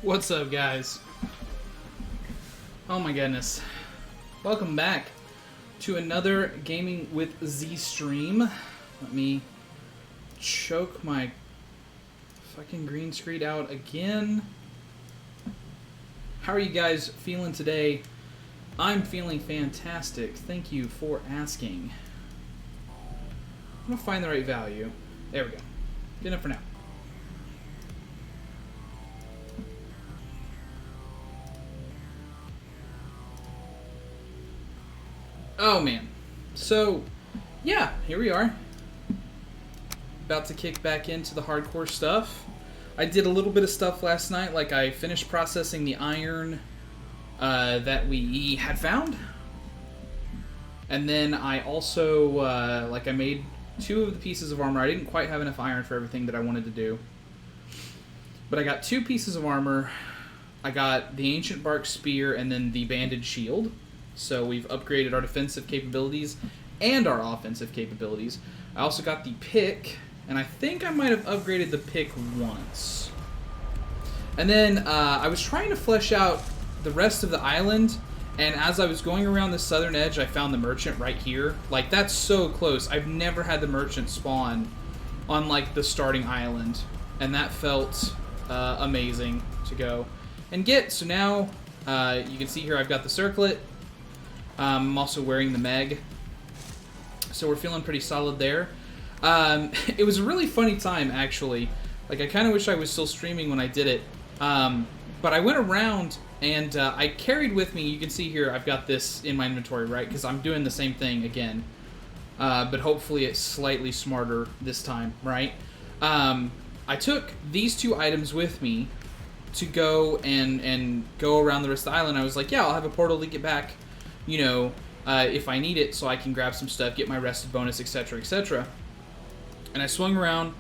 What's up, guys? Oh my goodness. Welcome back to another Gaming with Z stream. Let me choke my fucking green screen out again. How are you guys feeling today? I'm feeling fantastic. Thank you for asking. I'm gonna find the right value. There we go. Good enough for now. Oh man. So, yeah, here we are. About to kick back into the hardcore stuff. I did a little bit of stuff last night, like I finished processing the iron that we had found. And then I also, I made 2 of the pieces of armor. I didn't quite have enough iron for everything that I wanted to do. But I got 2 pieces of armor. I got the ancient bark spear and then the banded shield. So we've upgraded our defensive capabilities and our offensive capabilities. I also got the pick, and I think I might have upgraded the pick once. And then I was trying to flesh out the rest of the island, and as I was going around the southern edge, I found the merchant right here. Like, that's so close. I've never had the merchant spawn on, like, the starting island, and that felt amazing to go and get. So now, you can see here I've got the circlet. I'm also wearing the Meg, so we're feeling pretty solid there. It was a really funny time, actually. Like, I kind of wish I was still streaming when I did it. But I went around, and I carried with me, you can see here, I've got this in my inventory, right? Because I'm doing the same thing again. But hopefully it's slightly smarter this time, right? I took these 2 items with me to go and go around the rest of the island. I was like, yeah, I'll have a portal to get back, you know, if I need it, so I can grab some stuff, get my rested bonus, etc., etc. And I swung around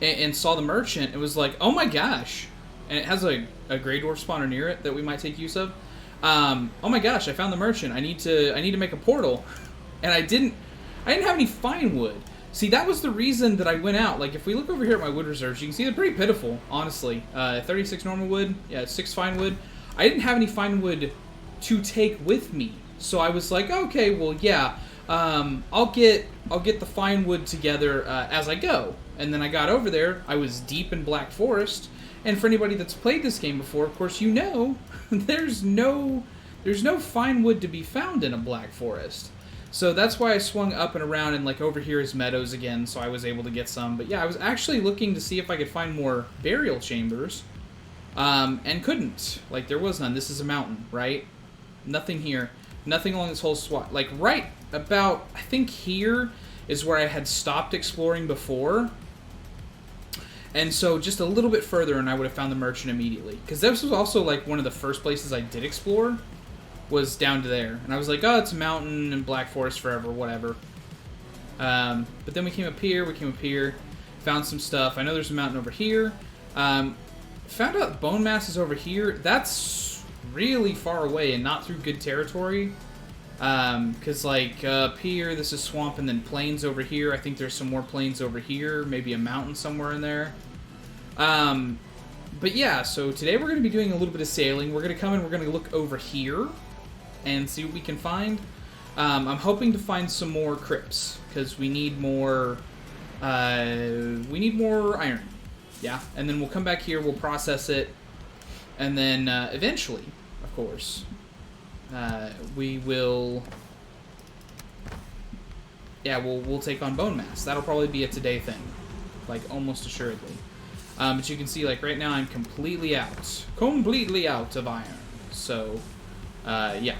and saw the merchant. It was like, oh my gosh. And it has a Grey Dwarf spawner near it that we might take use of. Oh my gosh, I found the merchant. I need to make a portal. And I didn't have any fine wood. See, that was the reason that I went out. Like, if we look over here at my wood reserves, you can see they're pretty pitiful, honestly. 36 normal wood, 6 fine wood. I didn't have any fine wood to take with me. So I was like, okay, well, yeah, I'll get the fine wood together as I go. And then I got over there. I was deep in Black Forest, and for anybody that's played this game before, of course, you know, there's no fine wood to be found in a Black Forest. So that's why I swung up and around, and like over here is meadows again, so I was able to get some. But yeah, I was actually looking to see if I could find more burial chambers, and couldn't. Like, there was none. This is a mountain, right? Nothing here. Nothing along this whole swat. Like, right about, I think here is where I had stopped exploring before. And so just a little bit further and I would have found the merchant immediately. Because this was also, like, one of the first places I did explore was down to there. And I was like, oh, it's a mountain and Black Forest forever, whatever. But then we came up here, found some stuff. I know there's a mountain over here. Found out bone mass is over here. That's really far away and not through good territory, because like up here this is swamp and then plains over here. I think there's some more plains over here, maybe a mountain somewhere in there. But yeah, so today we're going to be doing a little bit of sailing. We're going to come and we're going to look over here and see what we can find. I'm hoping to find some more crypts because we need more iron. Yeah, and then we'll come back here, we'll process it, and then eventually, of course, we will, we'll take on bone mass. That'll probably be a today thing, like almost assuredly. But you can see, like right now, I'm completely out of iron. So, yeah,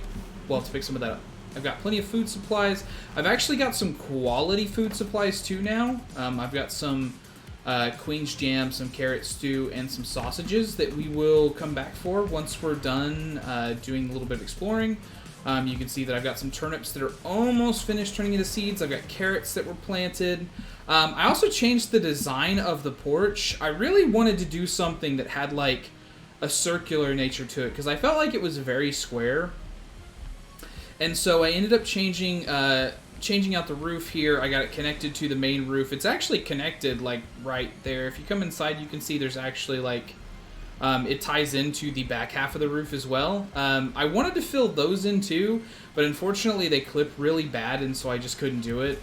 we'll have to pick some of that up. I've got plenty of food supplies. I've actually got some quality food supplies too now. I've got some Queen's jam, some carrot stew, and some sausages that we will come back for once we're done doing a little bit of exploring. You can see that I've got some turnips that are almost finished turning into seeds. I've got carrots that were planted. I also changed the design of the porch. I really wanted to do something that had like a circular nature to it because I felt like it was very square. And so I ended up changing out the roof here. I got it connected to the main roof. It's actually connected like right there. If you come inside, you can see there's actually like It ties into the back half of the roof as well. I wanted to fill those in too, but unfortunately they clip really bad, and so I just couldn't do it.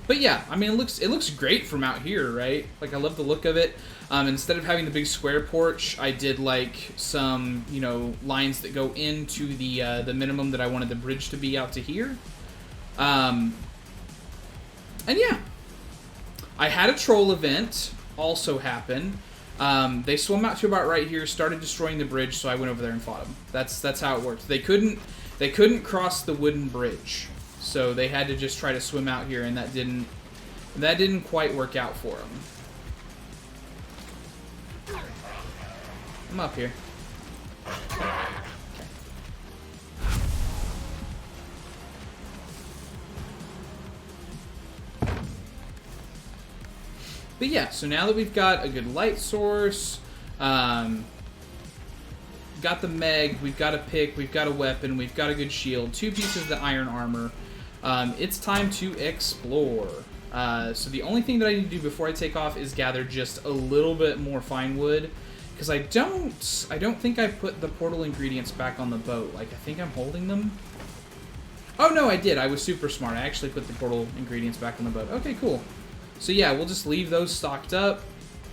But yeah, I mean, it looks great from out here, right? Like, I love the look of it. Instead of having the big square porch, I did like some, you know, lines that go into the minimum that I wanted the bridge to be out to here. And yeah, I had a troll event also happen. They swam out to about right here, started destroying the bridge, so I went over there and fought them. That's how it worked. They couldn't cross the wooden bridge, so they had to just try to swim out here, and that didn't quite work out for them. I'm up here. Okay. But yeah, so now that we've got a good light source, got the Meg, we've got a pick, we've got a weapon, we've got a good shield, 2 pieces of the iron armor, it's time to explore. So the only thing that I need to do before I take off is gather just a little bit more fine wood, because I don't think I put the portal ingredients back on the boat. Like, I think I'm holding them. Oh no, I did. I was super smart. I actually put the portal ingredients back on the boat. Okay, cool. So yeah, we'll just leave those stocked up.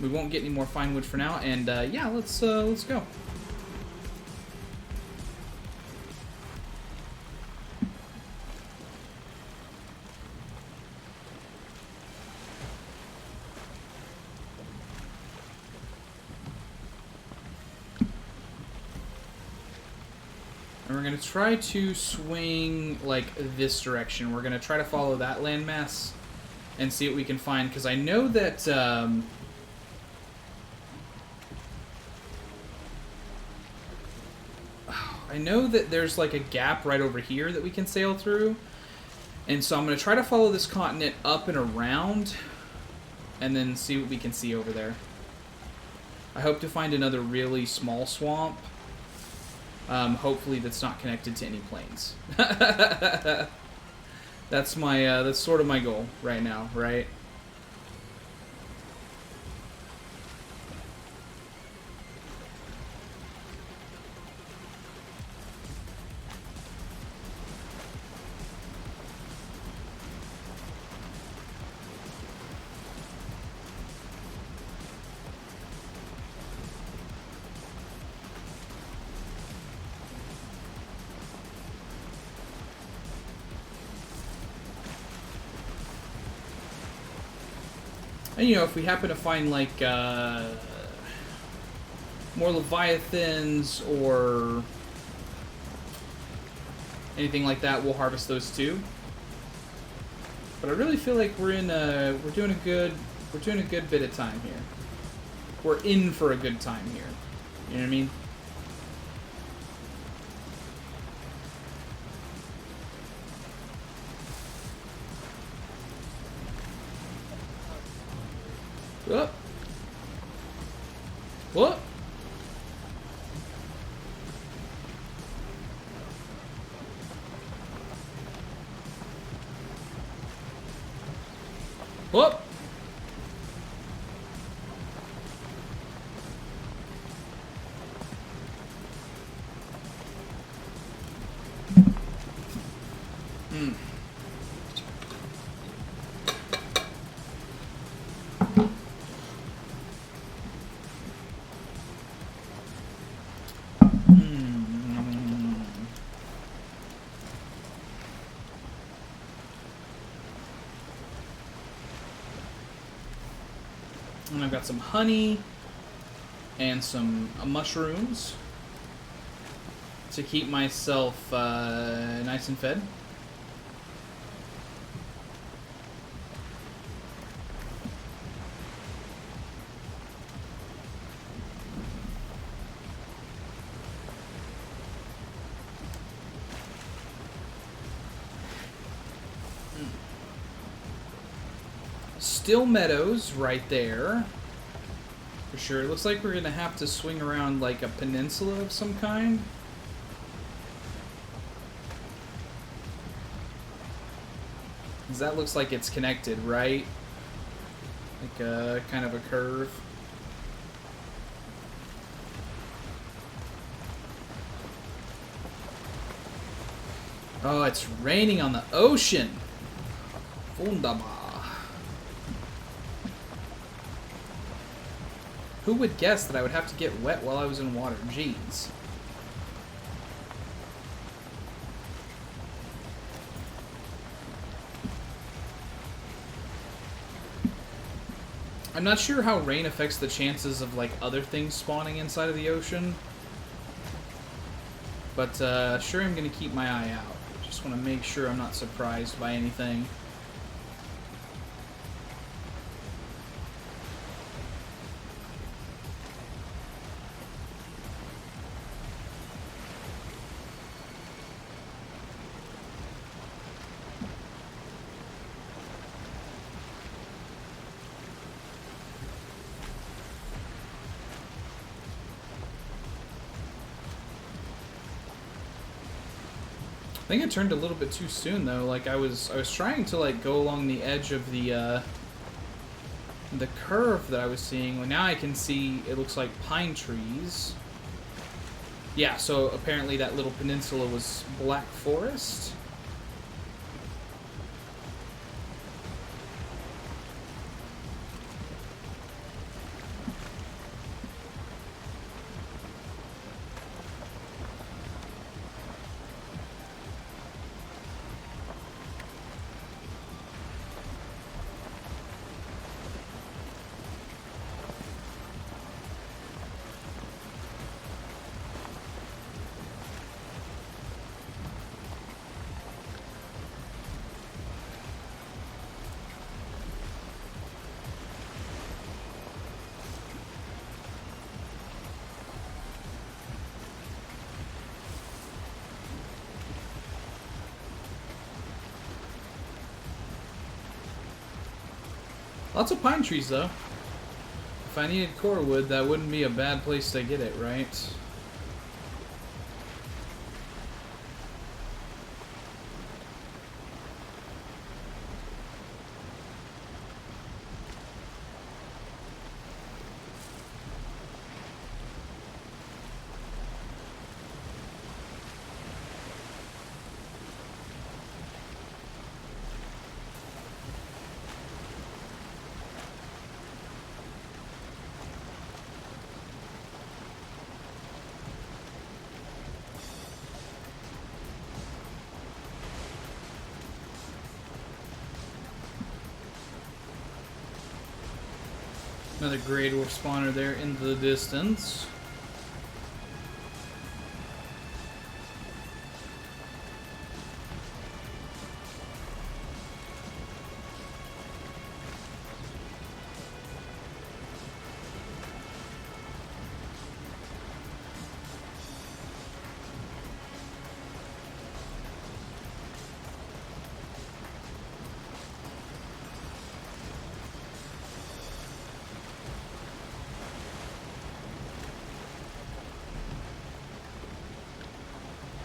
We won't get any more fine wood for now, and yeah, let's go. And we're going to try to swing, like, this direction. We're going to try to follow that landmass and see what we can find, because I know that, there's, like, a gap right over here that we can sail through. And so I'm going to try to follow this continent up and around, and then see what we can see over there. I hope to find another really small swamp. Hopefully that's not connected to any planes. That's sort of my goal right now, right? And, you know, if we happen to find, like, more Leviathans or anything like that, we'll harvest those too. But I really feel like we're doing a good bit of time here. We're in for a good time here. You know what I mean? What? What? What? Hmm. And I've got some honey and some mushrooms to keep myself nice and fed. Still meadows right there. For sure. It looks like we're going to have to swing around like a peninsula of some kind. Because that looks like it's connected, right? Like a kind of a curve. Oh, it's raining on the ocean. Wunderbar. Who would guess that I would have to get wet while I was in water? Jeez. I'm not sure how rain affects the chances of, like, other things spawning inside of the ocean. But, sure, I'm going to keep my eye out. Just want to make sure I'm not surprised by anything. I think it turned a little bit too soon though. Like I was trying to like go along the edge of the curve that I was seeing. Well, now I can see it looks like pine trees. Yeah, so apparently that little peninsula was black forest. Lots of pine trees, though. If I needed core wood, that wouldn't be a bad place to get it, right? Another Grey Dwarf spawner there in the distance.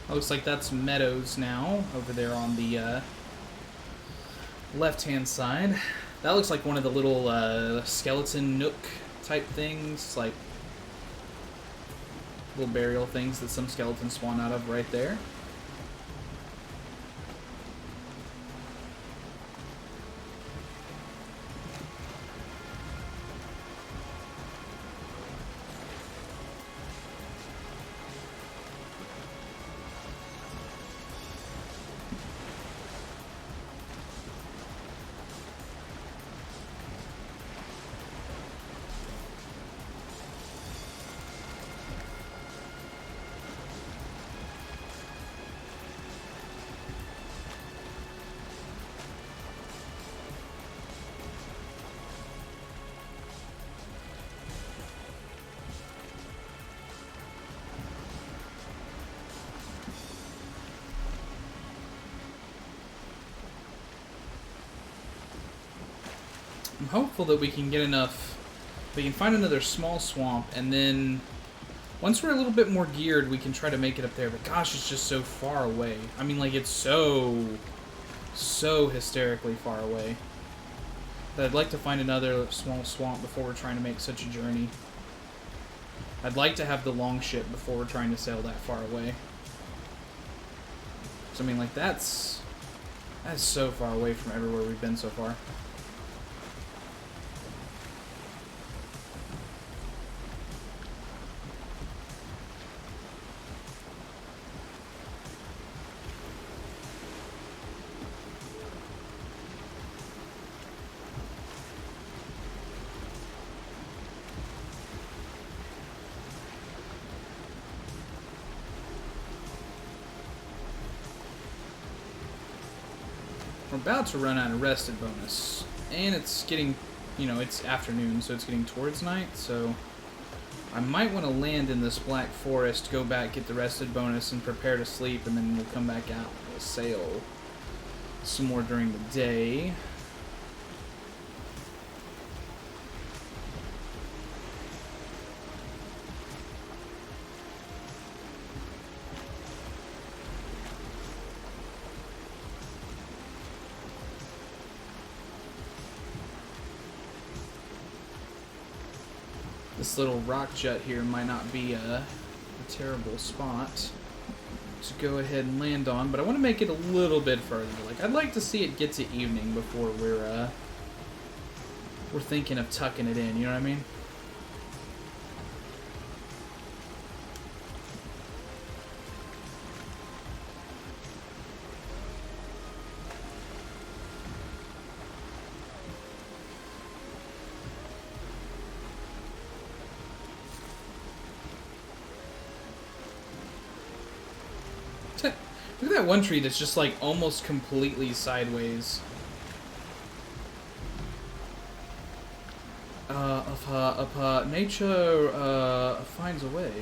Looks like that's meadows now, over there on the left-hand side. That looks like one of the little skeleton nook type things, like little burial things that some skeletons spawn out of right there. I'm hopeful that we can get enough, we can find another small swamp, and then once we're a little bit more geared, we can try to make it up there. But gosh, it's just so far away. I mean, like, it's so hysterically far away that I'd like to find another small swamp before we're trying to make such a journey. I'd like to have the long ship before we're trying to sail that far away. So, I mean, like, that's so far away from everywhere we've been so far. We're about to run out of rested bonus. And it's getting, you know, it's afternoon, so it's getting towards night, so I might want to land in this Black Forest, go back, get the rested bonus, and prepare to sleep, and then we'll come back out and we'll sail some more during the day. This little rock jut here might not be a terrible spot to go ahead and land on, but I want to make it a little bit further. Like, I'd like to see it get to evening before we're thinking of tucking it in, you know what I mean? Look at that one tree that's just like almost completely sideways. Nature finds a way.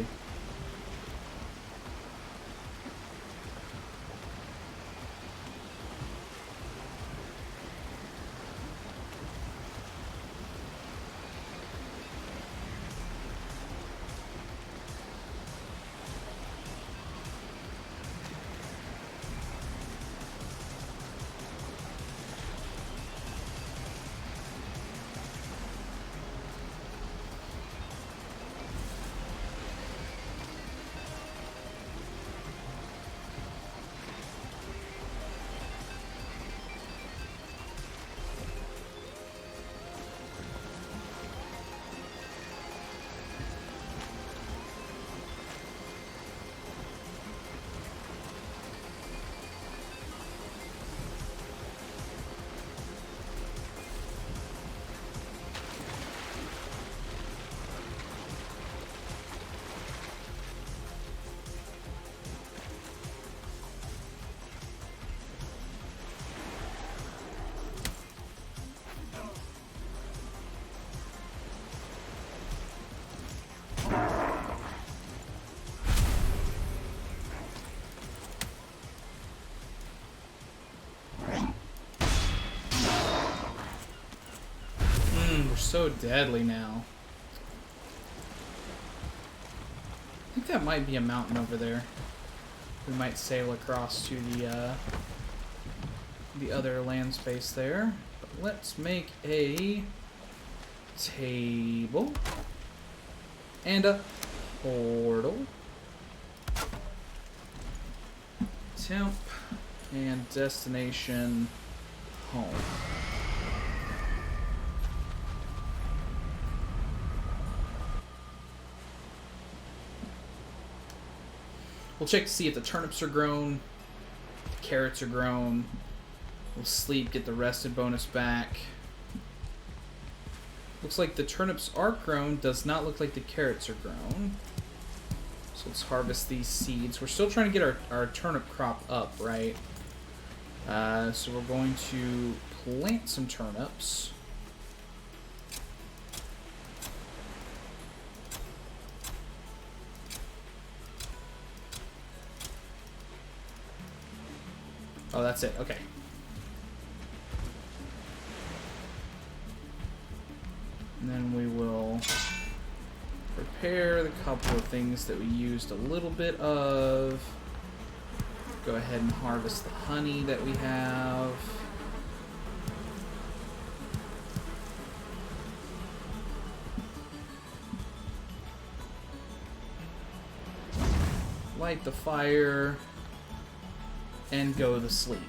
We're so deadly now. I think that might be a mountain over there. We might sail across to the other land space there. But let's make a table and a portal. Temp and destination home. We'll check to see if the turnips are grown, the carrots are grown. We'll sleep, get the rested bonus back. Looks like the turnips are grown, does not look like the carrots are grown. So let's harvest these seeds. We're still trying to get our turnip crop up, right? So we're going to plant some turnips. Oh, that's it. Okay. And then we will prepare the couple of things that we used a little bit of. Go ahead and harvest the honey that we have. Light the fire. and go to sleep.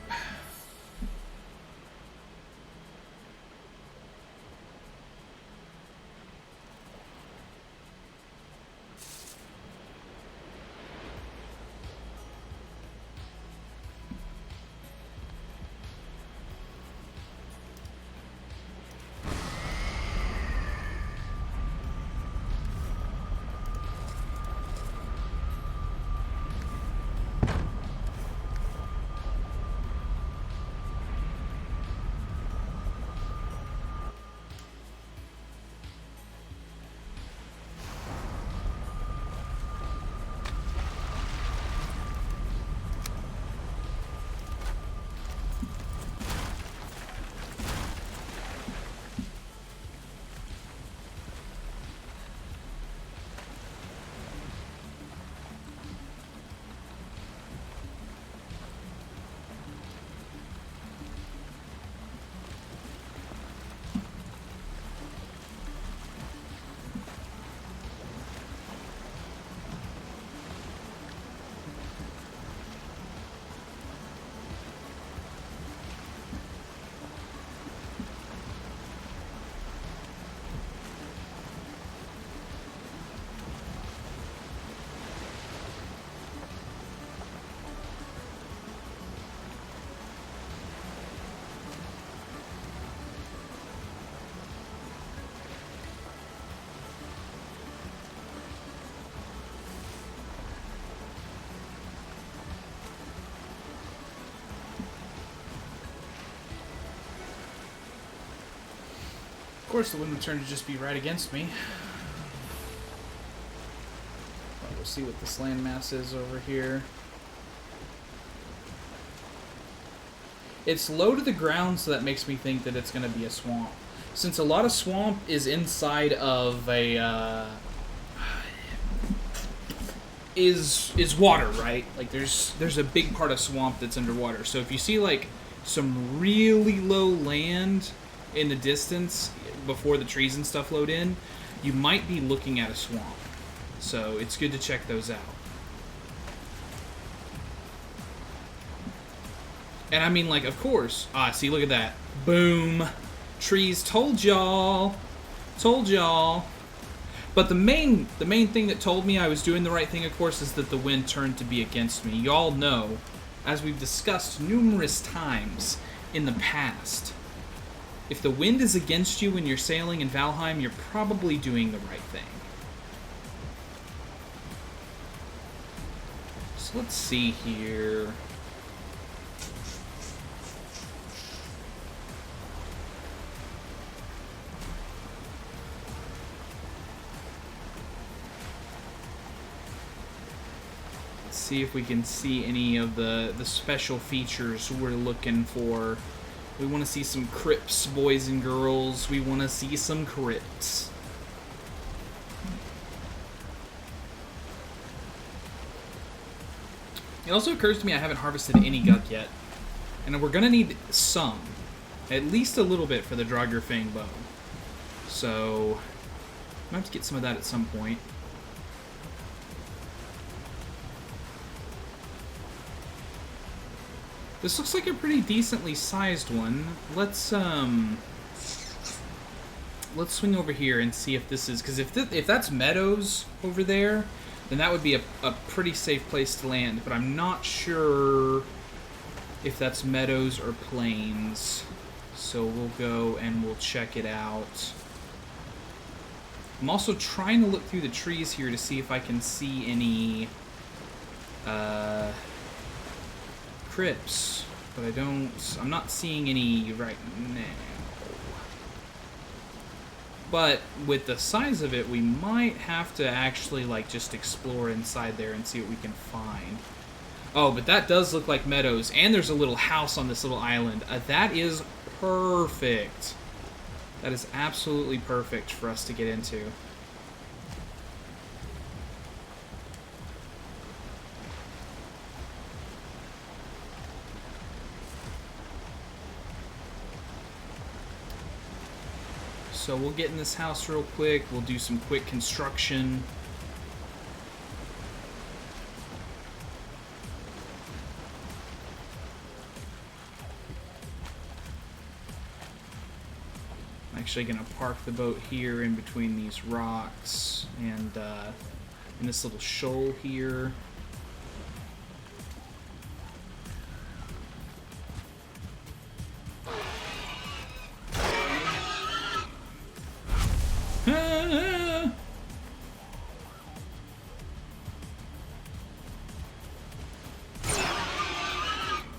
Of course, the wind would turn to just be right against me. But we'll see what this landmass is over here. It's low to the ground, so that makes me think that it's going to be a swamp. Since a lot of swamp is inside of a is water, right? Like there's a big part of swamp that's underwater. So if you see like some really low land in the distance before the trees and stuff load in, you might be looking at a swamp. So it's good to check those out. And I mean, like, of course. See, look at that. Boom. Trees. Told y'all. Told y'all. But the main thing that told me I was doing the right thing, of course, is that the wind turned to be against me. Y'all know, as we've discussed numerous times in the past, if the wind is against you when you're sailing in Valheim, you're probably doing the right thing. So let's see here. See if we can see any of the special features we're looking for. We want to see some crypts, boys and girls. We want to see some crypts. It also occurs to me I haven't harvested any gut yet. And we're going to need some. At least a little bit for the Draugr bow. So, I'm going to have to get some of that at some point. This looks like a pretty decently sized one. Let's swing over here and see if this is, because if that's meadows over there, then that would be a pretty safe place to land. But I'm not sure if that's meadows or plains. So we'll go and we'll check it out. I'm also trying to look through the trees here to see if I can see any crypts, but I'm not seeing any right now. But with the size of it, we might have to actually like just explore inside there and see what we can find. Oh, but that does look like meadows, and there's a little house on this little island. That is perfect. That is absolutely perfect for us to get into. So we'll get in this house real quick. We'll do some quick construction. Actually gonna park the boat here in between these rocks and in this little shoal here.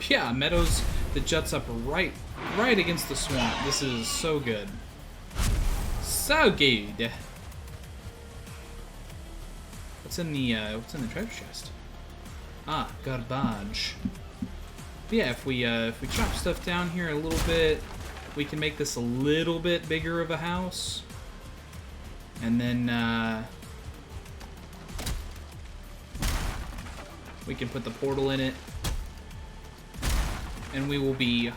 Yeah, meadows that juts up right against the swamp. This is so good. So good. What's in the treasure chest? Ah, garbage. But yeah, if we chop stuff down here a little bit, we can make this a little bit bigger of a house. And then we can put the portal in it. And we will be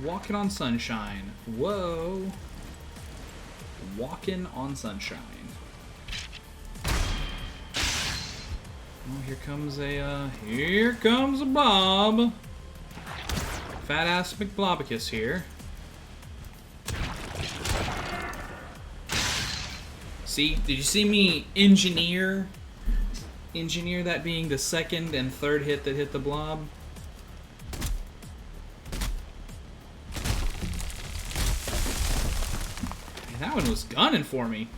walking on sunshine. Whoa. Walking on sunshine. Oh, here comes a blob. Fat ass McBlobicus here. See, did you see me engineer that being the second and third hit that hit the blob? That one was gunning for me.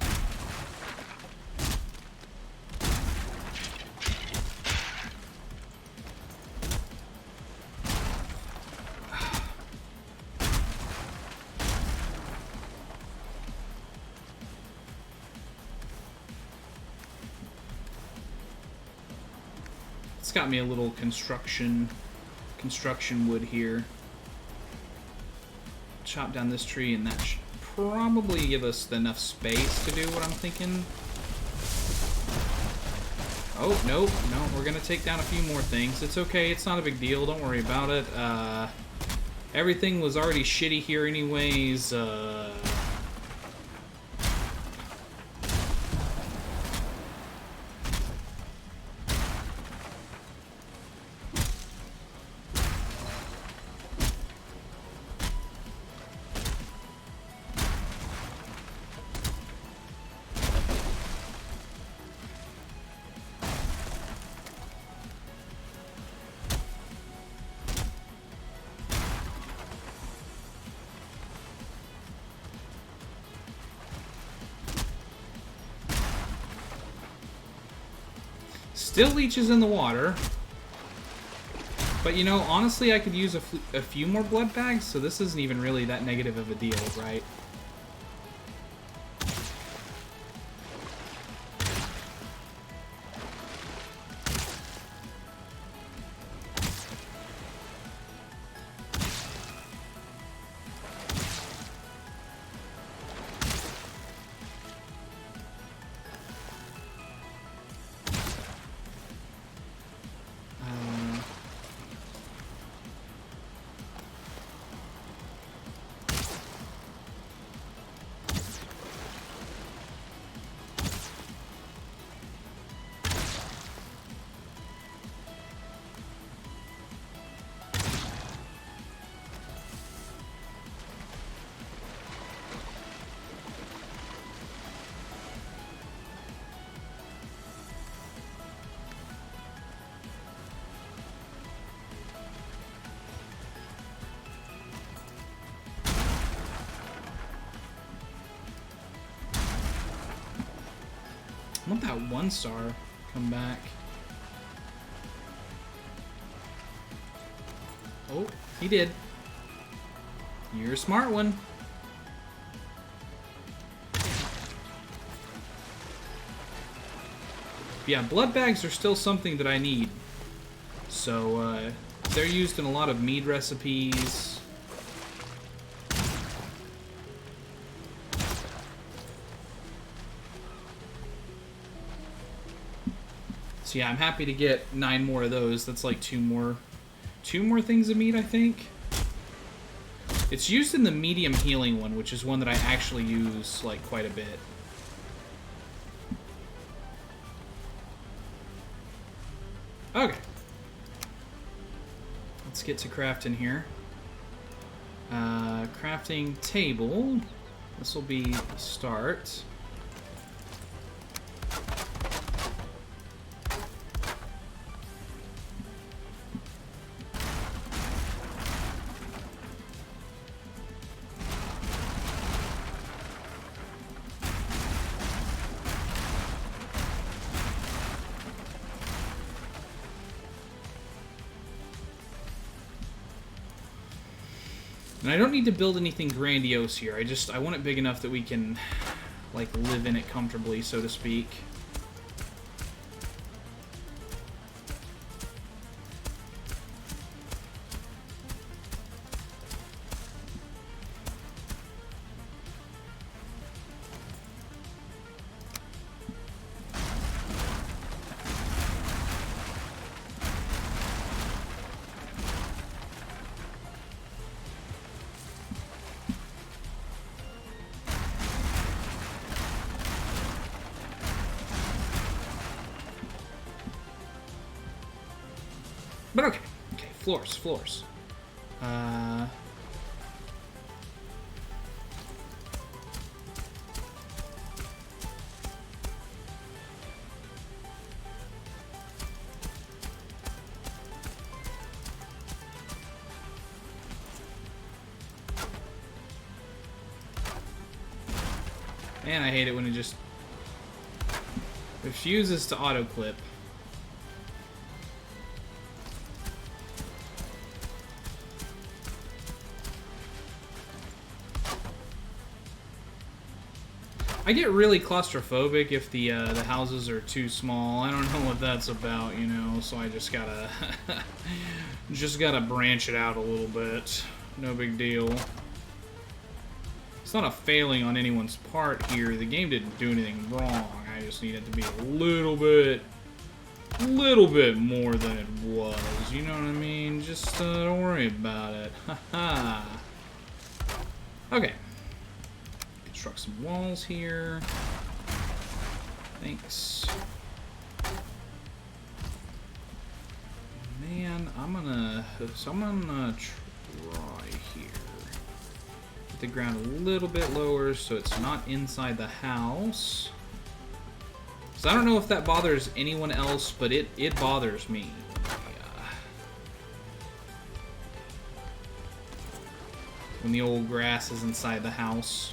It's got me a little construction wood here. Chop down this tree and that should probably give us enough space to do what I'm thinking. Oh, nope, no, we're gonna take down a few more things. It's okay, it's not a big deal, don't worry about it. Everything was already shitty here anyways. Still leeches in the water. But, you know, honestly, I could use a few more blood bags, so this isn't even really that negative of a deal, right? I want that 1 star come back. Oh, he did. You're a smart one. Yeah, blood bags are still something that I need. So, they're used in a lot of mead recipes. So yeah, I'm happy to get 9 more of those. That's like 2 more things of meat, I think. It's used in the medium healing one, which is one that I actually use like quite a bit. Okay. Let's get to crafting here. Crafting table. This will be the start. And I don't need to build anything grandiose here. I want it big enough that we can, like, live in it comfortably, so to speak. But okay. Okay, floors. Man, I hate it when it just refuses to auto-clip. I get really claustrophobic if the houses are too small. I don't know what that's about, you know, so I just gotta branch it out a little bit. No big deal. It's not a failing on anyone's part here. The game didn't do anything wrong. I just need it to be a little bit more than it was. You know what I mean? Just don't worry about it. Haha. Okay. Construct some walls here. Thanks. Man, I'm gonna try here. Get the ground a little bit lower so it's not inside the house. So I don't know if that bothers anyone else, but it bothers me. When the old grass is inside the house.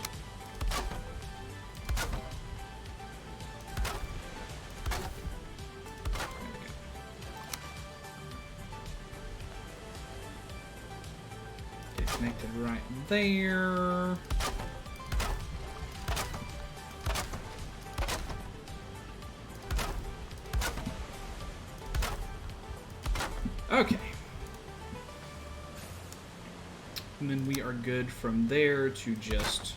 Connected right there. Okay. And then we are good from there to just...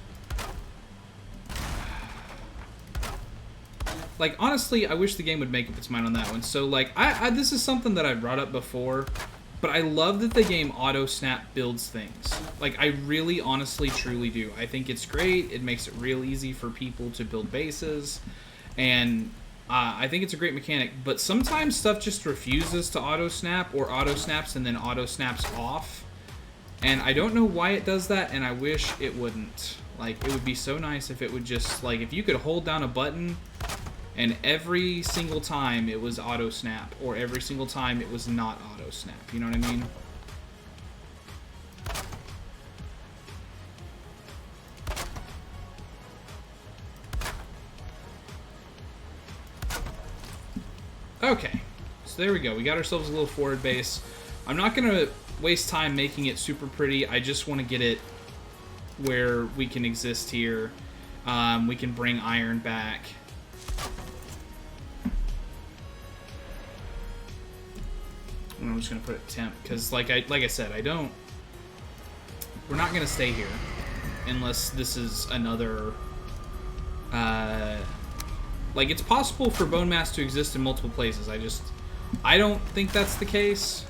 Like, honestly, I wish the game would make up its mind on that one. So, like, this is something that I brought up before. But I love that the game auto-snap builds things. Like, I really, honestly, truly do. I think it's great. It makes it real easy for people to build bases. And I think it's a great mechanic. But sometimes stuff just refuses to auto-snap, or auto-snaps and then auto-snaps off. And I don't know why it does that, and I wish it wouldn't. Like, it would be so nice if it would just, like, if you could hold down a button... And every single time it was auto-snap, or every single time it was not auto-snap. You know what I mean? Okay. So there we go. We got ourselves a little forward base. I'm not going to waste time making it super pretty. I just want to get it where we can exist here. We can bring iron back. I'm just gonna put it temp because, like I said, we're not gonna stay here unless this is another. Like, it's possible for bone mass to exist in multiple places. I don't think that's the case.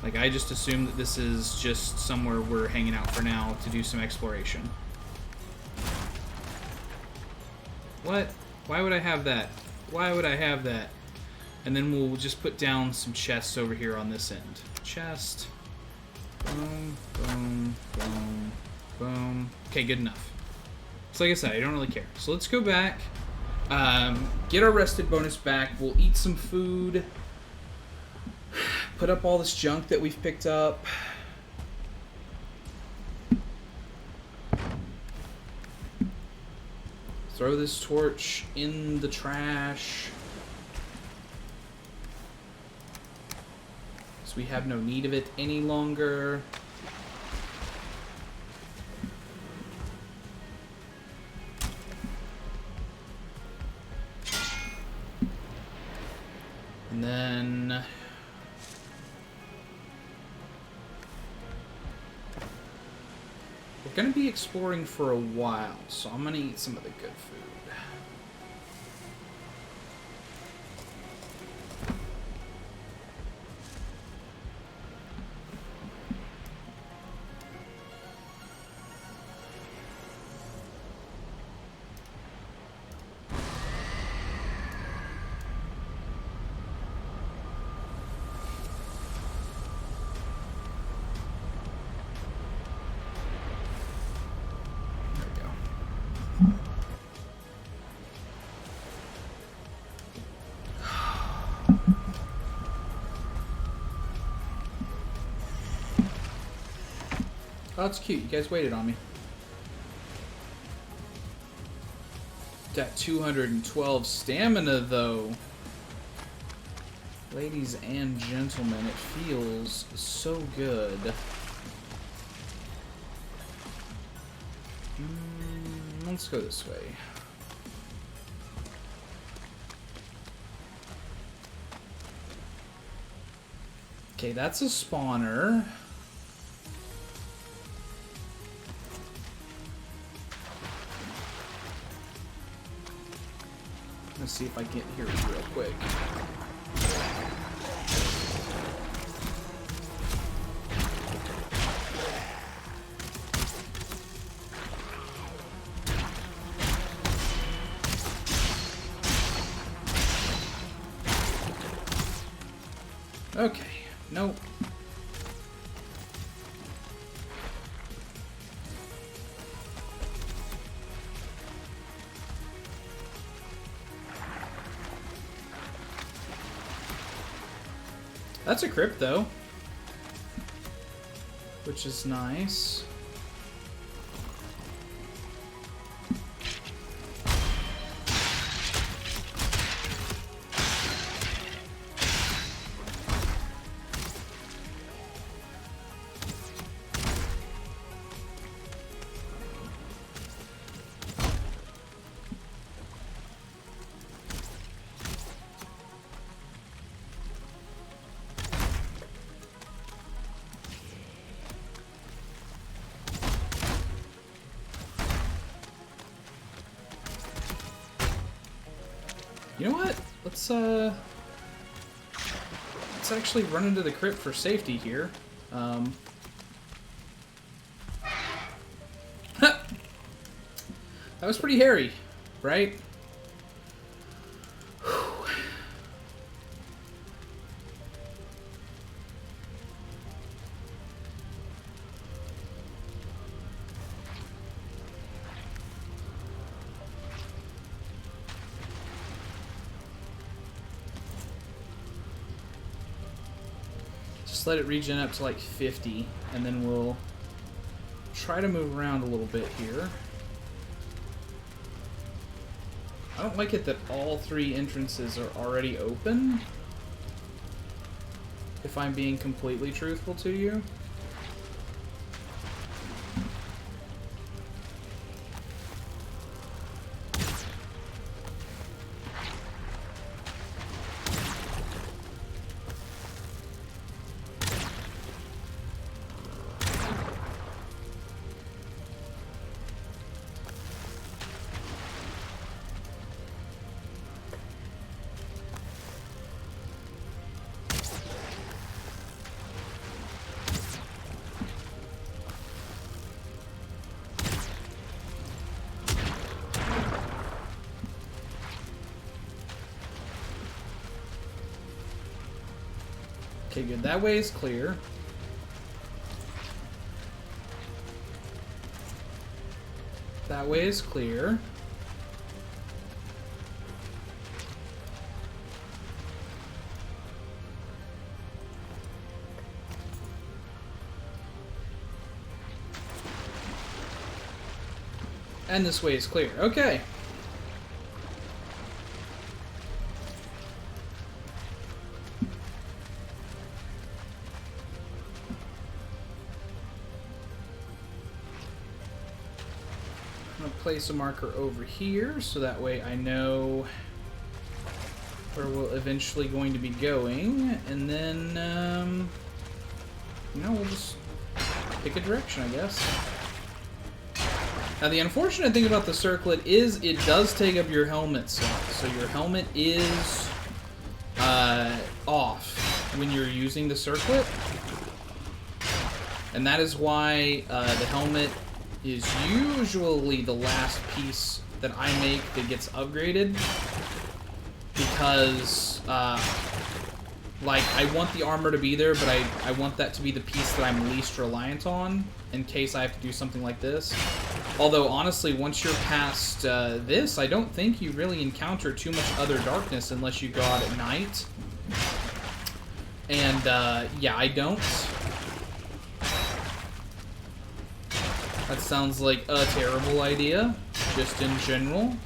Like, I just assume that this is just somewhere we're hanging out for now to do some exploration. What? Why would I have that? Why would I have that? And then we'll just put down some chests over here on this end. Chest. Boom, boom, boom, boom. Okay, good enough. So like I said, I don't really care. So let's go back, get our rested bonus back. We'll eat some food, put up all this junk that we've picked up. Throw this torch in the trash. So we have no need of it any longer. And then we're going to be exploring for a while, so I'm going to eat some of the good food. Oh, that's cute. You guys waited on me. Got 212 stamina, though. Ladies and gentlemen, it feels so good. Let's go this way. Okay, that's a spawner. Let's see if I get here real quick. Okay, nope. That's a crypt, though, which is nice. You know what? Let's actually run into the crypt for safety here. That was pretty hairy, right? Just let it regen up to like 50, and then we'll try to move around a little bit here. I don't like it that all three entrances are already open, if I'm being completely truthful to you. Okay, good. That way is clear. That That way is clear. And this way is clear. Okay. I'm going to place a marker over here so that way I know where we're eventually going to be going. And then, you know, we'll just pick a direction, I guess. Now, the unfortunate thing about the circlet is it does take up your helmet slot. So your helmet is off when you're using the circlet. And that is why the helmet is usually the last piece that I make that gets upgraded. Because, like, I want the armor to be there, but I want that to be the piece that I'm least reliant on in case I have to do something like this. Although, honestly, once you're past this, I don't think you really encounter too much other darkness unless you go out at night. And, yeah, I don't. That sounds like a terrible idea, just in general.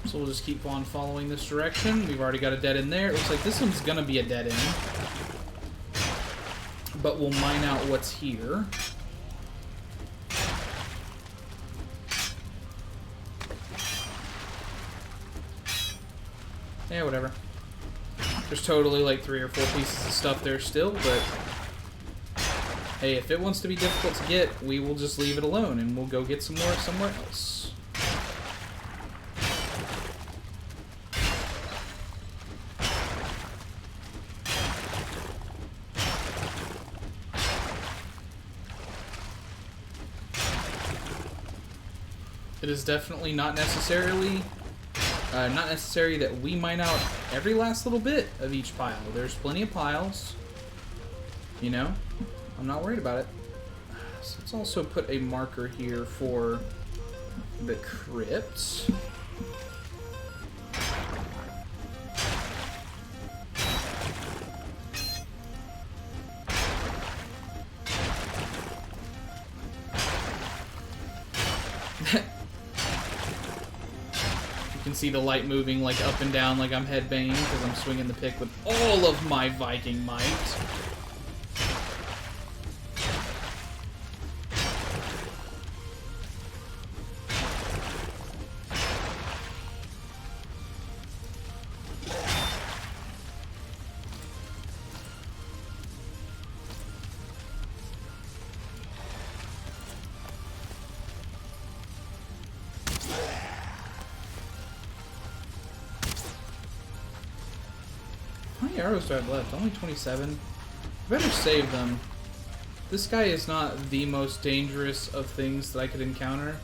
So we'll just keep on following this direction. We've already got a dead end there. It looks like this one's gonna be a dead end. But we'll mine out what's here. Yeah, whatever. There's totally like 3 or 4 pieces of stuff there still, but hey, if it wants to be difficult to get, we will just leave it alone and we'll go get some more somewhere else. It is definitely not necessary that we mine out every last little bit of each pile. There's plenty of piles. You know? I'm not worried about it. So let's also put a marker here for the crypt. You can see the light moving like up and down like I'm headbanging because I'm swinging the pick with all of my Viking might. How many arrows do I have left? Only 27. I better save them. This guy is not the most dangerous of things that I could encounter.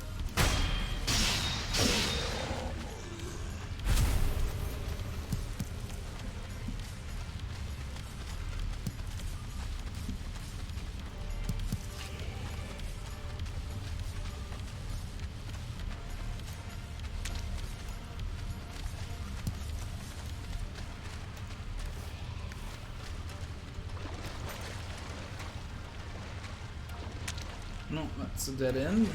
No, that's a dead end.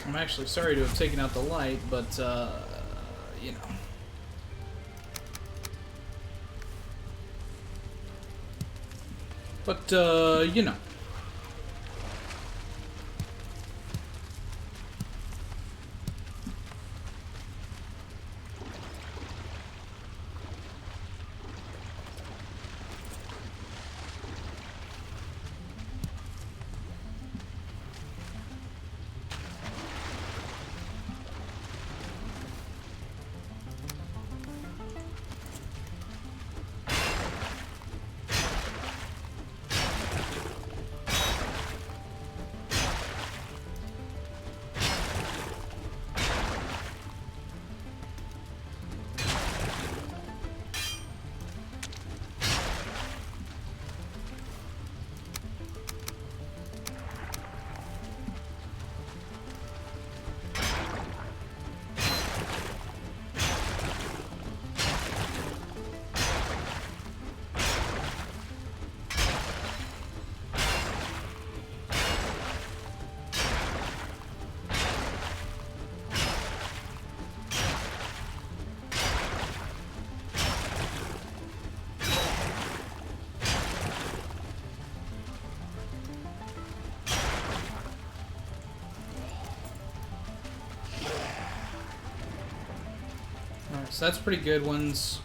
I'm actually sorry to have taken out the light, but, you know. But, you know. Alright, so that's pretty good ones.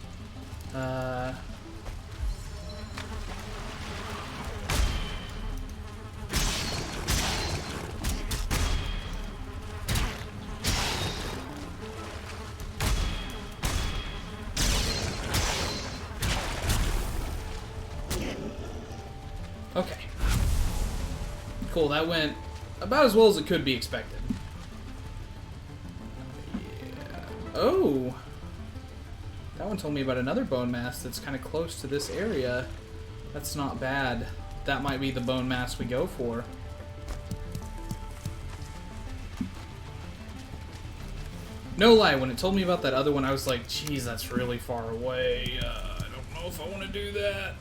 Okay. Cool, that went about as well as it could be expected. Yeah. Oh! That one told me about another bone mass that's kind of close to this area. That's not bad. That might be the bone mass we go for. No lie, when it told me about that other one, I was like, geez, that's really far away. I don't know if I want to do that.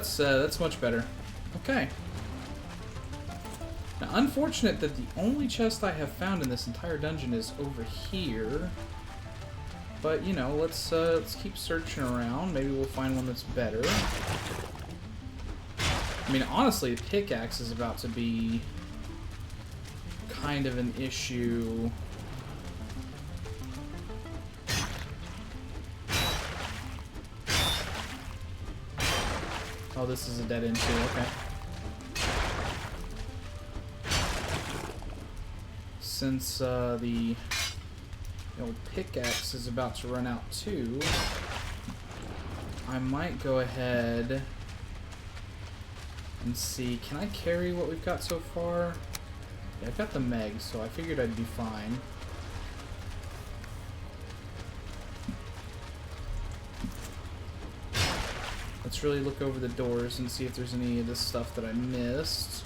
So that's much better. Okay. Now, unfortunate that the only chest I have found in this entire dungeon is over here. But you know, let's keep searching around. Maybe we'll find one that's better. I mean, honestly, the pickaxe is about to be kind of an issue. Oh, this is a dead end too, okay. since the old pickaxe is about to run out too, I might go ahead and see, can I carry what we've got so far? Yeah, I've got the Meg, so I figured I'd be fine. Let's really look over the doors and see if there's any of this stuff that I missed.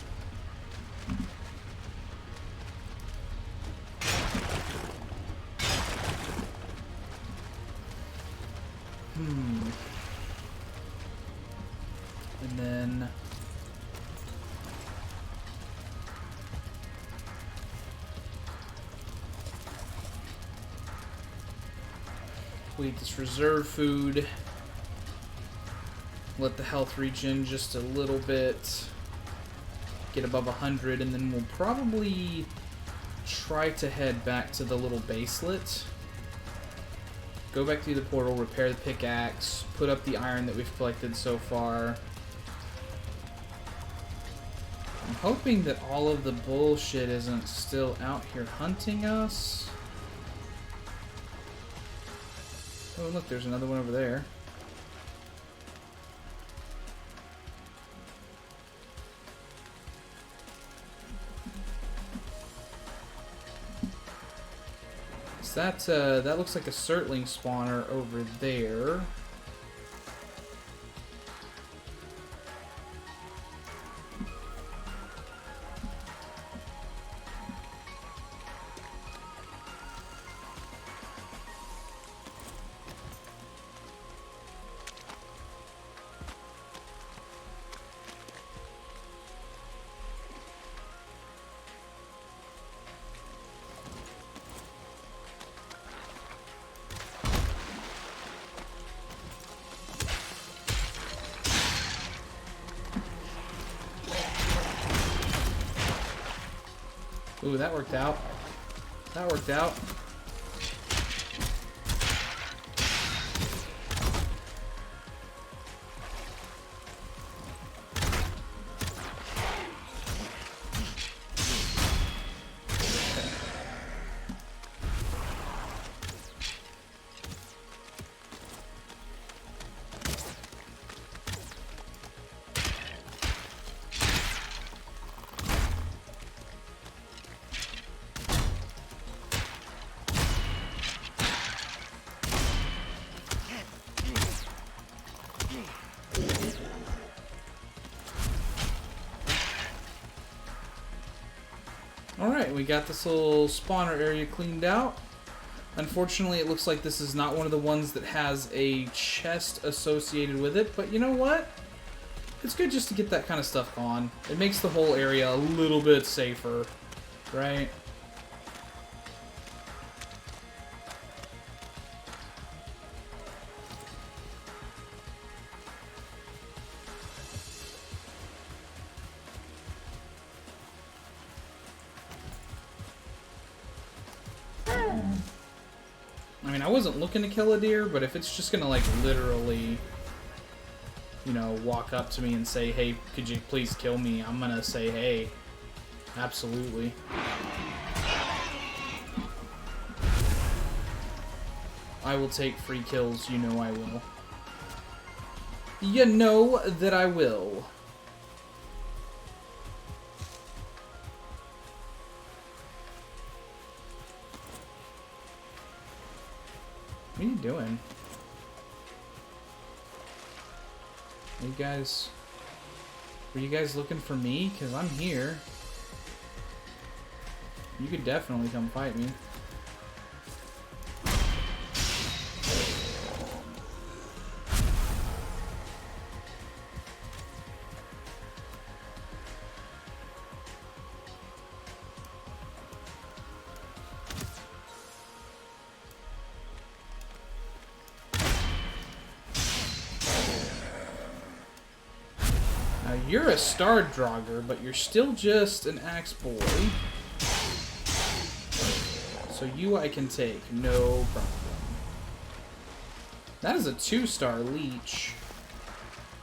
And then we eat this reserve food. Let the health regen just a little bit, get above 100, and then we'll probably try to head back to the little baselet. Go back through the portal, repair the pickaxe, put up the iron that we've collected so far. I'm hoping that all of the bullshit isn't still out here hunting us. Oh, look, there's another one over there. That looks like a Surtling spawner over there. Ooh, that worked out. That worked out. Alright, we got this little spawner area cleaned out. Unfortunately, it looks like this is not one of the ones that has a chest associated with it, but you know what? It's good just to get that kind of stuff on. It makes the whole area a little bit safer, right? I mean, I wasn't looking to kill a deer, but if it's just gonna, like, literally, you know, walk up to me and say, hey, could you please kill me? I'm gonna say, hey, absolutely. I will take free kills, you know I will. You know that I will. What are you doing? Were you guys looking for me? Because I'm here. You could definitely come fight me. Now, you're a star drogger, but you're still just an axe boy. So you I can take, no problem. That is a 2-star leech.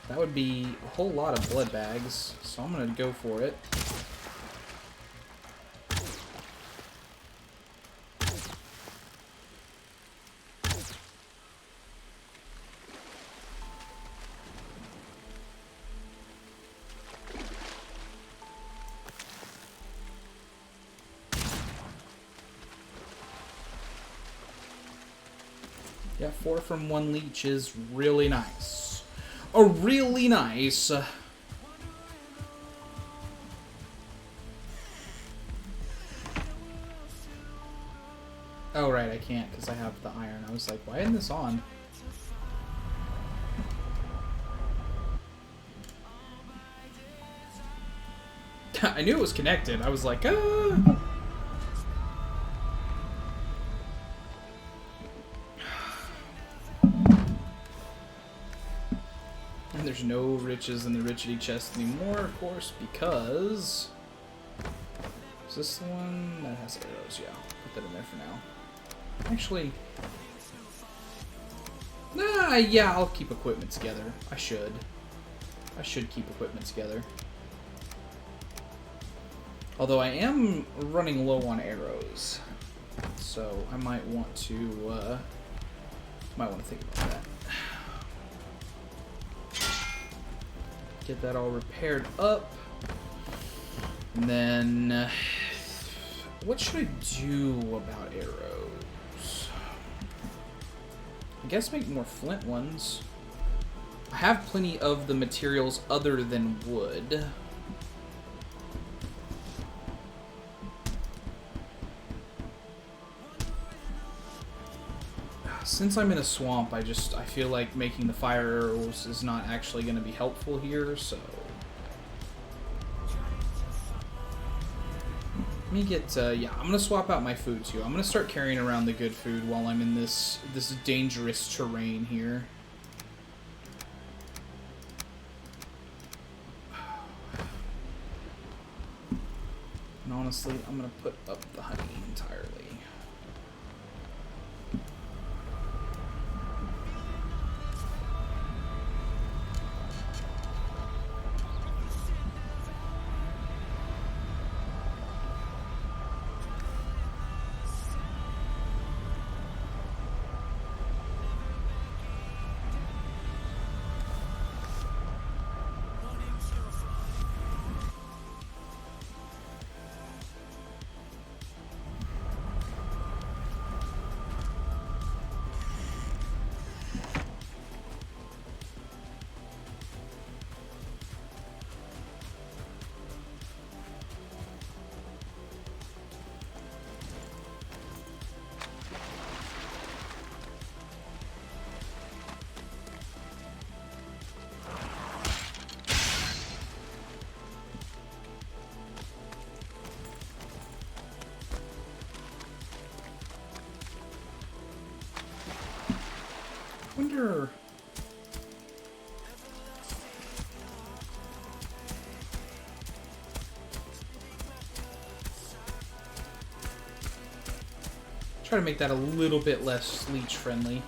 That would be a whole lot of blood bags, so I'm gonna go for it. Yeah, 4 from 1 leech is really nice. Really nice. Oh, right, I can't because I have the iron. I was like, why isn't this on? I knew it was connected. I was like, ah. And there's no riches in the Richity chest anymore, of course, because... Is this the one that has arrows? Yeah, put that in there for now. Actually... Nah, yeah, I'll keep equipment together. I should. I should keep equipment together. Although I am running low on arrows. So I might want to think about that. Get that all repaired up. And then... what should I do about arrows? I guess make more flint ones. I have plenty of the materials other than wood. Since I'm in a swamp, I feel like making the fire arrows is not actually going to be helpful here, so... Let me get, yeah, I'm going to swap out my food, too. I'm going to start carrying around the good food while I'm in this dangerous terrain here. And honestly, I'm going to put up the honey entirely. I wonder... Try to make that a little bit less leech friendly.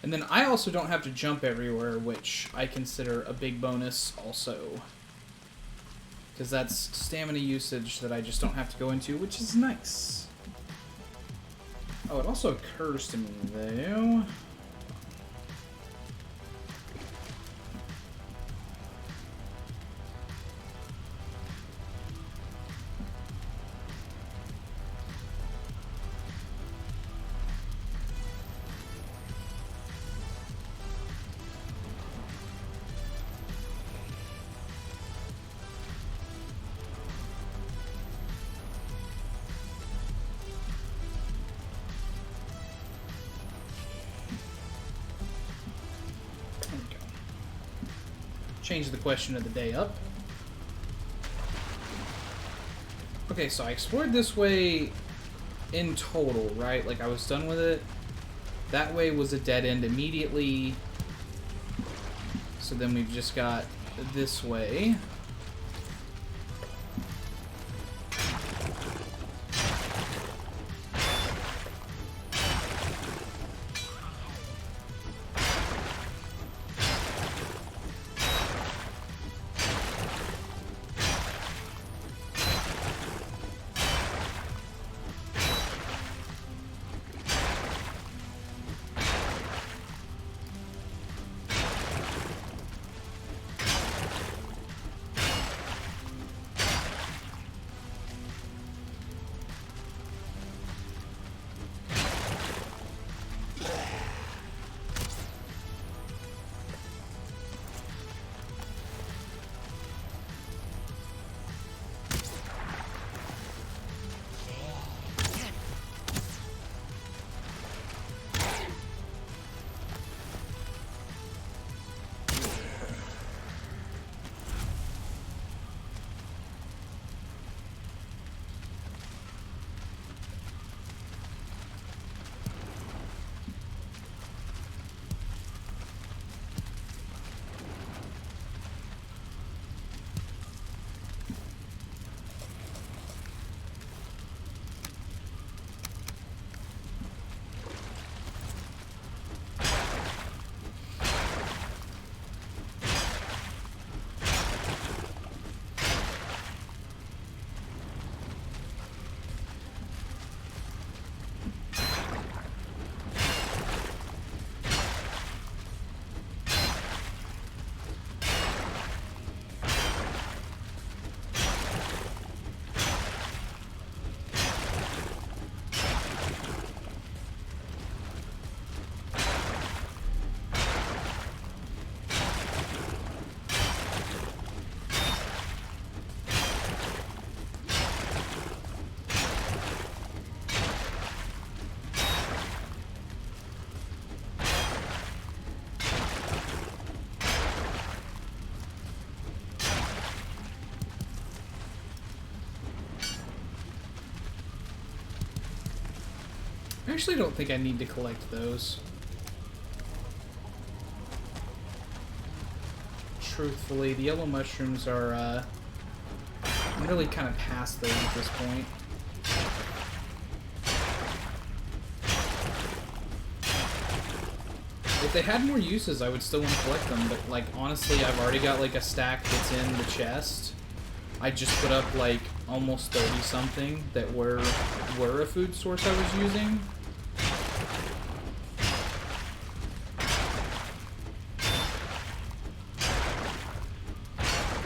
And then I also don't have to jump everywhere, which I consider a big bonus also. Because that's stamina usage that I just don't have to go into, which is nice. Oh, it also occurs to me, though... Change the question of the day up. Okay, so I explored this way in total, right? Like, I was done with it. That way was a dead end immediately. So then we've just got this way. actually don't think I need to collect those. Truthfully, the yellow mushrooms are, I'm really kind of past those at this point. If they had more uses, I would still want to collect them, but, like, honestly, I've already got, like, a stack that's in the chest. I just put up, like, almost 30-something that were a food source I was using.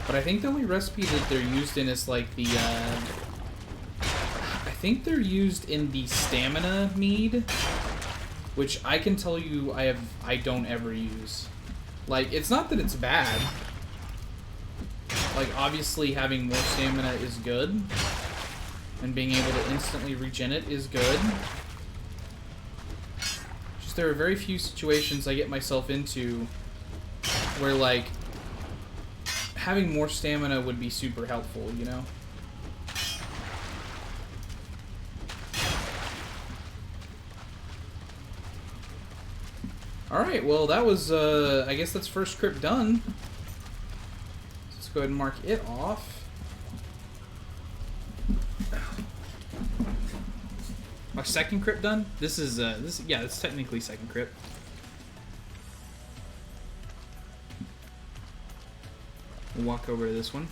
But I think the only recipe that they're used in is, like, the, I think they're used in the stamina mead, which I can tell you I don't ever use. Like, it's not that it's bad. Like, obviously having more stamina is good, and being able to instantly regen it is good. Just there are very few situations I get myself into where, like, having more stamina would be super helpful, you know? Alright, well, that was, I guess that's first crypt done. Let's go ahead and mark it off. Our second crypt done? This is, yeah, it's technically second crypt. We'll walk over to this one.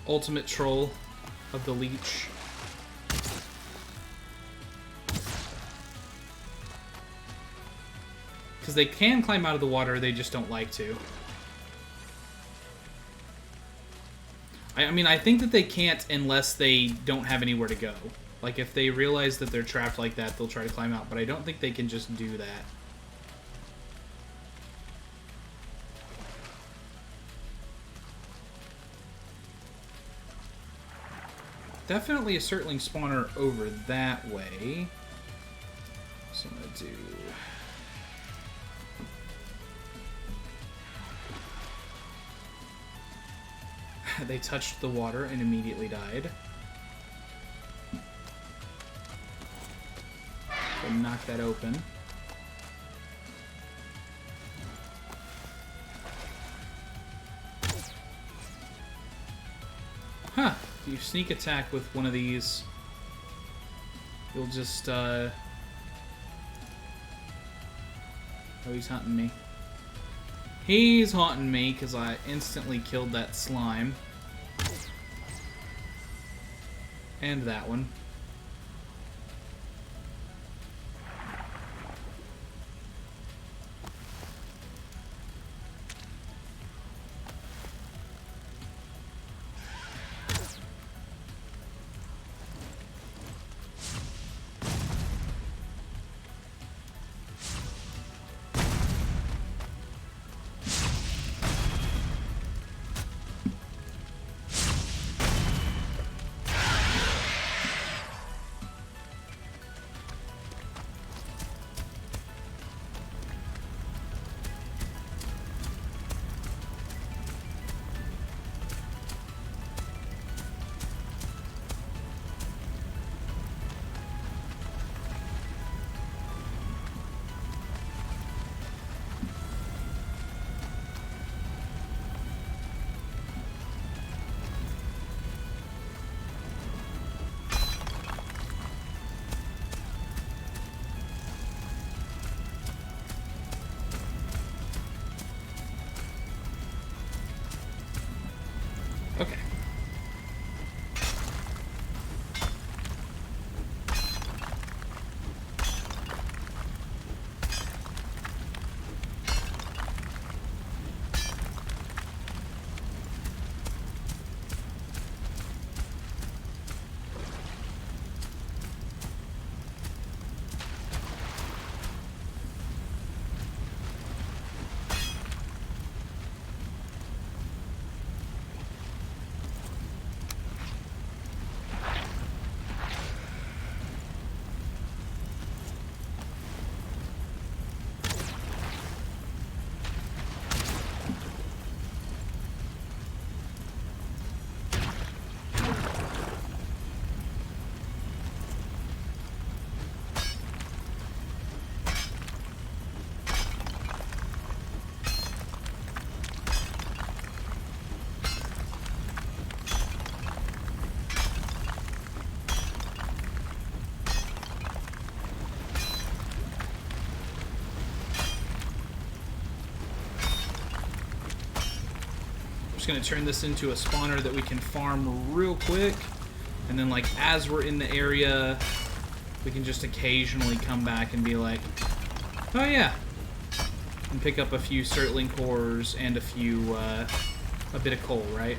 Ultimate troll of the leech. Because they can climb out of the water, they just don't like to. I mean, I think that they can't unless they don't have anywhere to go. Like, if they realize that they're trapped like that, they'll try to climb out. But I don't think they can just do that. Definitely a Surtling spawner over that way. So I'm gonna do... They touched the water and immediately died. So knock that open. Huh. If you sneak attack with one of these, you'll just, Oh, he's hunting me. He's haunting me because I instantly killed that slime. And that one. just going to turn this into a spawner that we can farm real quick. And then, like, as we're in the area, we can just occasionally come back and be like, oh yeah, and pick up a few Surtling cores and a bit of coal, right?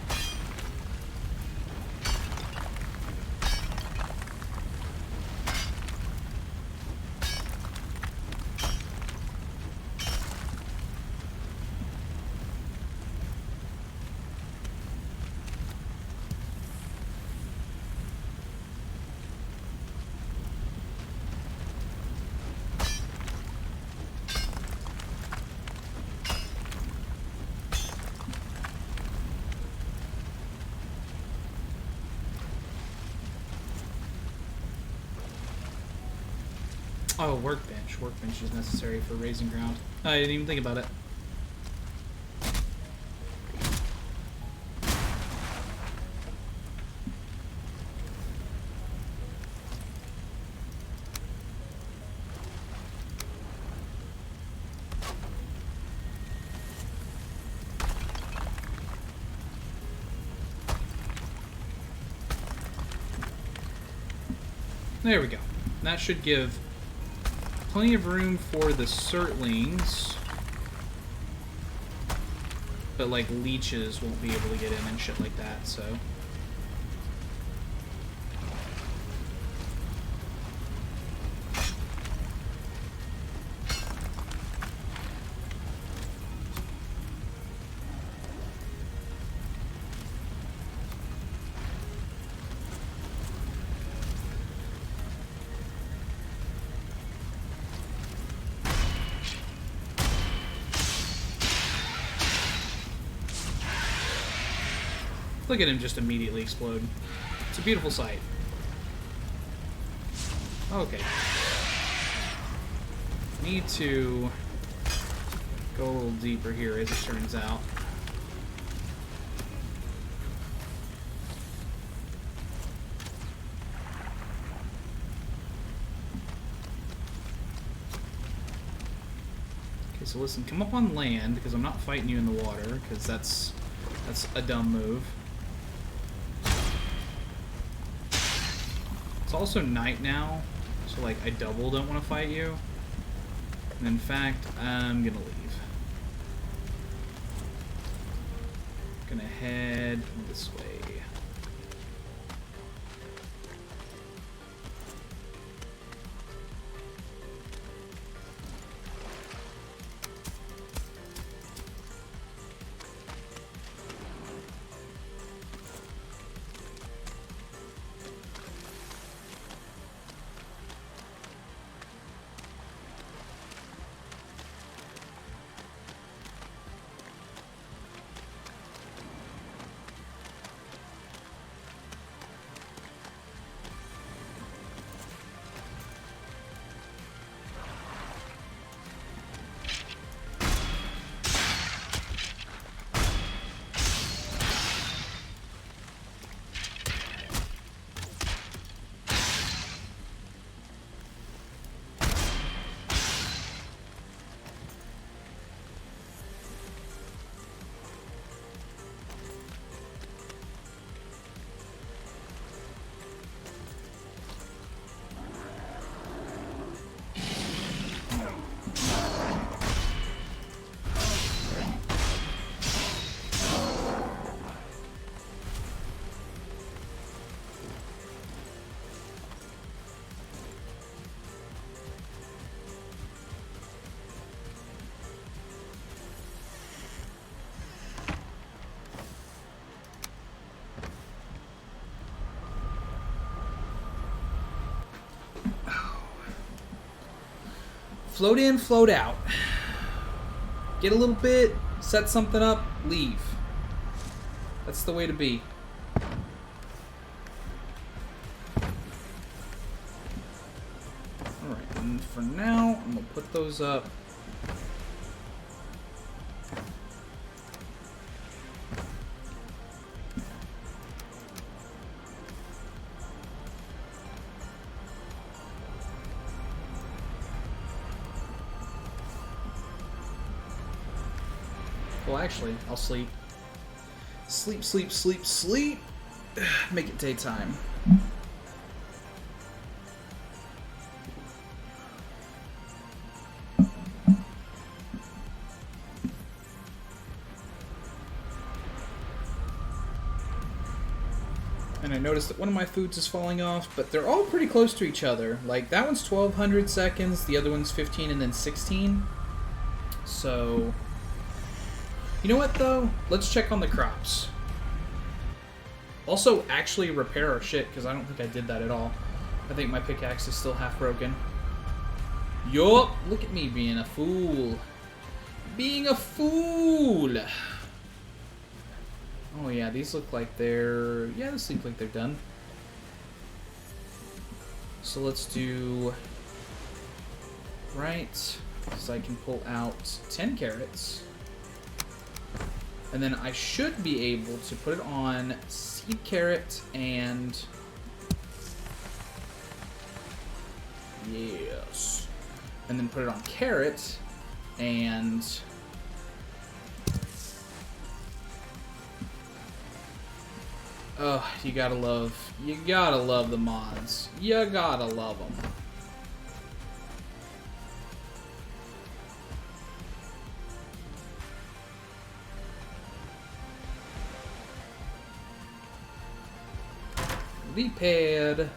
Oh, workbench. Workbench is necessary for raising ground. I didn't even think about it. There we go. That should give plenty of room for the Surtlings, but like leeches won't be able to get in and shit like that, so. Look at him just immediately explode. It's a beautiful sight. Okay. Need to go a little deeper here, as it turns out. Okay, so listen, come up on land, because I'm not fighting you in the water, because that's a dumb move. It's also night now, so like I double don't want to fight you. And in fact, I'm gonna leave. Gonna head this way. Float in, float out. Get a little bit, set something up, leave. That's the way to be. Alright, and for now, I'm going to put those up. Well, actually, I'll sleep. Sleep, sleep, sleep, sleep. Make it daytime. And I noticed that one of my foods is falling off, but they're all pretty close to each other. Like, that one's 1200 seconds, the other one's 15 and then 16. So, you know what, though? Let's check on the crops. Also, actually repair our shit, because I don't think I did that at all. I think my pickaxe is still half broken. Yup! Look at me being a fool. Being a fool! Oh yeah, these look like they're... Yeah, these look like they're done. So let's do... Right. So I can pull out 10 carrots. And then I should be able to put it on seed carrot and... Yes. And then put it on carrot and... Oh, you gotta love the mods. You gotta love them. V-pad.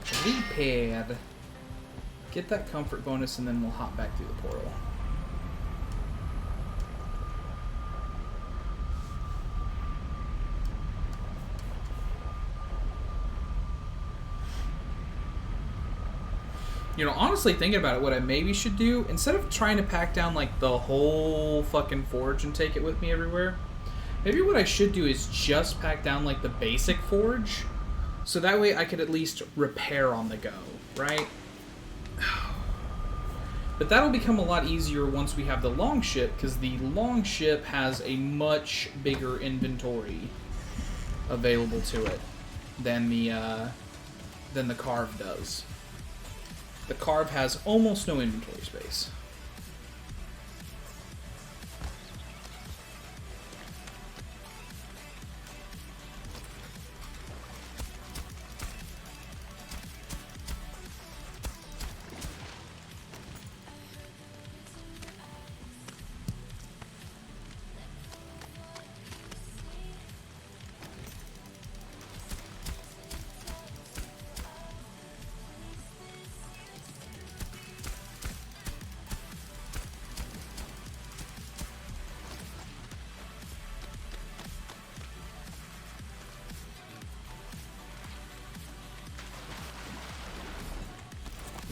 V-pad. Get that comfort bonus and then we'll hop back through the portal. You know, honestly thinking about it, what I maybe should do, instead of trying to pack down like the whole fucking forge and take it with me everywhere, maybe what I should do is just pack down like the basic forge, so that way I could at least repair on the go, right? But that'll become a lot easier once we have the long ship, because the long ship has a much bigger inventory available to it than the Carve does. The Carve has almost no inventory space.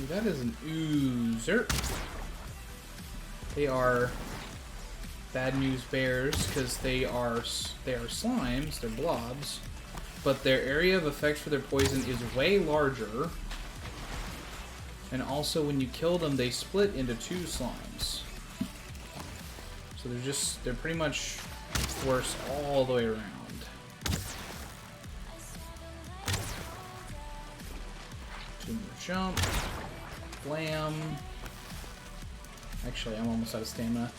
That is an oozer. They are bad news bears because they are slimes, they're blobs, but their area of effect for their poison is way larger. And also when you kill them, they split into 2 slimes. So they're pretty much worse all the way around. Two more jump. Blam. Actually, I'm almost out of stamina.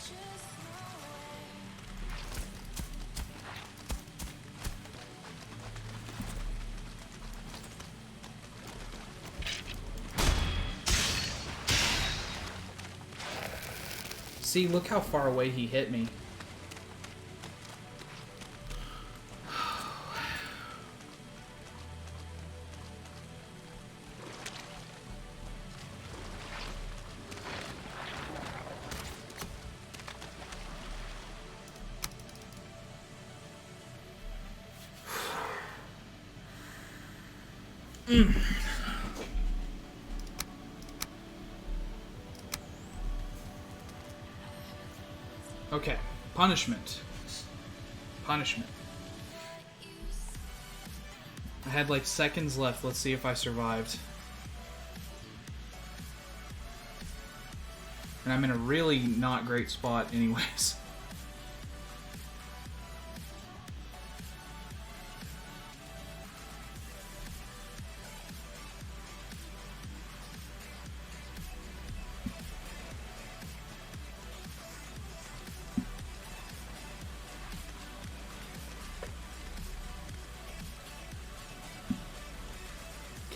See, look how far away he hit me. Okay, punishment. Punishment. I had like seconds left. Let's see if I survived. And I'm in a really not great spot anyways.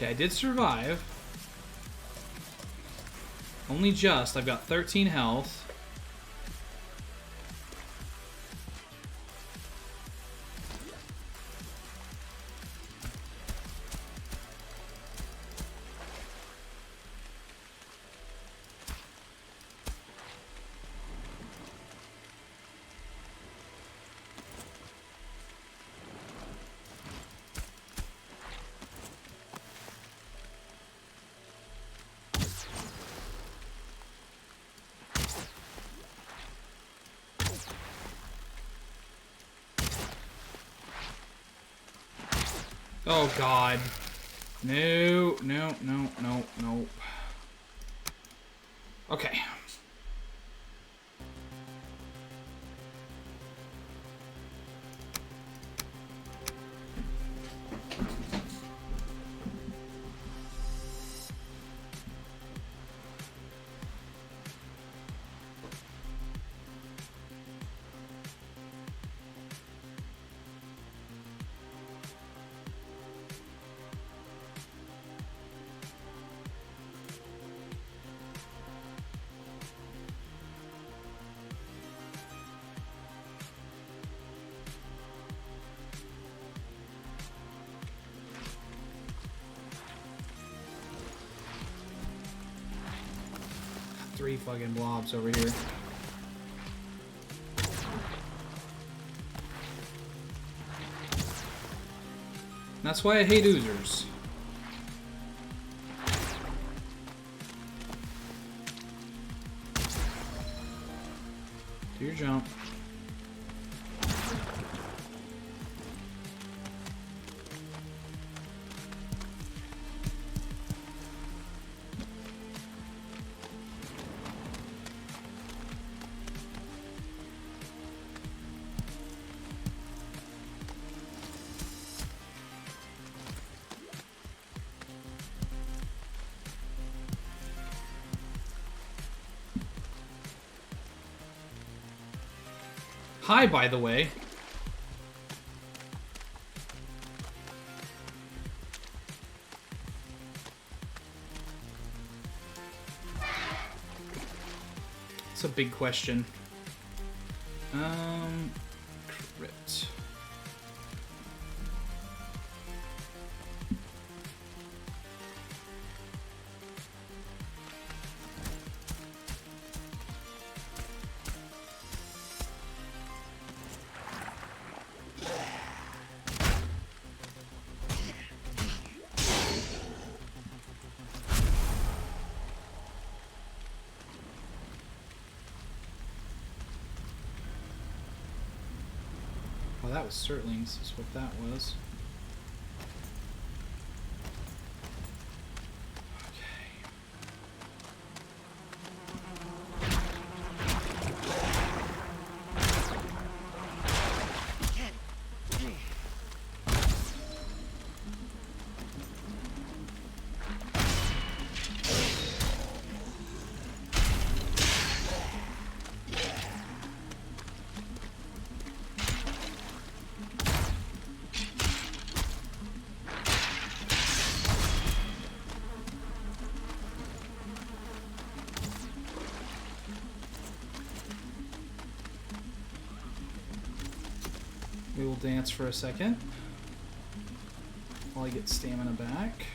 Okay, I did survive. Only just. I've got 13 health. Oh, God. No, no, no, no, no. Okay. Three fucking blobs over here. That's why I hate oozers. Do your jump. Hi, by the way. It's a big question. Crypt. Well, that was Surtlings, is what that was. We will dance for a second while I get stamina back.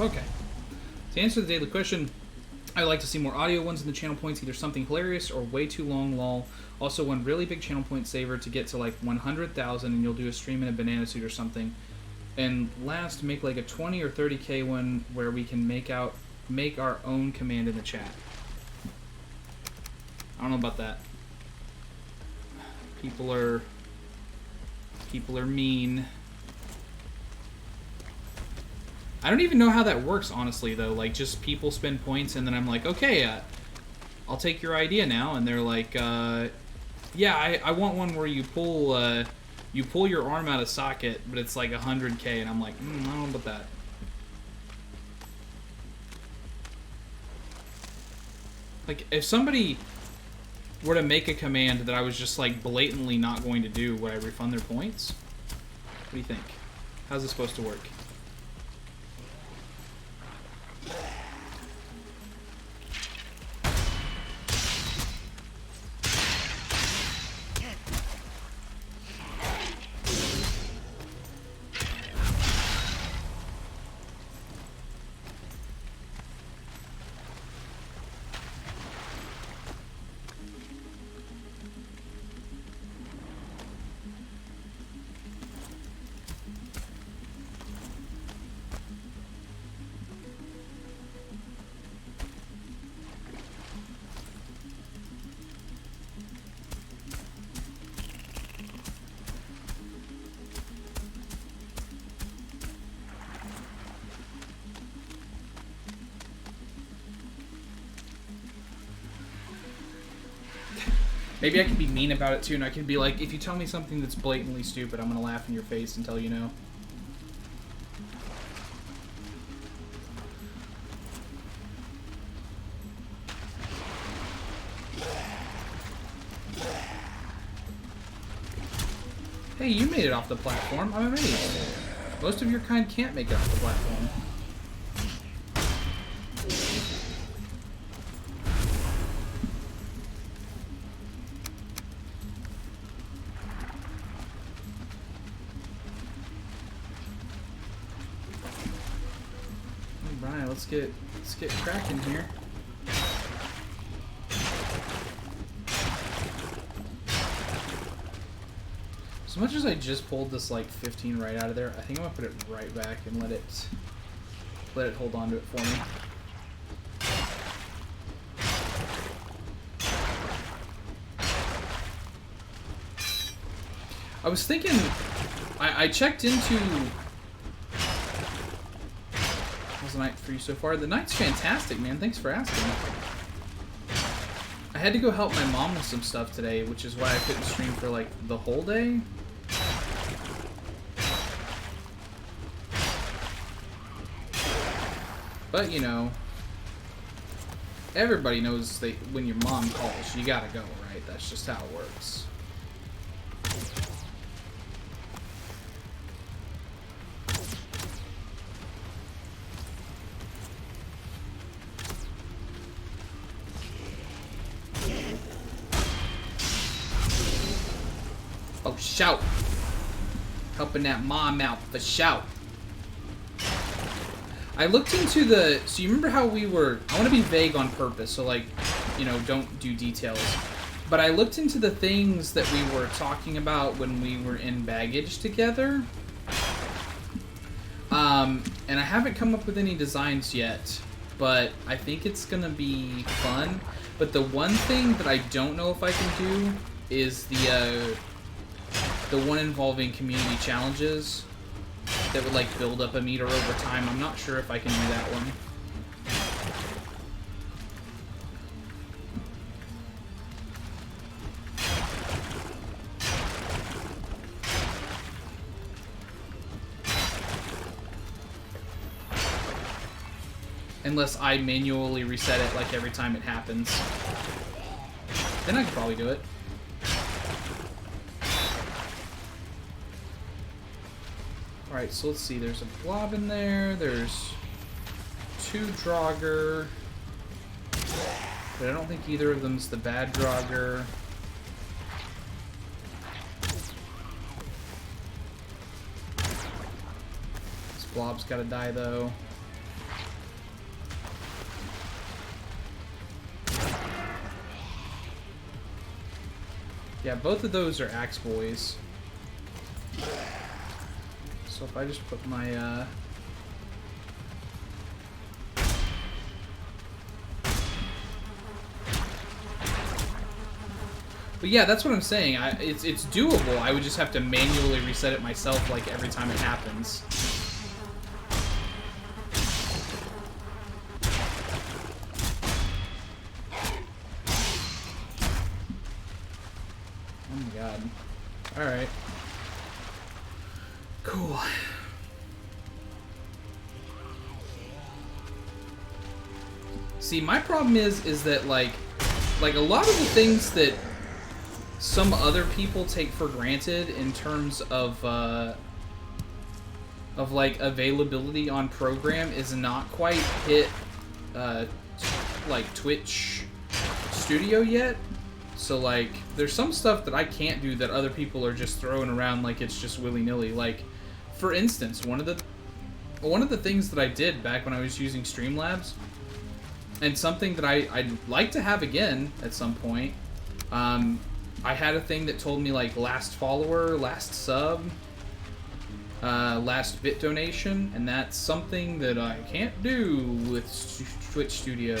Okay. To answer the daily question, I like to see more audio ones in the channel points, either something hilarious or way too long, lol. Also, one really big channel point saver to get to like 100,000 and you'll do a stream in a banana suit or something. And last, make like a 20 or 30k one where we can make our own command in the chat. don't know about that. People are mean. I don't even know how that works, honestly, though. Like, just people spend points, and then I'm like, okay, I'll take your idea now. And they're like, yeah, I want one where you pull your arm out of socket, but it's like 100K, and I'm like, I don't know about that. Like, if somebody were to make a command that I was just, like, blatantly not going to do, would I refund their points? What do you think? How's this supposed to work? Maybe I can be mean about it too, and I can be like, if you tell me something that's blatantly stupid, I'm gonna laugh in your face until you know. Hey, you made it off the platform. I'm amazed. Most of your kind can't make it off the platform. Alright, let's get cracking here. As much as I just pulled this like 15 right out of there, I think I'm gonna put it right back and let it hold on to it for me. I was thinking, I checked into, how's the night for you so far? The night's fantastic, man. Thanks for asking. I had to go help my mom with some stuff today, which is why I couldn't stream for like the whole day. But, you know, everybody knows that when your mom calls, you gotta go, right? That's just how it works. Oh, shout. Helping that mom out for shout. I looked into the... So you remember how we were... I want to be vague on purpose, so like, you know, don't do details. But I looked into the things that we were talking about when we were in baggage together. And I haven't come up with any designs yet, but I think it's going to be fun. But the one thing that I don't know if I can do is the one involving community challenges that would like build up a meter over time. I'm not sure if I can do that one. Unless I manually reset it like every time it happens. Then I could probably do it. Alright, so let's see. There's a blob in there. There's 2 Draugr. But I don't think either of them's the bad Draugr. This blob's gotta die, though. Yeah, both of those are axe boys. So if I just put my, But yeah, that's what I'm saying. It's doable. I would just have to manually reset it myself, like, every time it happens. Oh my god. Alright. Cool. See, my problem is that, like a lot of the things that some other people take for granted in terms of like availability on program is not quite hit like Twitch Studio yet. So like there's some stuff that I can't do that other people are just throwing around like it's just willy-nilly. Like for instance, one of the things that I did back when I was using Streamlabs, and something that I'd like to have again at some point, I had a thing that told me like last follower, last sub, last bit donation, and that's something that I can't do with Twitch Studio.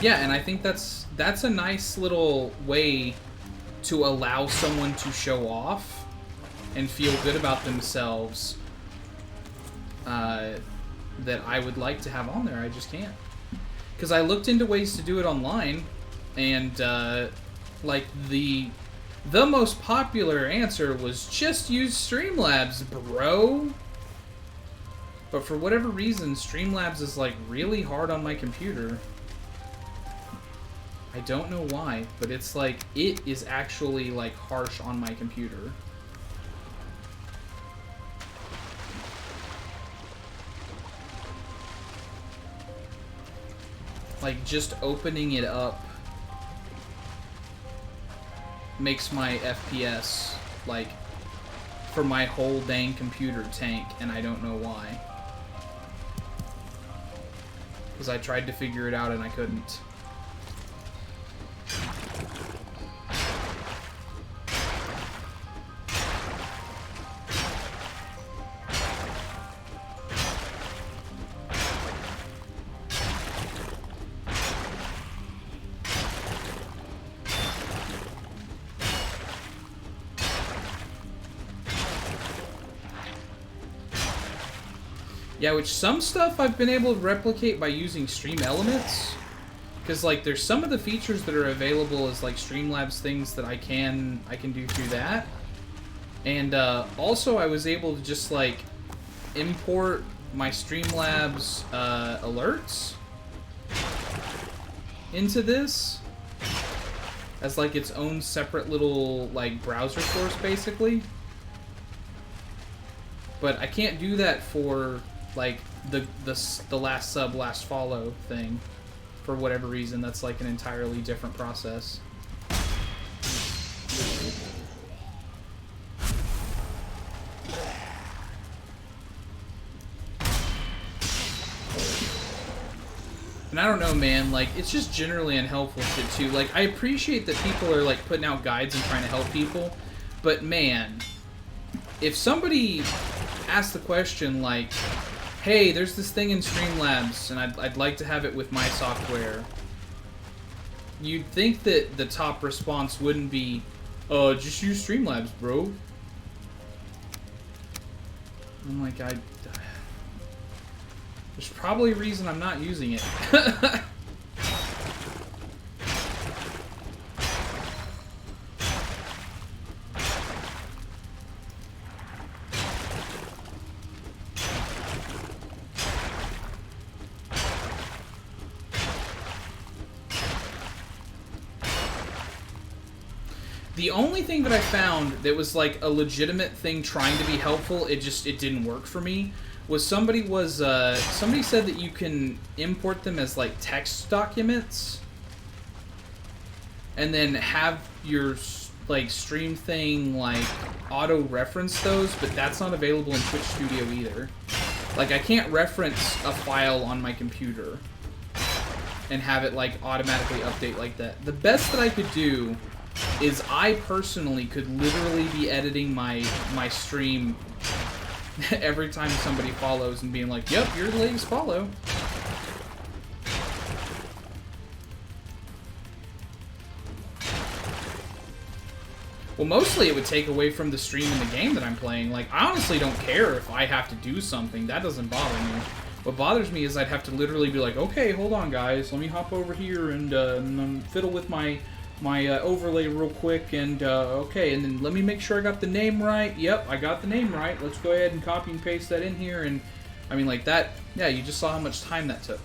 Yeah, and I think that's a nice little way to allow someone to show off and feel good about themselves that I would like to have on there. I just can't. Because I looked into ways to do it online, and like the most popular answer was just use Streamlabs, bro. But for whatever reason, Streamlabs is like really hard on my computer. I don't know why, but it's like, it is actually like harsh on my computer. Like, just opening it up makes my FPS, like, for my whole dang computer tank, and I don't know why. Because I tried to figure it out and I couldn't. Yeah, which some stuff I've been able to replicate by using Stream Elements. Because, like, there's some of the features that are available as, like, Streamlabs things that I can do through that. And, also I was able to just, like, import my Streamlabs, alerts into this as, like, its own separate little, like, browser source, basically. But I can't do that for, like, the last sub, last follow thing. For whatever reason, that's like an entirely different process. And I don't know, man, like, it's just generally unhelpful shit, too. Like, I appreciate that people are, like, putting out guides and trying to help people, but, man, if somebody asks the question, like, hey, there's this thing in Streamlabs, and I'd like to have it with my software, you'd think that the top response wouldn't be, just use Streamlabs, bro. I'm like, there's probably a reason I'm not using it. The only thing that I found that was like a legitimate thing trying to be helpful, it didn't work for me, was somebody said that you can import them as like text documents and then have your like stream thing like auto reference those, but that's not available in Twitch Studio either. Like, I can't reference a file on my computer and have it like automatically update like that. The best that I could do is I personally could literally be editing my stream every time somebody follows and being like, yep, you're the latest follow. Well, mostly it would take away from the stream in the game that I'm playing. Like, I honestly don't care if I have to do something. That doesn't bother me. What bothers me is I'd have to literally be like, okay, hold on, guys. Let me hop over here and fiddle with my overlay real quick. And, okay, and then let me make sure I got the name right. Yep, I got the name right. Let's go ahead and copy and paste that in here. And, I mean, like that, yeah, you just saw how much time that took.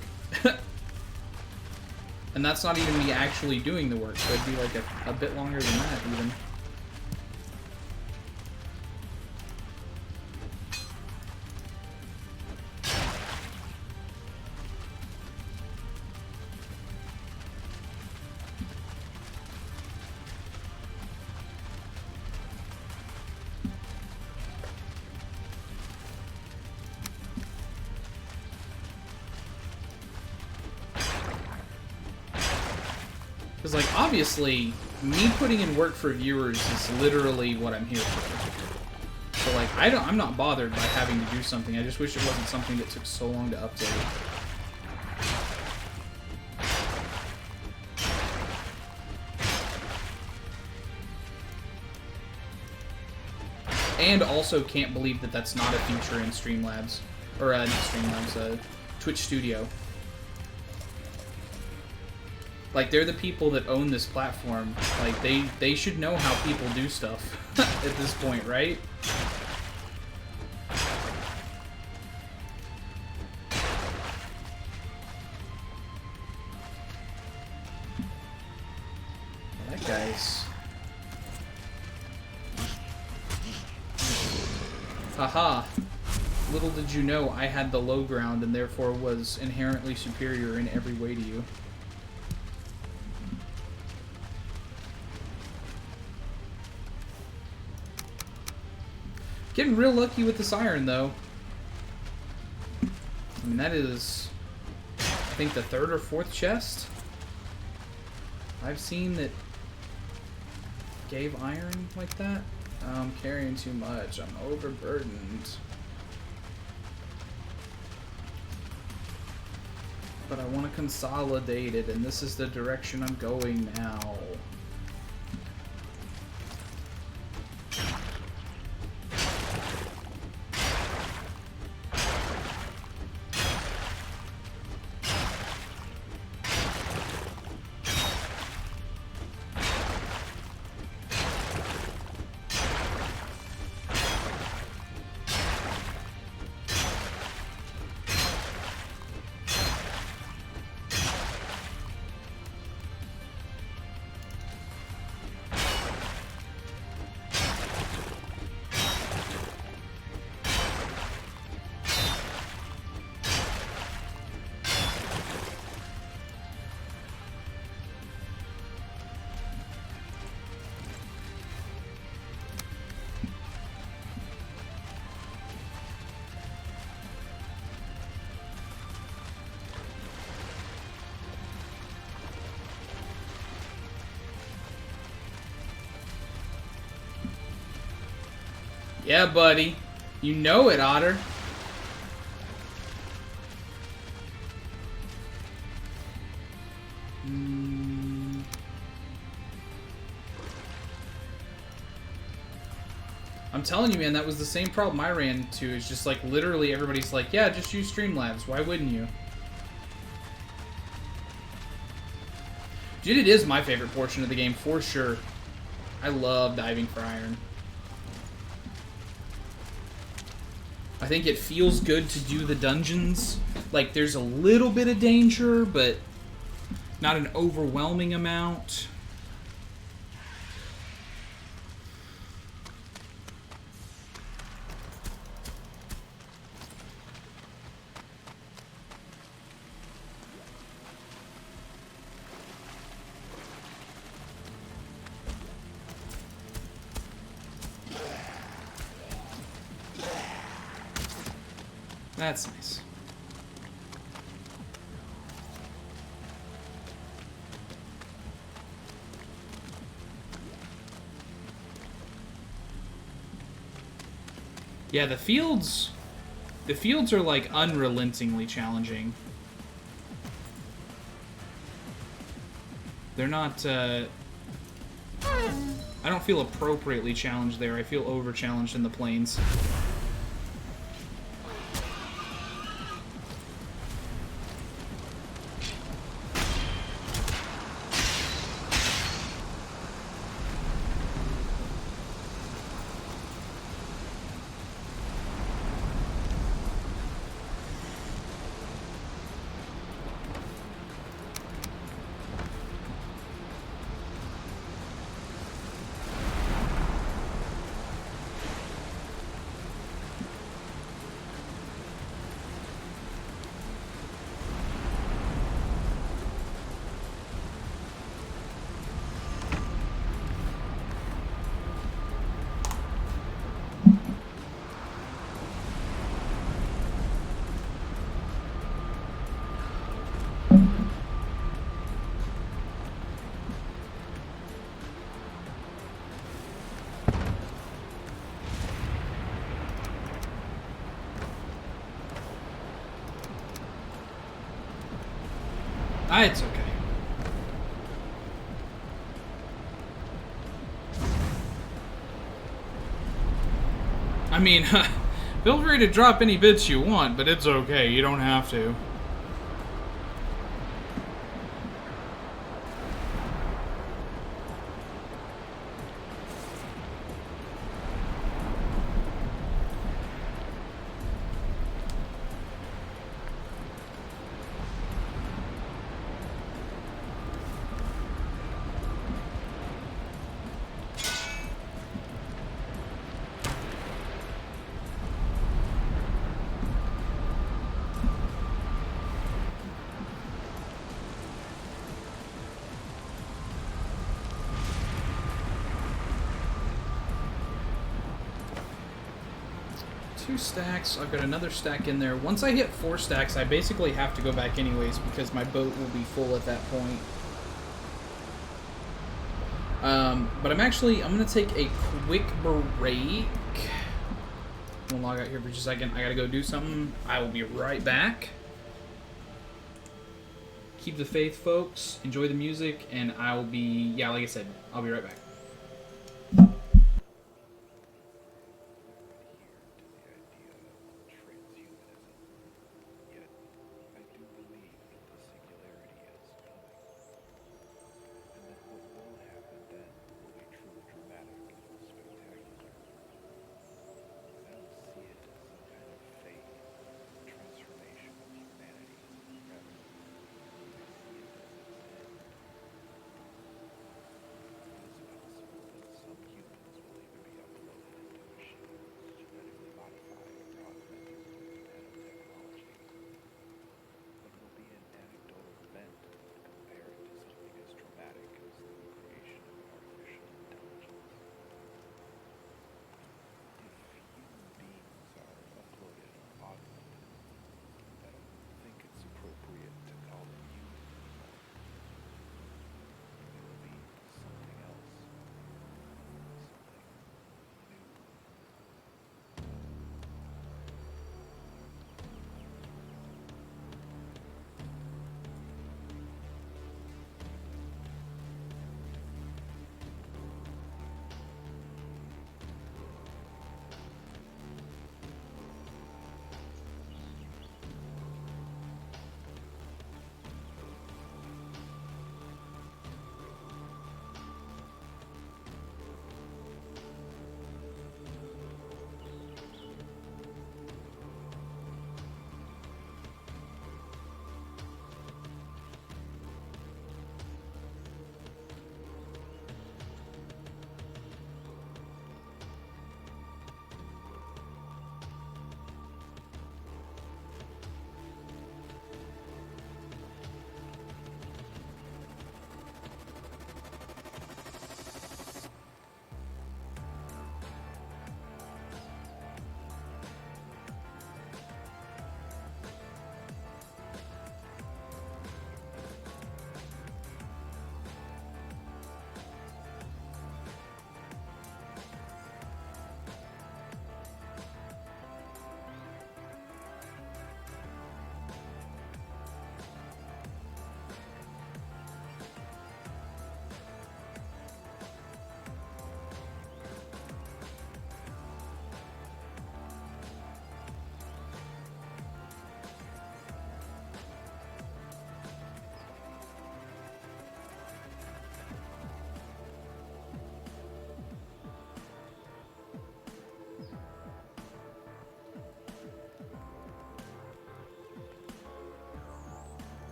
And that's not even me actually doing the work. So it'd be like a bit longer than that, even. Because, like, obviously, me putting in work for viewers is literally what I'm here for. So, like, I'm not bothered by having to do something. I just wish it wasn't something that took so long to update. And also can't believe that that's not a feature in Streamlabs. Or, not Streamlabs, Twitch Studio. Like, they're the people that own this platform. Like, they should know how people do stuff at this point, right? That guy's... Haha. Little did you know I had the low ground and therefore was inherently superior in every way to you. Getting real lucky with this iron, though. I mean, that is, I think, the third or fourth chest I've seen that gave iron like that. I'm carrying too much. I'm overburdened. But I want to consolidate it, and this is the direction I'm going now. Yeah, buddy. You know it, Otter. I'm telling you, man, that was the same problem I ran into. It's just like, literally, everybody's like, yeah, just use Streamlabs. Why wouldn't you? Dude, it is my favorite portion of the game, for sure. I love diving for iron. I think it feels good to do the dungeons. Like, there's a little bit of danger, but not an overwhelming amount. That's nice. Yeah, the fields are like unrelentingly challenging. They're not, I don't feel appropriately challenged there. I feel over-challenged in the plains. It's okay. I mean, feel free to drop any bits you want, but it's okay. You don't have to. Two stacks. I've got another stack in there. Once I hit 4 stacks, I basically have to go back anyways because my boat will be full at that point. But I'm going to take a quick break. I'm going to log out here for just a second. I got to go do something. I will be right back. Keep the faith, folks. Enjoy the music, and I will be, yeah, like I said, I'll be right back.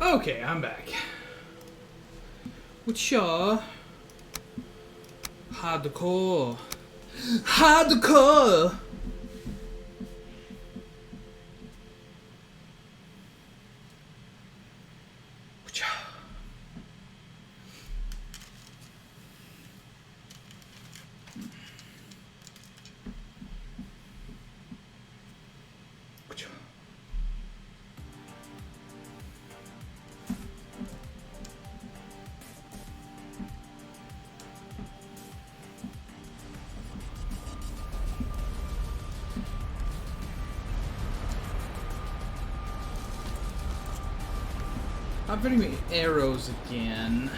Okay, I'm back. Whatcha? Hardcore. Hardcore! Whatcha? Whatcha? Not very many arrows again.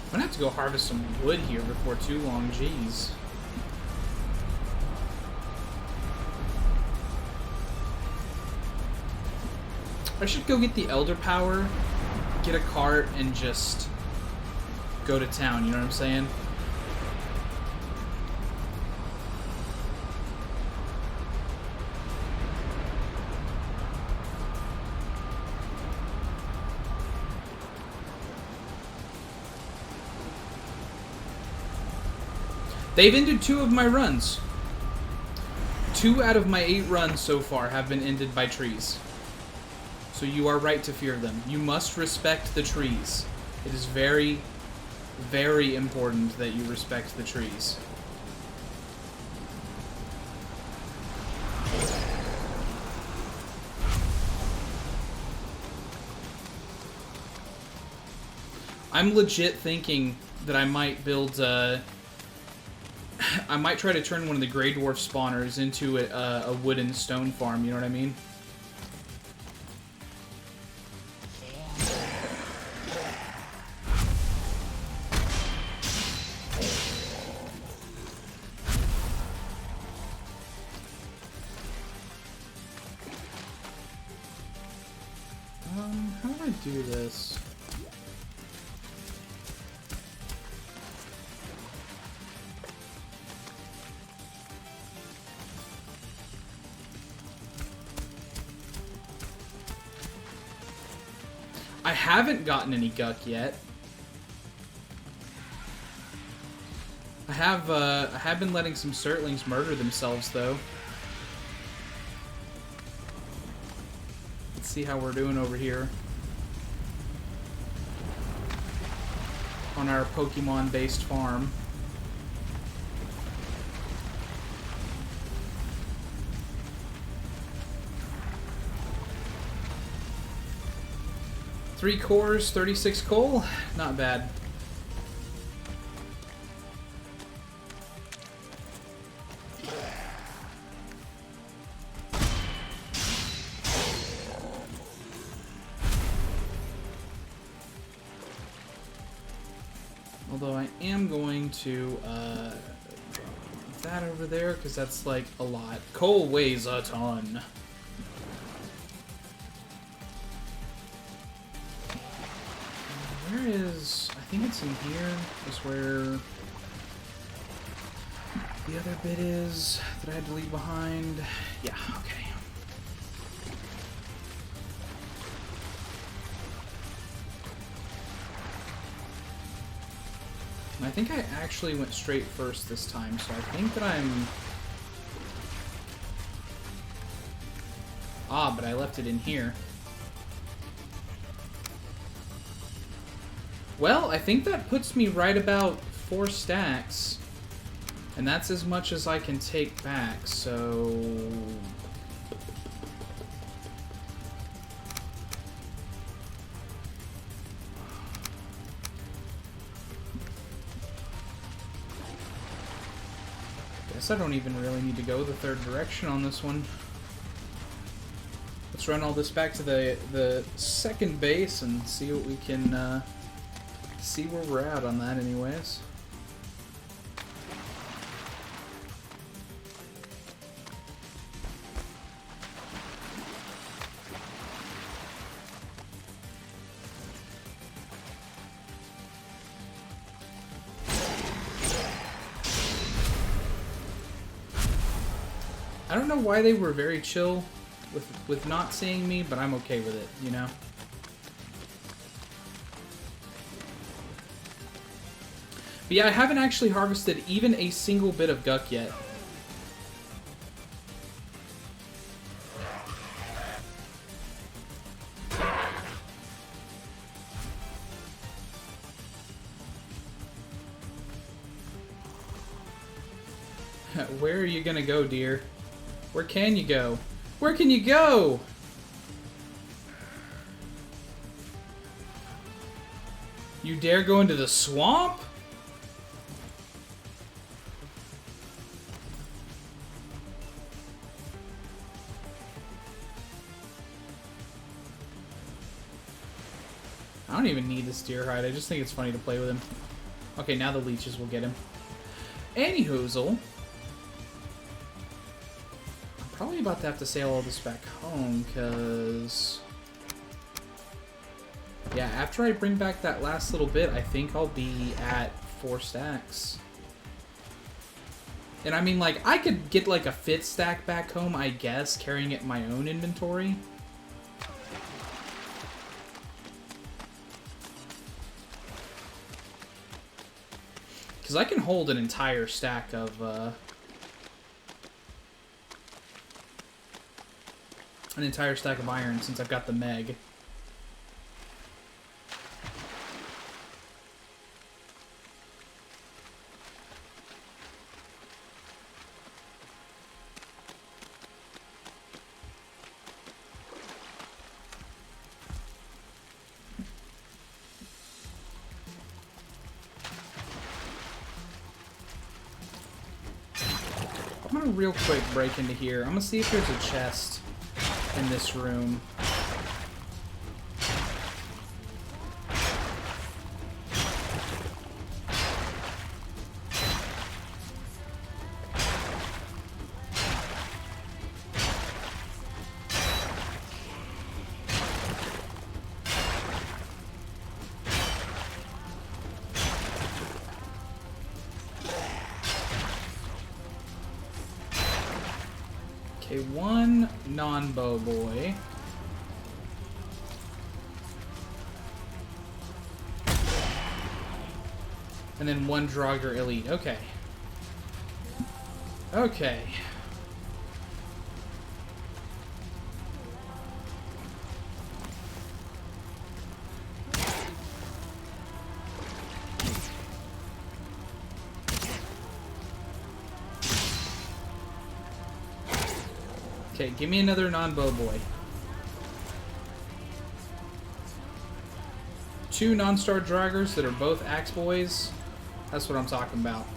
I'm gonna have to go harvest some wood here before too long, jeez. I should go get the Elder Power, get a cart, and just go to town, you know what I'm saying? They've ended 2 of my runs. 2 out of my 8 runs so far have been ended by trees. So you are right to fear them. You must respect the trees. It is very, very important that you respect the trees. I'm legit thinking that I might build I might try to turn one of the Grey Dwarf spawners into a wooden stone farm, you know what I mean? How do I do this? I haven't gotten any guck yet. I have been letting some Surtlings murder themselves though. Let's see how we're doing over here on our Pokemon-based farm. Three cores, 36 coal, not bad. Although I am going to put that over there because that's like a lot. Coal weighs a ton. Where is... I think it's in here. Is where the other bit is that I had to leave behind. Yeah, okay. I think I actually went straight first this time, so I think that I'm... Ah, but I left it in here. Well, I think that puts me right about 4 stacks. And that's as much as I can take back, so... Guess I don't even really need to go the third direction on this one. Let's run all this back to the second base and see what we can... see where we're at on that anyways. I don't know why they were very chill with not seeing me, but I'm okay with it, you know? But yeah, I haven't actually harvested even a single bit of guck yet. Where are you gonna go, dear? Where can you go? Where can you go? You dare go into the swamp? I don't even need this deer hide. I just think it's funny to play with him. Okay, now the leeches will get him. Anyhoozle. Probably about to have to sail all this back home, because... yeah, after I bring back that last little bit, I think I'll be at 4 stacks. And I mean, like, I could get, like, a 5th stack back home, I guess, carrying it in my own inventory. Because I can hold an entire stack of, iron since I've got the Meg. I'm gonna real quick break into here. I'm gonna see if there's a chest in this room. Okay, one non-bow boy. And then one Draugr Elite. Okay. Okay. Okay, give me another non-bow boy. 2 non-star Draugrs that are both axe boys. That's what I'm talking about.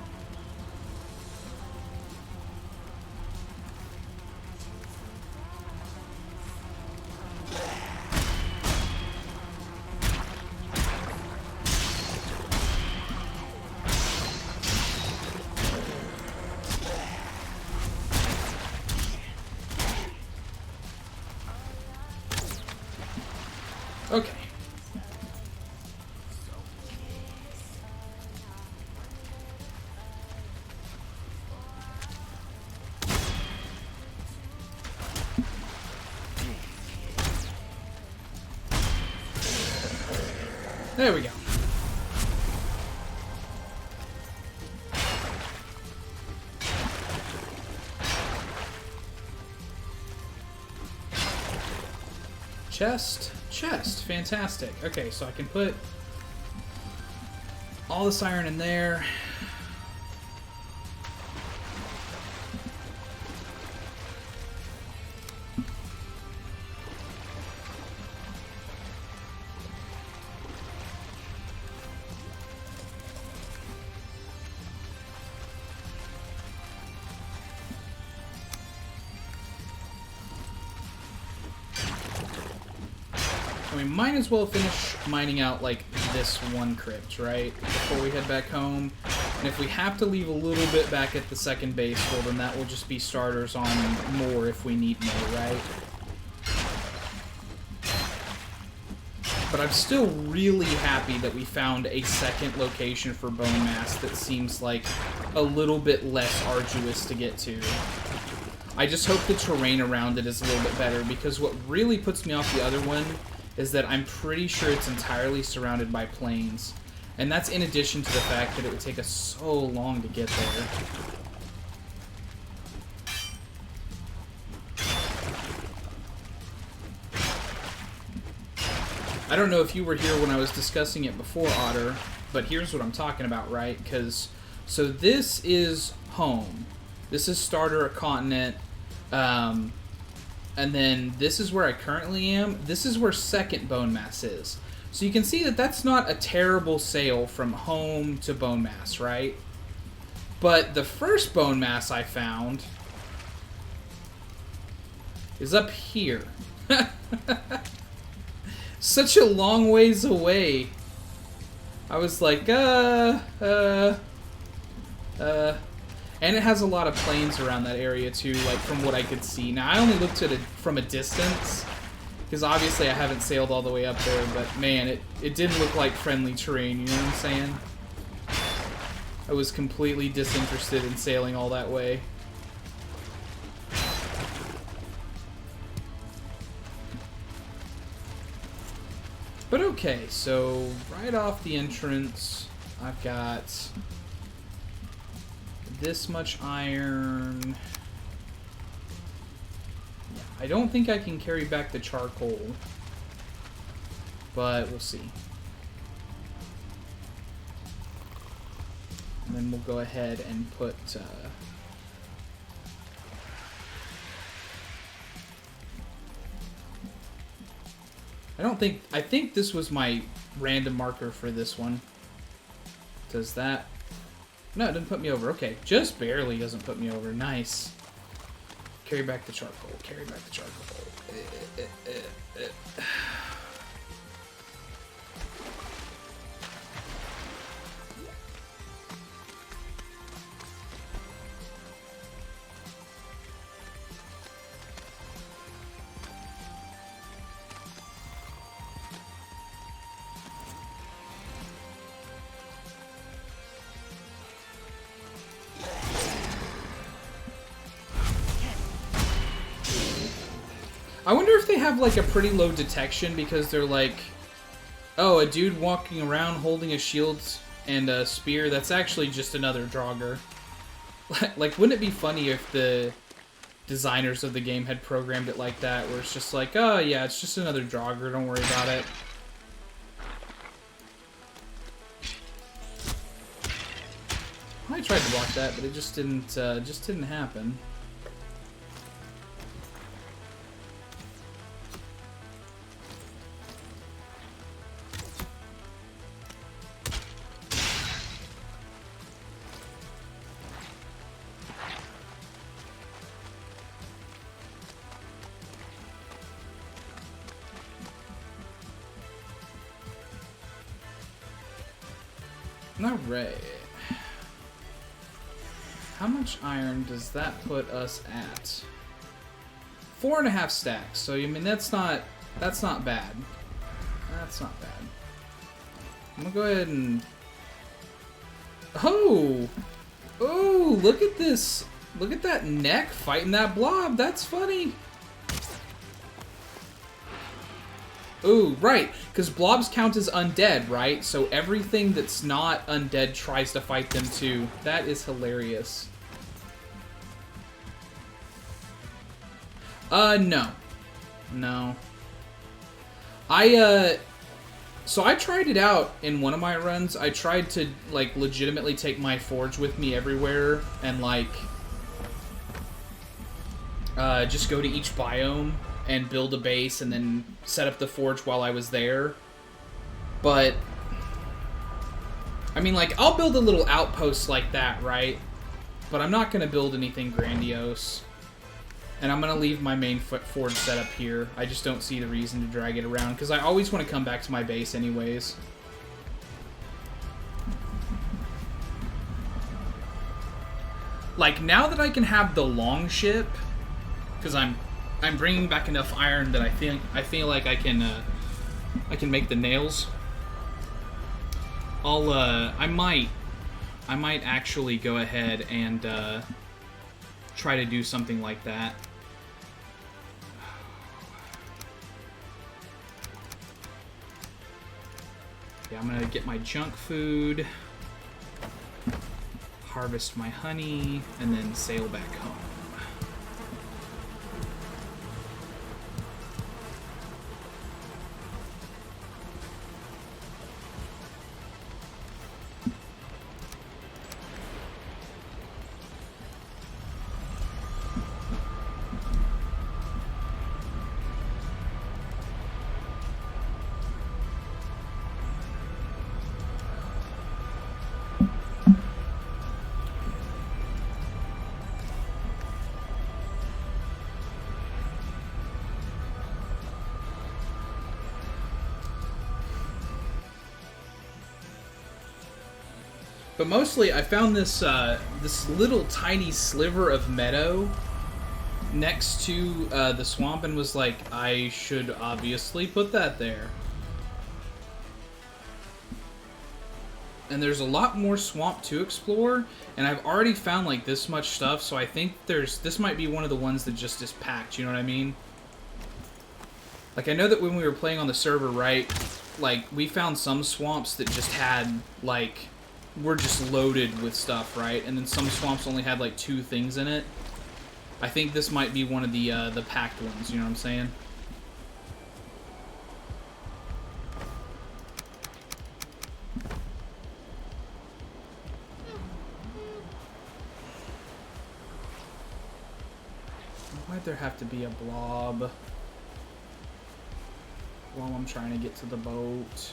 Okay. There we go. Chest. Chest. Fantastic. Okay, so I can put all this iron in there. We might as well finish mining out, like, this one crypt, right? Before we head back home. And if we have to leave a little bit back at the second base, well, then that will just be starters on more if we need more, right? But I'm still really happy that we found a second location for bone mass that seems like a little bit less arduous to get to. I just hope the terrain around it is a little bit better, because what really puts me off the other one is that I'm pretty sure it's entirely surrounded by plains. And that's in addition to the fact that it would take us so long to get there. I don't know if you were here when I was discussing it before, Otter, but here's what I'm talking about, right? So this is home. This is starter a continent. And then this is where I currently am. This is where second bone mass is. So you can see that that's not a terrible sail from home to bone mass, right? But the first bone mass I found is up here. Such a long ways away. I was like, and it has a lot of plains around that area too, like from what I could see. Now I only looked at it from a distance, because obviously I haven't sailed all the way up there, but man, it didn't look like friendly terrain, you know what I'm saying? I was completely disinterested in sailing all that way. But okay, so right off the entrance, I've got this much iron. I don't think I can carry back the charcoal, but we'll see. And then we'll go ahead and put... I think this was my random marker for this one. Does that... No, it didn't put me over. Okay, just barely doesn't put me over. Nice. Carry back the charcoal. Carry back the charcoal. I wonder if they have like a pretty low detection, because they're like, oh, a dude walking around holding a shield and a spear, that's actually just another Draugr. Like, wouldn't it be funny if the designers of the game had programmed it like that, where it's just like, oh yeah, it's just another Draugr, don't worry about it. I tried to block that, but it just didn't happen. Alright. How much iron does that put us at? 4.5 stacks. So I mean that's not bad. That's not bad. I'm gonna go ahead and oh, look at this. Look at that neck fighting that blob. That's funny. Ooh, right, because blobs count as undead, right? So everything that's not undead tries to fight them too. That is hilarious. No. No. So I tried it out in one of my runs. I tried to, like, legitimately take my forge with me everywhere and, like, just go to each biome and build a base and then set up the forge while I was there. But, I mean, like, I'll build a little outpost like that, right? But I'm not going to build anything grandiose. And I'm going to leave my main forge set up here. I just don't see the reason to drag it around, because I always want to come back to my base anyways. Like, now that I can have the long ship, because I'm bringing back enough iron that I feel like I can make the nails. I might actually go ahead and try to do something like that. Yeah, I'm gonna get my junk food, harvest my honey, and then sail back home. But mostly, I found this this little tiny sliver of meadow next to the swamp and was like, I should obviously put that there. And there's a lot more swamp to explore, and I've already found like this much stuff, so I think this might be one of the ones that just is packed, you know what I mean? Like, I know that when we were playing on the server, right, like, we found some swamps that just had, like, were just loaded with stuff, right? And then some swamps only had like 2 things in it. I think this might be one of the packed ones, you know what I'm saying? Why'd there have to be a blob while I'm trying to get to the boat?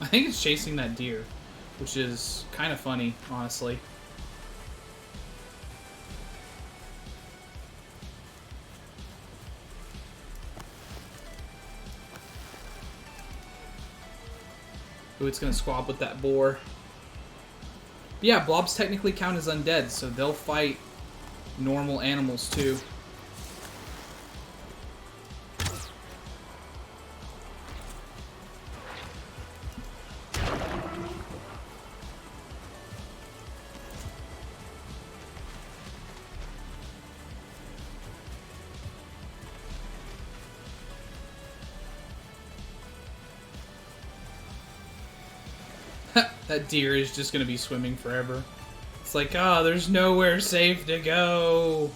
I think it's chasing that deer, which is kind of funny, honestly. Ooh, it's gonna squab with that boar. Yeah, blobs technically count as undead, so they'll fight normal animals too. That deer is just gonna be swimming forever. It's like, oh, there's nowhere safe to go.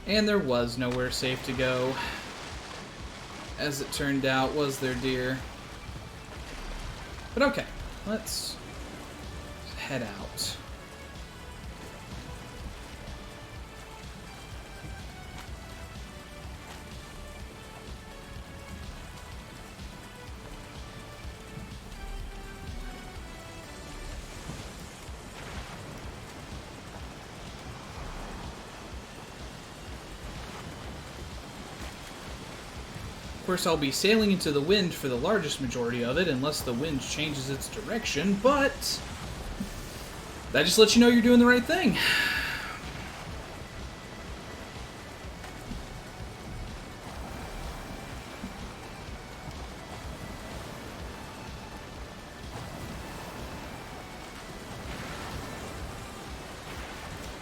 And there was nowhere safe to go. As it turned out, was their deer. But okay, let's head out. Of course, I'll be sailing into the wind for the largest majority of it, unless the wind changes its direction, but that just lets you know you're doing the right thing.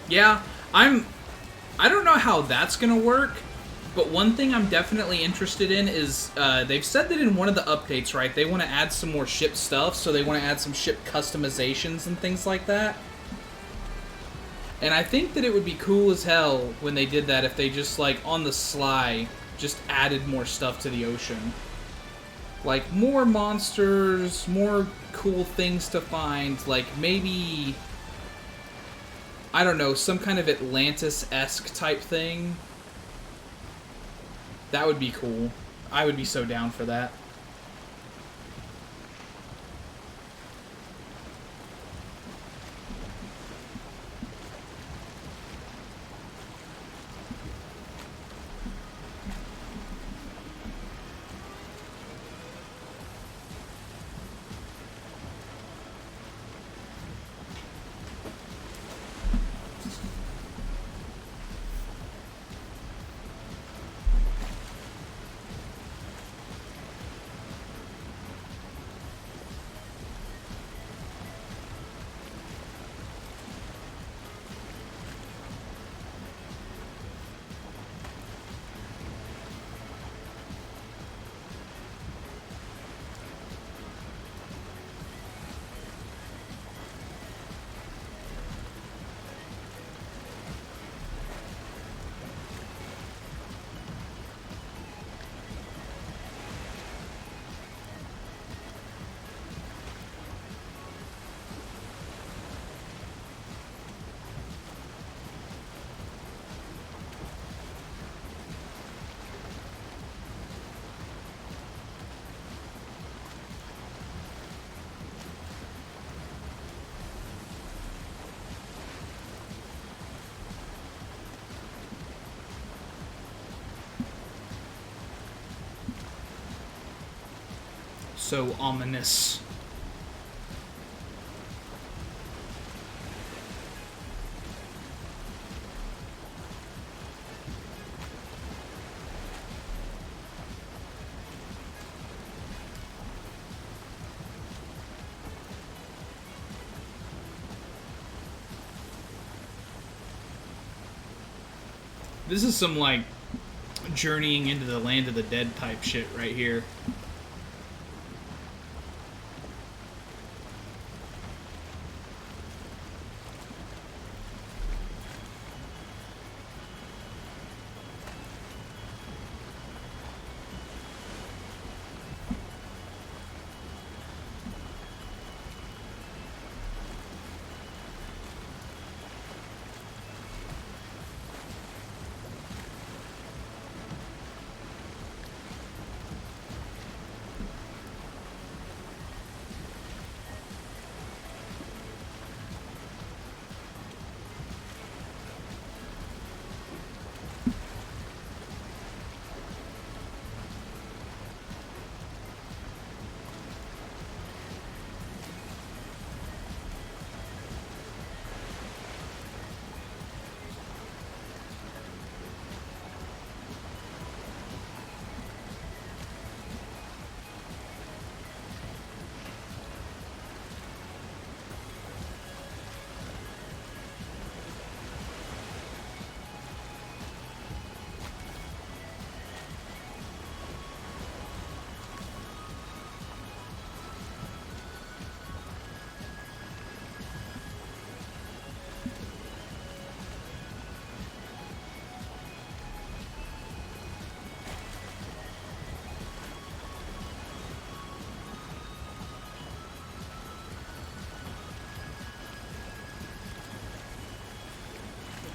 Yeah, I don't know how that's gonna work. But one thing I'm definitely interested in is, they've said that in one of the updates, right, they want to add some more ship stuff, so they want to add some ship customizations and things like that. And I think that it would be cool as hell when they did that if they just, like, on the sly, just added more stuff to the ocean. Like, more monsters, more cool things to find, like, maybe, I don't know, some kind of Atlantis-esque type thing. That would be cool. I would be so down for that. So ominous. This is some, like, journeying into the land of the dead type shit right here.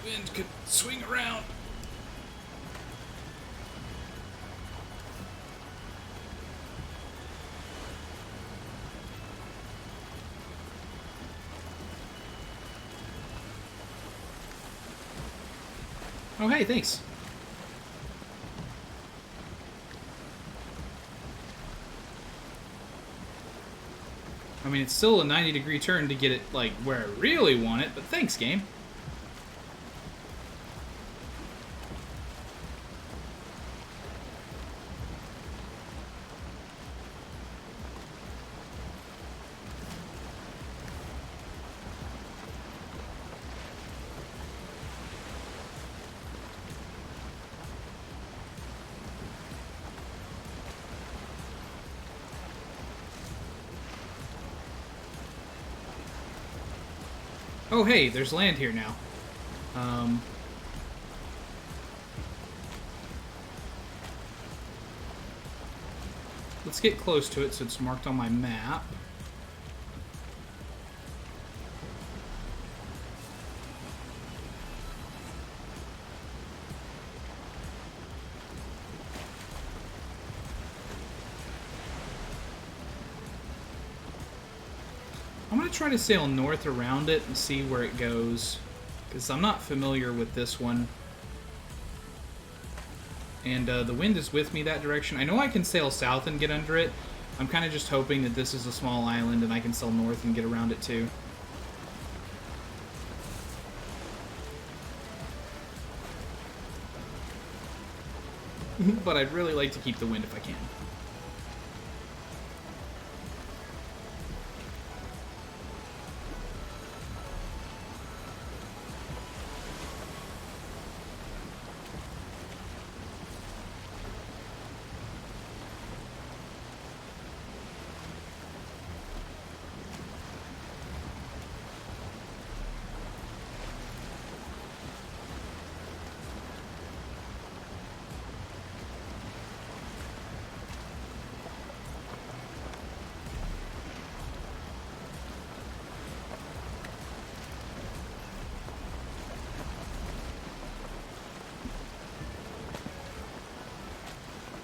Wind could swing around. Oh, hey, thanks. I mean, it's still a 90-degree turn to get it, like, where I really want it, but thanks, game. Oh, hey, there's land here now. Let's get close to it so it's marked on my map. to try to sail north around it and see where it goes, because I'm not familiar with this one. And the wind is with me that direction. I know I can sail south and get under it. I'm kind of just hoping that this is a small island and I can sail north and get around it too. But I'd really like to keep the wind if I can.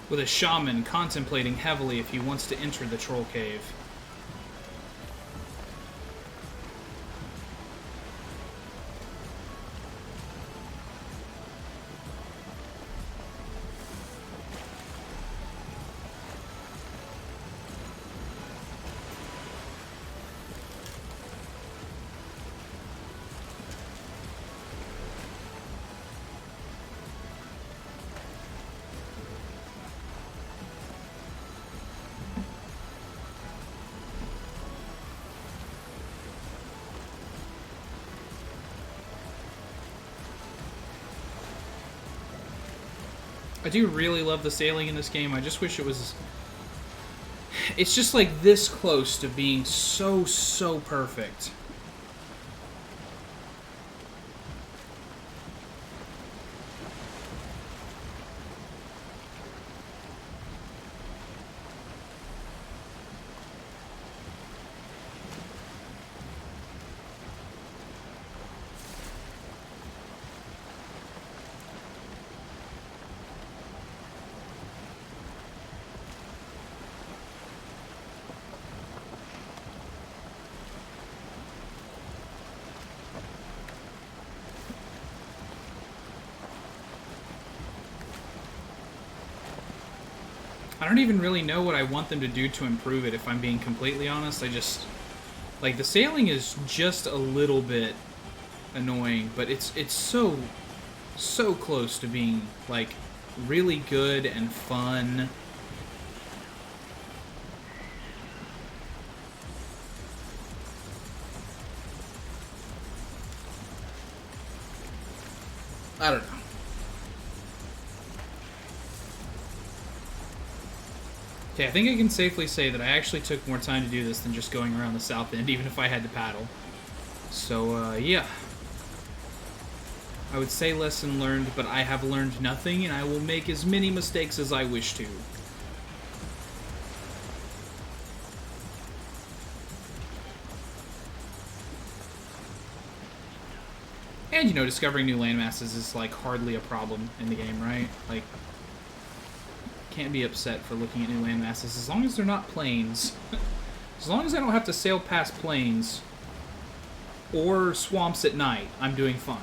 With a shaman contemplating heavily if he wants to enter the troll cave. I do really love the sailing in this game. I just wish it was... It's just like this close to being so perfect. I don't even really know what I want them to do to improve it, if I'm being completely honest. I just... Like, the sailing is just a little bit annoying, but it's so close to being, like, really good and fun. I don't know. Okay, I think I can safely say that I actually took more time to do this than just going around the south end, even if I had to paddle. So, yeah. I would say lesson learned, but I have learned nothing, and I will make as many mistakes as I wish to. And, you know, discovering new landmasses is, like, hardly a problem in the game, right? Like... Can't be upset for looking at new landmasses as long as they're not plains. As long as I don't have to sail past plains or swamps at night, I'm doing fine.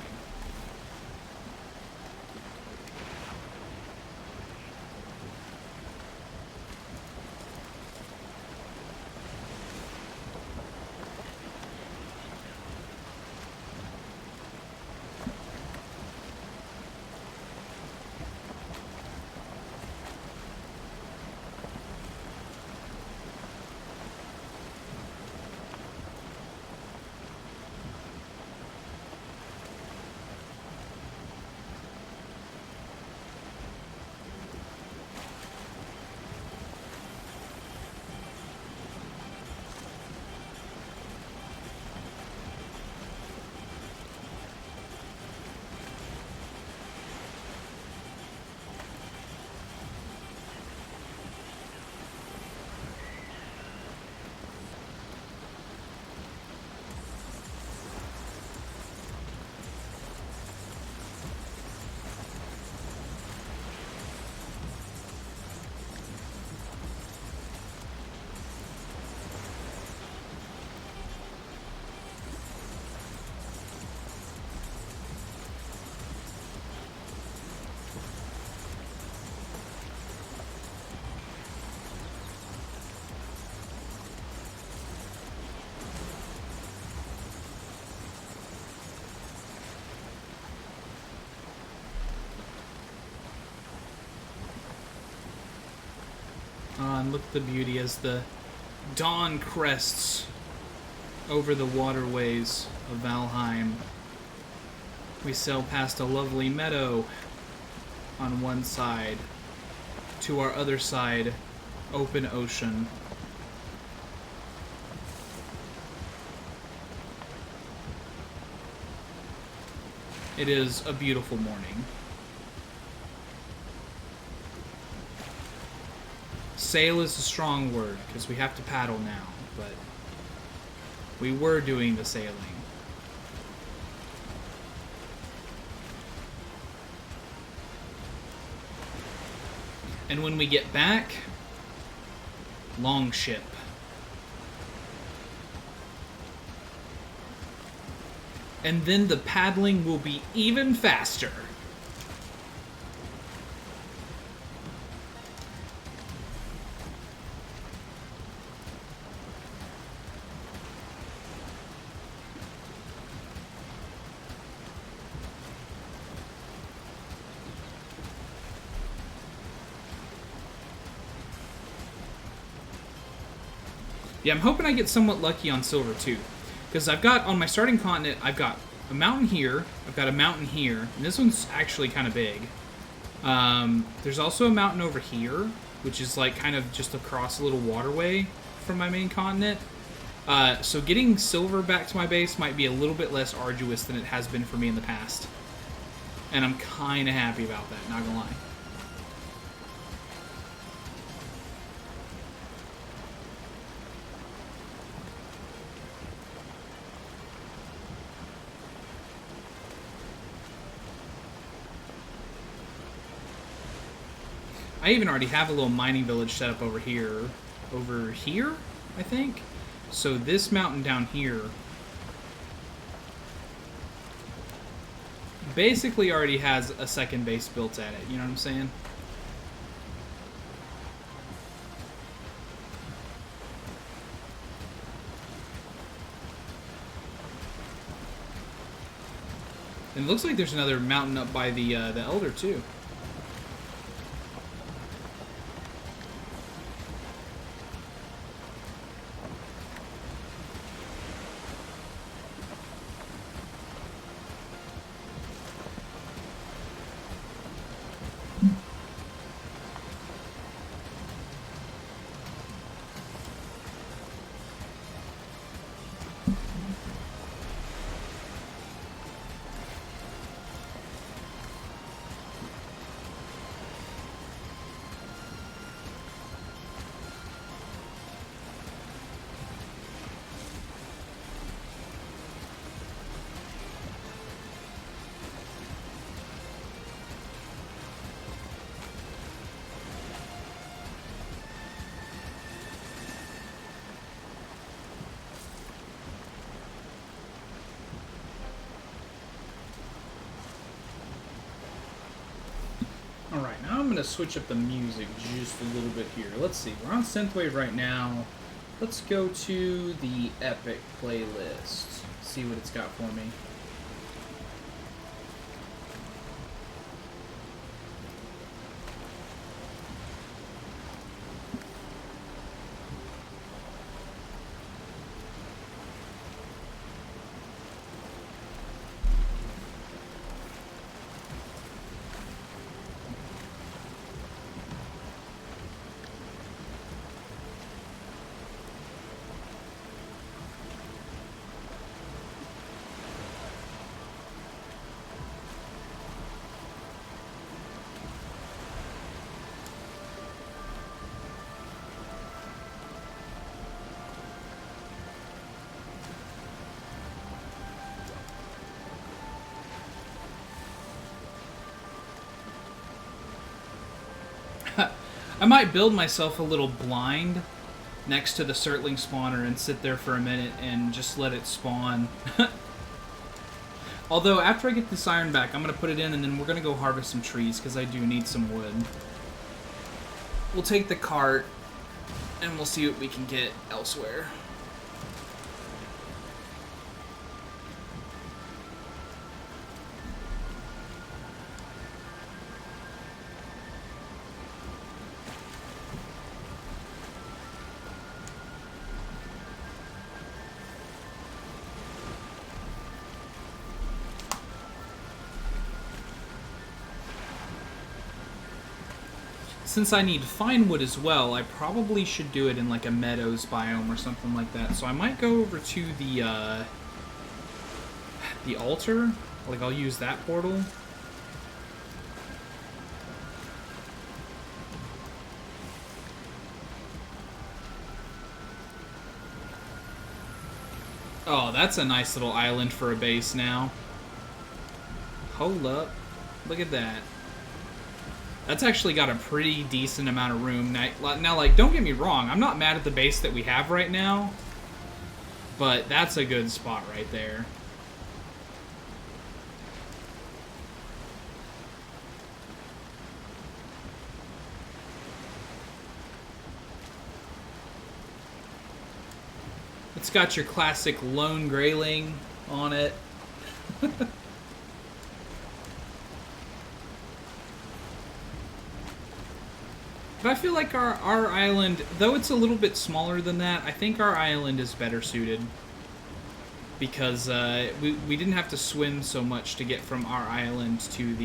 And look at the beauty as the dawn crests over the waterways of Valheim. We sail past a lovely meadow on one side. To our other side, open ocean. It is a beautiful morning. Sail is a strong word, because we have to paddle now, but we were doing the sailing. And when we get back, longship. And then the paddling will be even faster. Yeah, I'm hoping I get somewhat lucky on silver too. Because I've got, on my starting continent, I've got a mountain here, I've got a mountain here, and this one's actually kind of big. There's also a mountain over here, which is like kind of just across a little waterway from my main continent. So getting silver back to my base might be a little bit less arduous than it has been for me in the past. And I'm kind of happy about that, not gonna lie. I even already have a little mining village set up over here. Over here, I think? So this mountain down here basically already has a second base built at it, you know what I'm saying? And it looks like there's another mountain up by the Elder, too. Alright, now I'm going to switch up the music just a little bit here. Let's see, we're on Synthwave right now. Let's go to the Epic playlist, see what it's got for me. I might build myself a little blind next to the Surtling spawner and sit there for a minute and just let it spawn. Although, after I get this iron back, I'm going to put it in and then we're going to go harvest some trees because I do need some wood. We'll take the cart and we'll see what we can get elsewhere. since I need fine wood as well, I probably should do it in like a meadows biome or something like that. So I might go over to the altar. Like, I'll use that portal. Oh, that's a nice little island for a base now. Hold up. Look at that. That's actually got a pretty decent amount of room. Now, like, don't get me wrong. I'm not mad at the base that we have right now. But that's a good spot right there. It's got your classic lone grayling on it. But I feel like our island, though it's a little bit smaller than that, I think our island is better suited. Because we didn't have to swim so much to get from our island to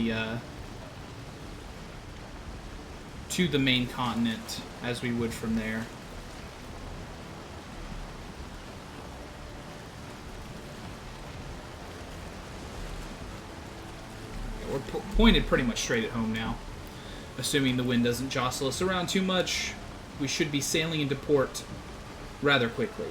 the main continent as we would from there. We're pointed pretty much straight at home now. Assuming the wind doesn't jostle us around too much, we should be sailing into port rather quickly.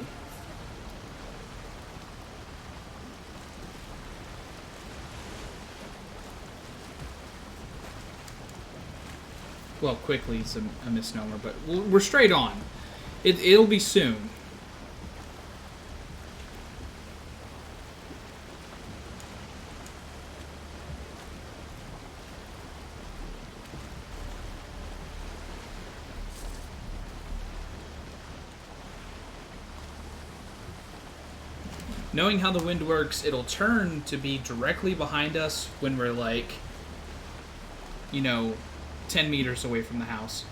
Well, quickly is a misnomer, but we're straight on. It'll be soon. Knowing how the wind works, it'll turn to be directly behind us when we're like, 10 meters away from the house.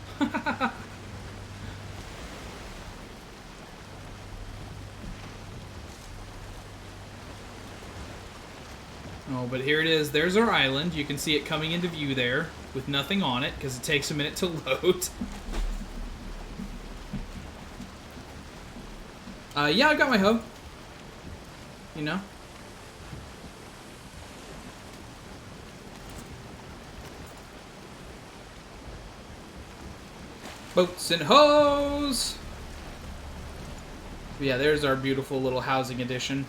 Oh, but here it is. There's our island. You can see it coming into view there with nothing on it because it takes a minute to load. Yeah, I got my hoe. Boats and hoes! Yeah, there's our beautiful little housing addition.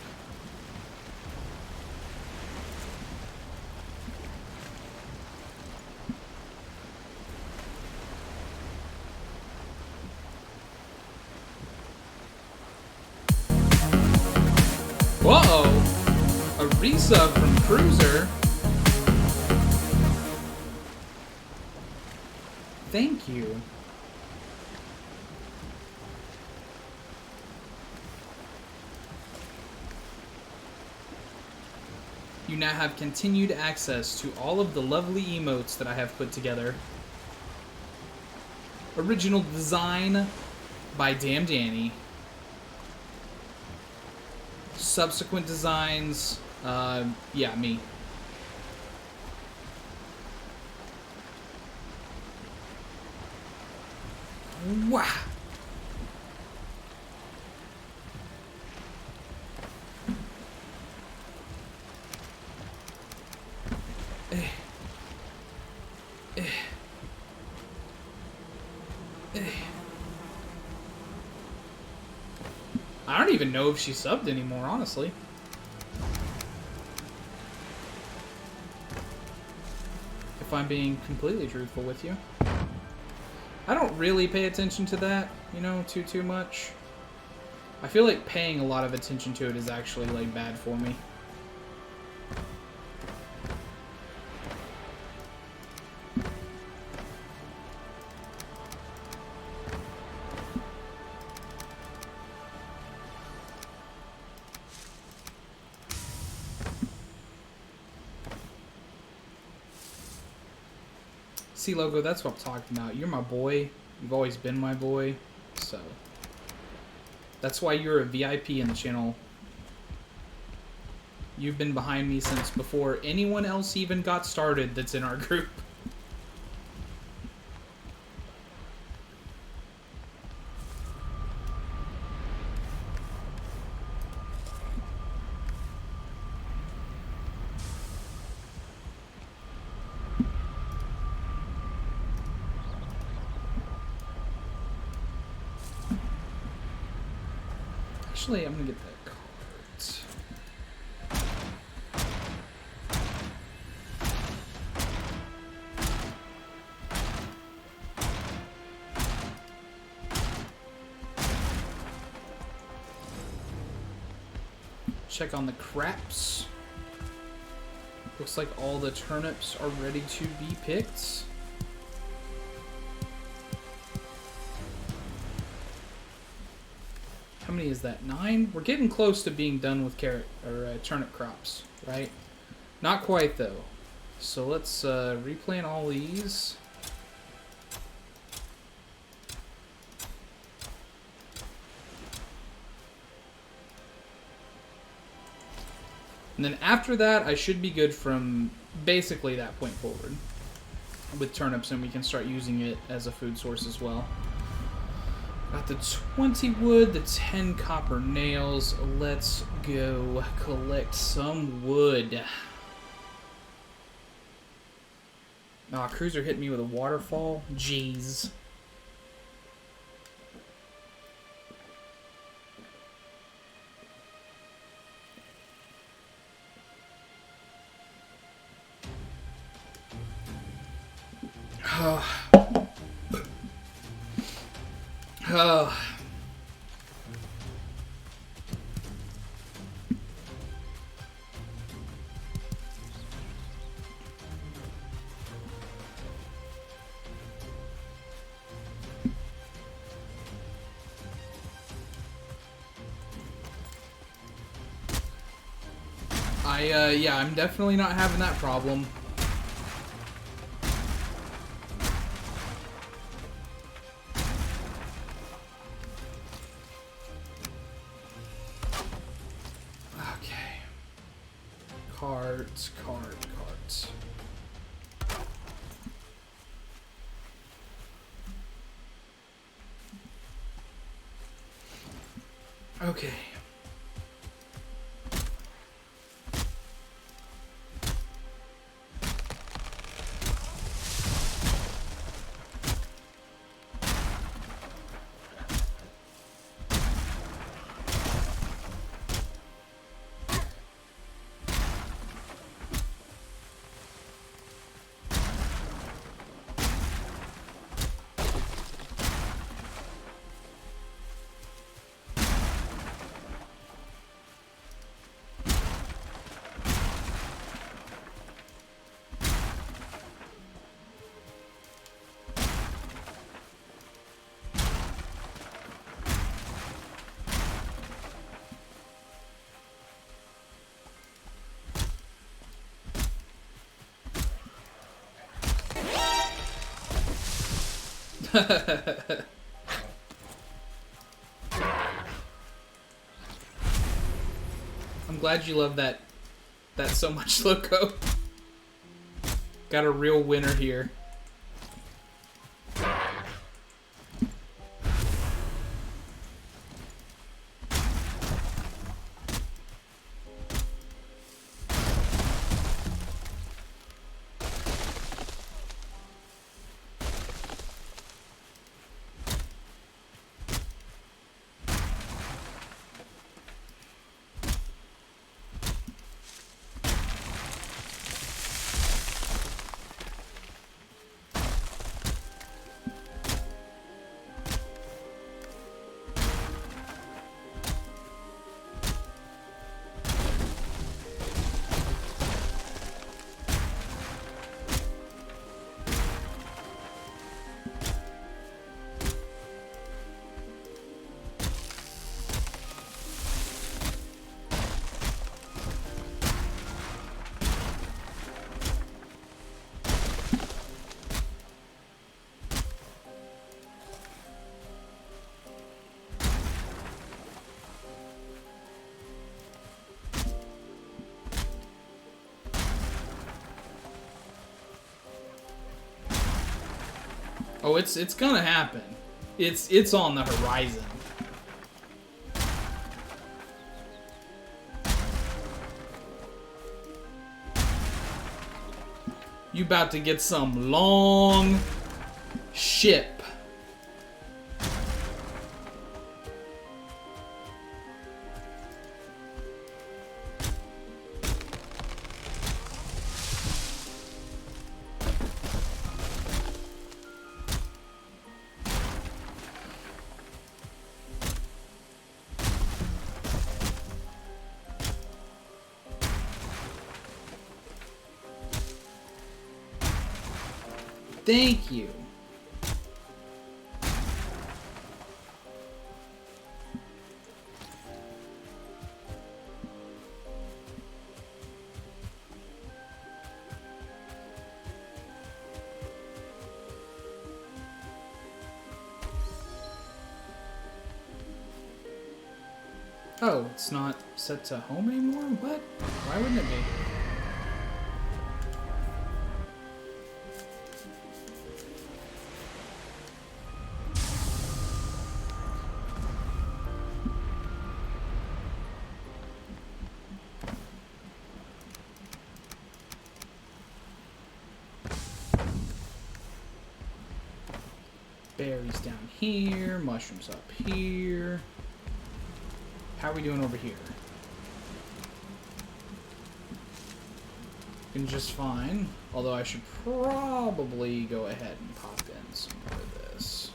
Whoa! A resub from Cruiser. Thank you. You now have continued access to all of the lovely emotes that I have put together. Original design by Damn Danny. Subsequent designs, yeah, me. Wow. I don't even know if she subbed anymore, honestly. If I'm being completely truthful with you. I don't really pay attention to that, too much. I feel like paying a lot of attention to it is actually, like, bad for me. See, Logo, that's what I'm talking about. You're my boy. You've always been my boy. So, that's why you're a VIP in the channel. You've been behind me since before anyone else even got started that's in our group. Actually, I'm gonna get that cart. Check on the craps. Looks like all the turnips are ready to be picked. How many is that? 9? We're getting close to being done with carrot or turnip crops, right? Not quite though. So let's replant all these. And then after that, I should be good from basically that point forward with turnips, and we can start using it as a food source as well. Got the 20 wood, the 10 copper nails. Let's go collect some wood. Aw, Cruiser hit me with a waterfall. Jeez. Yeah, I'm definitely not having that problem. Okay. Carts. Okay. I'm glad you love that so much, Loco. Got a real winner here. Oh, it's gonna happen. It's on the horizon. You about to get some long ship. Thank you. Oh, it's not set to home anymore? What? Why wouldn't it be? Berries down here, mushrooms up here. How are we doing over here? Doing just fine. Although I should probably go ahead and pop in some more of this.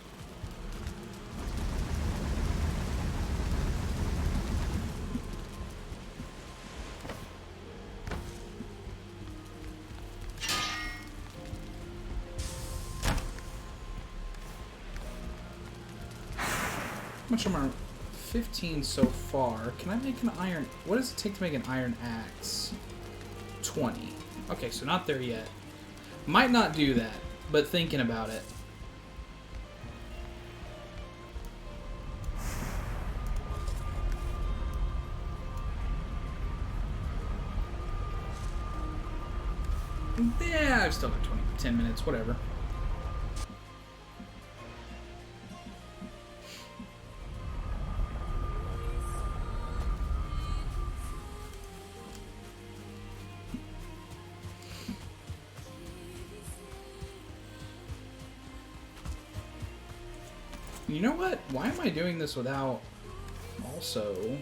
How much am I? 15 so far. Can I make an iron? What does it take to make an iron axe? 20. Okay, so not there yet. Might not do that, but thinking about it. Yeah, I've still got 10 minutes, whatever. You know what? Why am I doing this without also...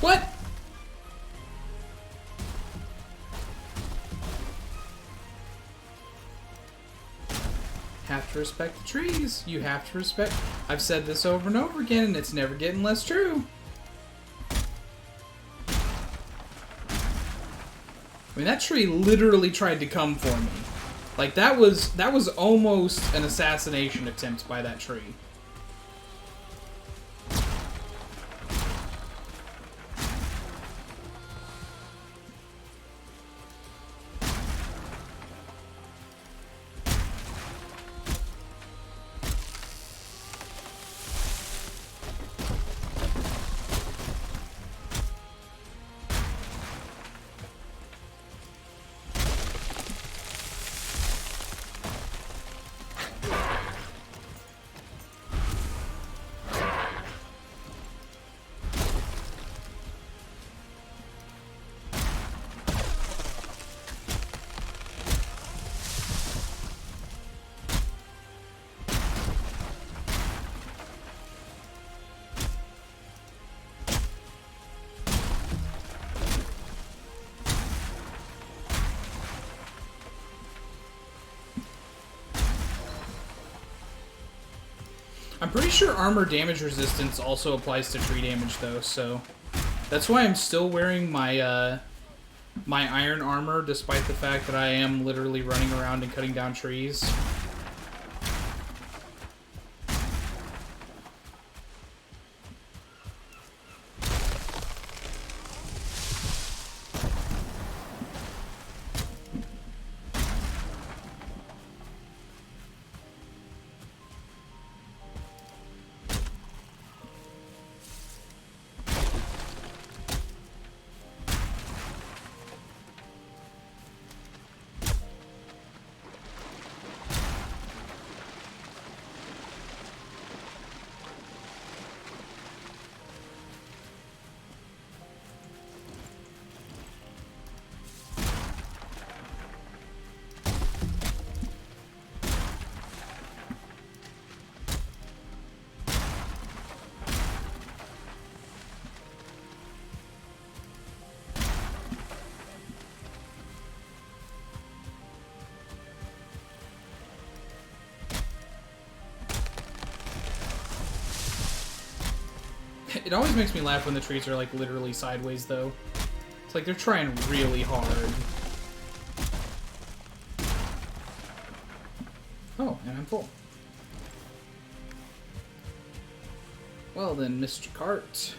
What? Have to respect the trees. You have to respect... I've said this over and over again, and it's never getting less true. I mean, that tree literally tried to come for me. Like, that was almost an assassination attempt by that tree. I'm pretty sure armor damage resistance also applies to tree damage, though, so... That's why I'm still wearing my, my iron armor, despite the fact that I am literally running around and cutting down trees. It always makes me laugh when the trees are like literally sideways though. It's like they're trying really hard. Oh, and I'm full. Well then, Mr. Cart.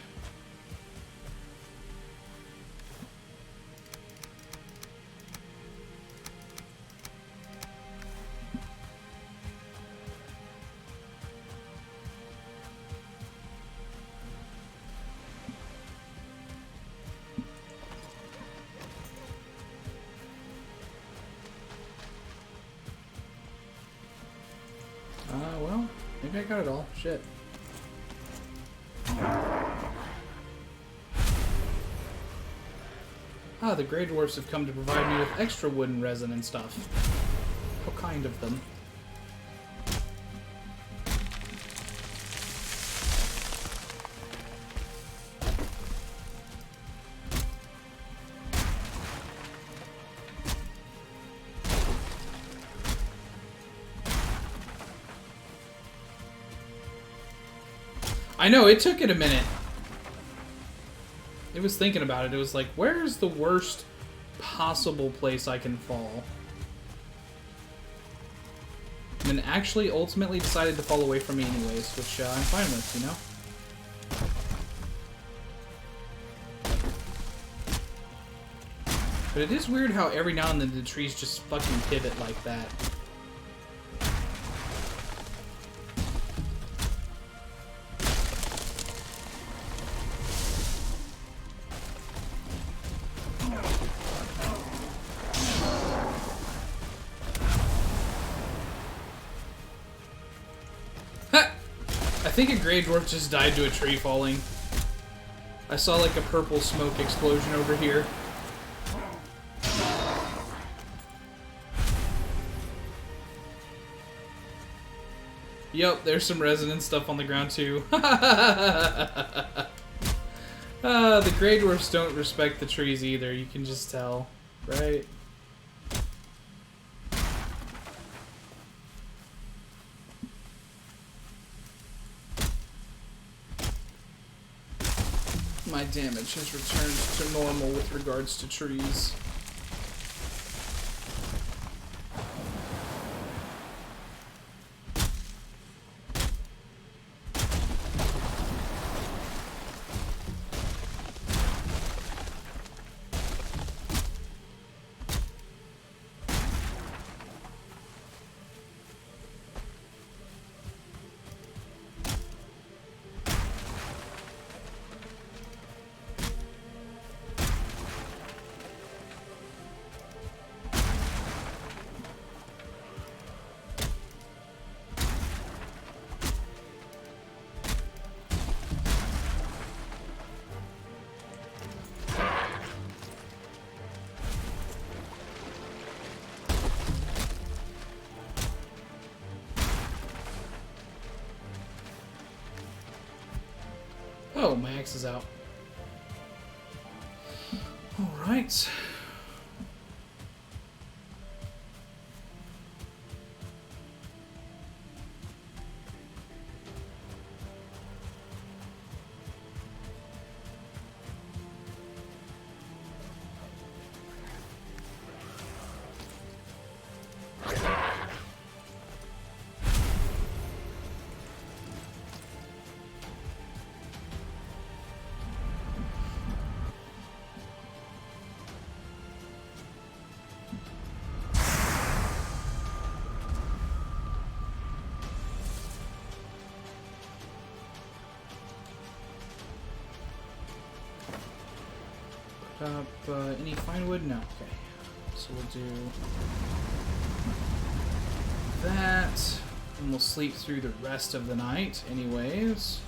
Well, maybe I got it all. Shit. Ah, the Grey Dwarfs have come to provide me with extra wooden resin and stuff. How kind of them. I know, it took it a minute. It was thinking about it. It was like, where's the worst possible place I can fall? And then actually ultimately decided to fall away from me anyways, which I'm fine with, you know? But it is weird how every now and then the trees just fucking pivot like that. I think a Grey Dwarf just died to a tree falling. I saw like a purple smoke explosion over here. Yep, there's some resonant stuff on the ground too. The Grey Dwarfs don't respect the trees either, you can just tell, right? My damage has returned to normal with regards to trees. Oh, my axe is out. Alright. Any fine wood? No. Okay. So we'll do that, and we'll sleep through the rest of the night anyways.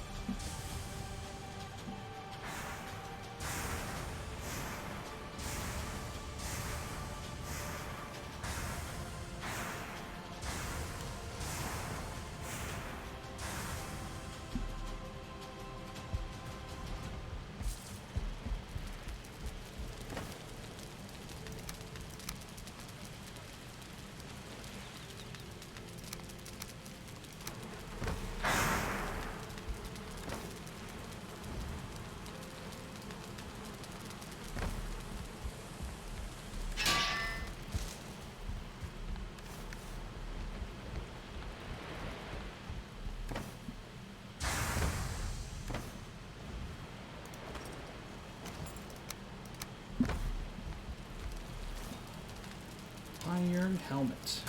Iron helmet.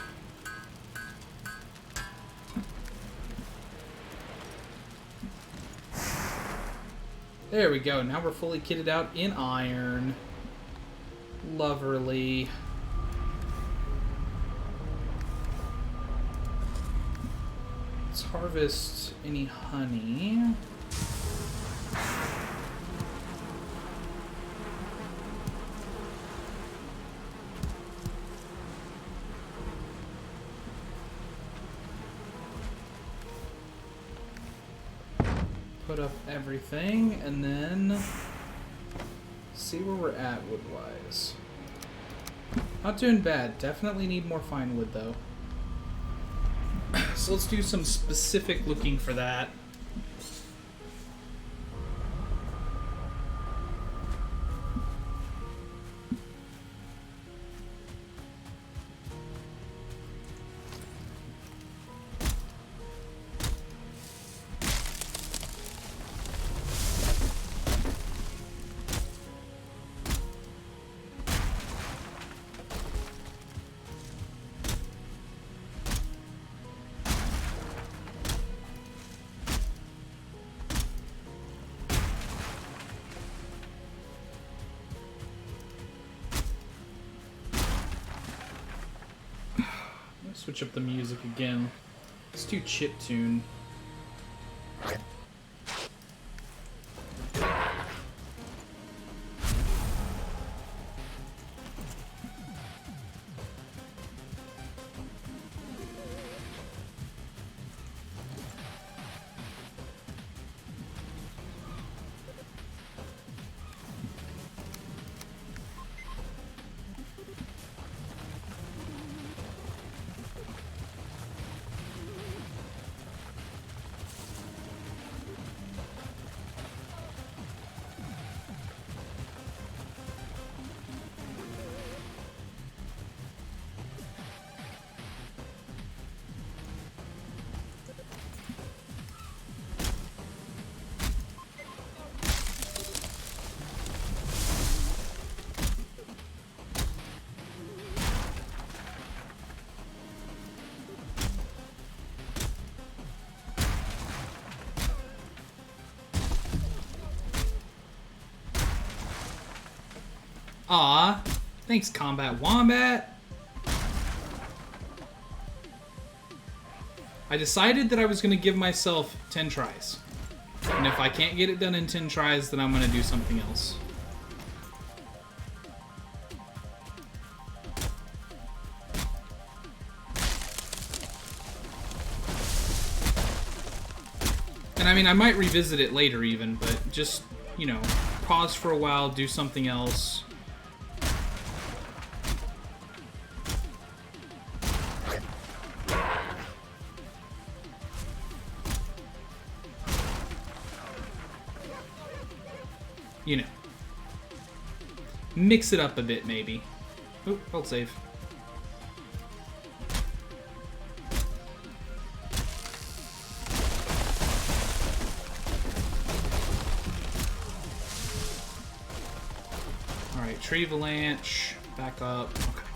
There we go. Now we're fully kitted out in iron. Loverly. Let's harvest any honey. Put up everything, and then see where we're at wood-wise. Not doing bad. Definitely need more fine wood, though. So let's do some specific looking for that. Switch up the music again. Let's do chiptune. Aw, thanks, Combat Wombat. I decided that I was going to give myself 10 tries. And if I can't get it done in 10 tries, then I'm going to do something else. And I mean, I might revisit it later even, but just, you know, pause for a while, do something else. You know, mix it up a bit, maybe. Oh, hold save. All right, tree avalanche, back up. Okay.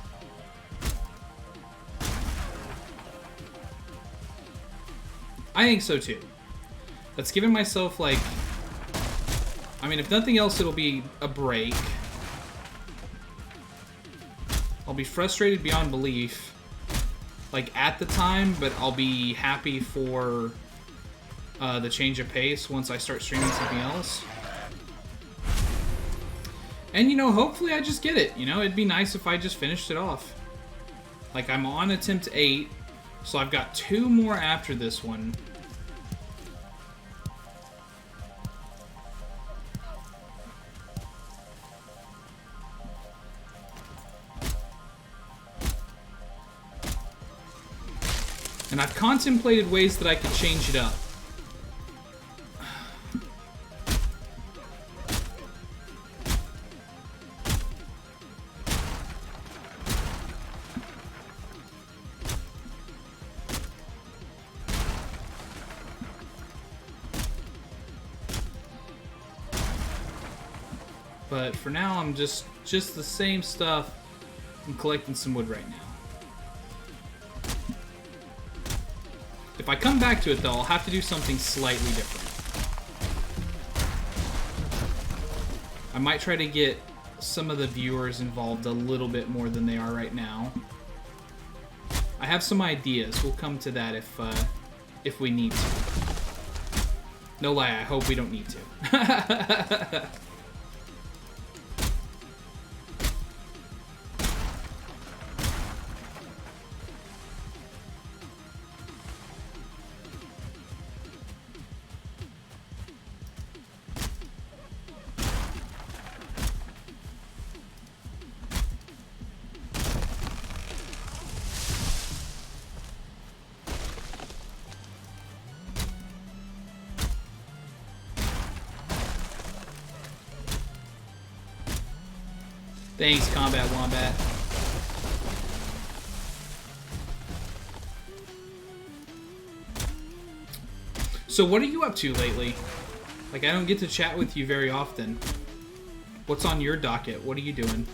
I think so too. That's giving myself like. I mean, if nothing else, it'll be a break. I'll be frustrated beyond belief, like, at the time, but I'll be happy for the change of pace once I start streaming something else. And, you know, hopefully I just get it. You know, it'd be nice if I just finished it off. Like, I'm on attempt 8, so I've got 2 more after this one. And I've contemplated ways that I could change it up. But for now, I'm just the same stuff. I'm collecting some wood right now. If I come back to it, though, I'll have to do something slightly different. I might try to get some of the viewers involved a little bit more than they are right now. I have some ideas. We'll come to that if we need to. No lie, I hope we don't need to. Thanks, Combat Wombat. So what are you up to lately? Like, I don't get to chat with you very often. What's on your docket? What are you doing?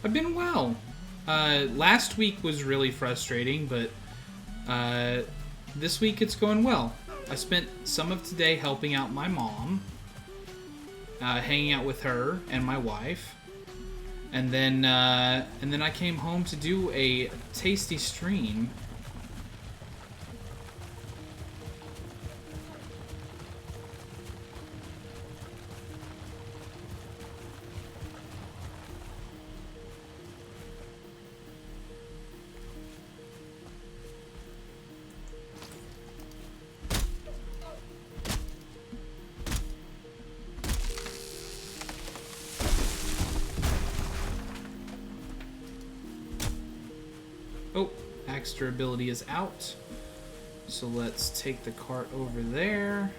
I've been well. Last week was really frustrating, but this week it's going well. I spent some of today helping out my mom, hanging out with her and my wife, and then I came home to do a tasty stream. Oh, axe durability is out. So let's take the cart over there.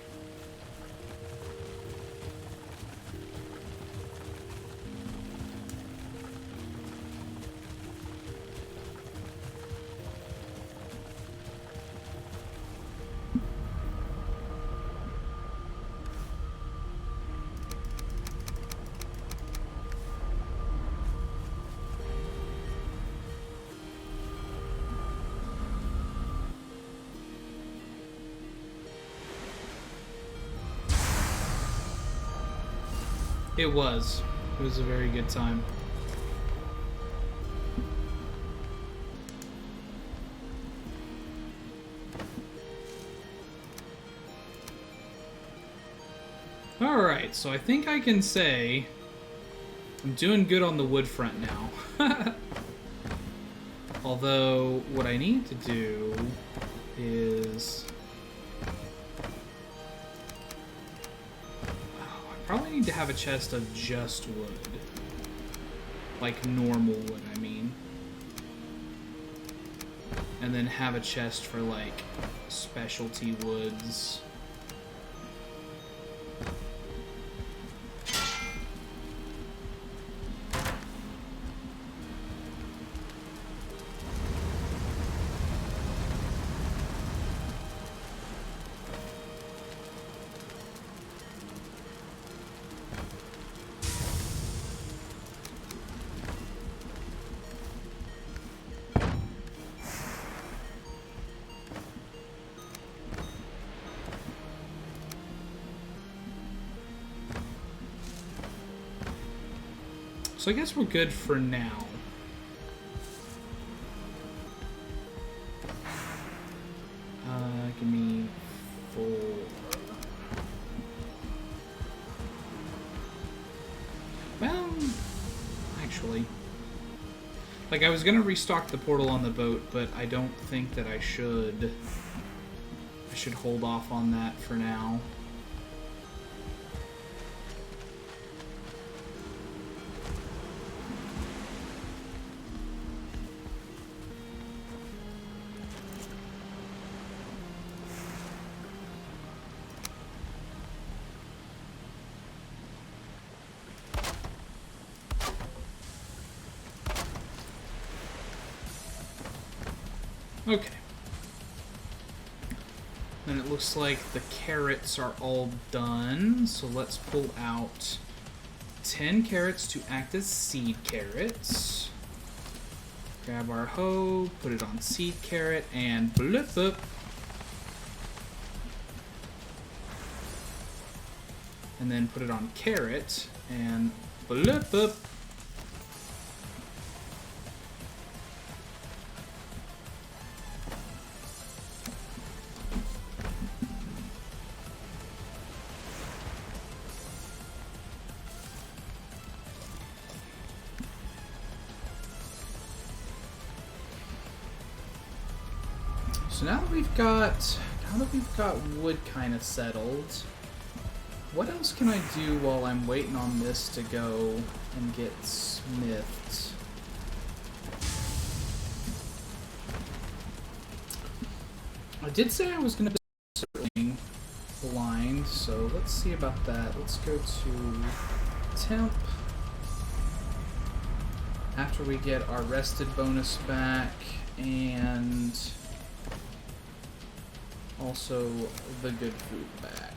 It was. It was a very good time. Alright, so I think I can say I'm doing good on the wood front now. Although, what I need to do is... probably need to have a chest of just wood. Like normal wood, I mean. And then have a chest for like specialty woods. So I guess we're good for now. Give me 4. Well, actually. Like, I was gonna restock the portal on the boat, but I don't think that I should. I should hold off on that for now. Okay. Then it looks like the carrots are all done, so let's pull out 10 carrots to act as seed carrots. Grab our hoe, put it on seed carrot, and blip up. And then put it on carrot, and blip up. So now that we've got wood kind of settled, what else can I do while I'm waiting on this to go and get smithed? I did say I was going to be blind, so let's see about that. Let's go to temp. After we get our rested bonus back, and also the good food back.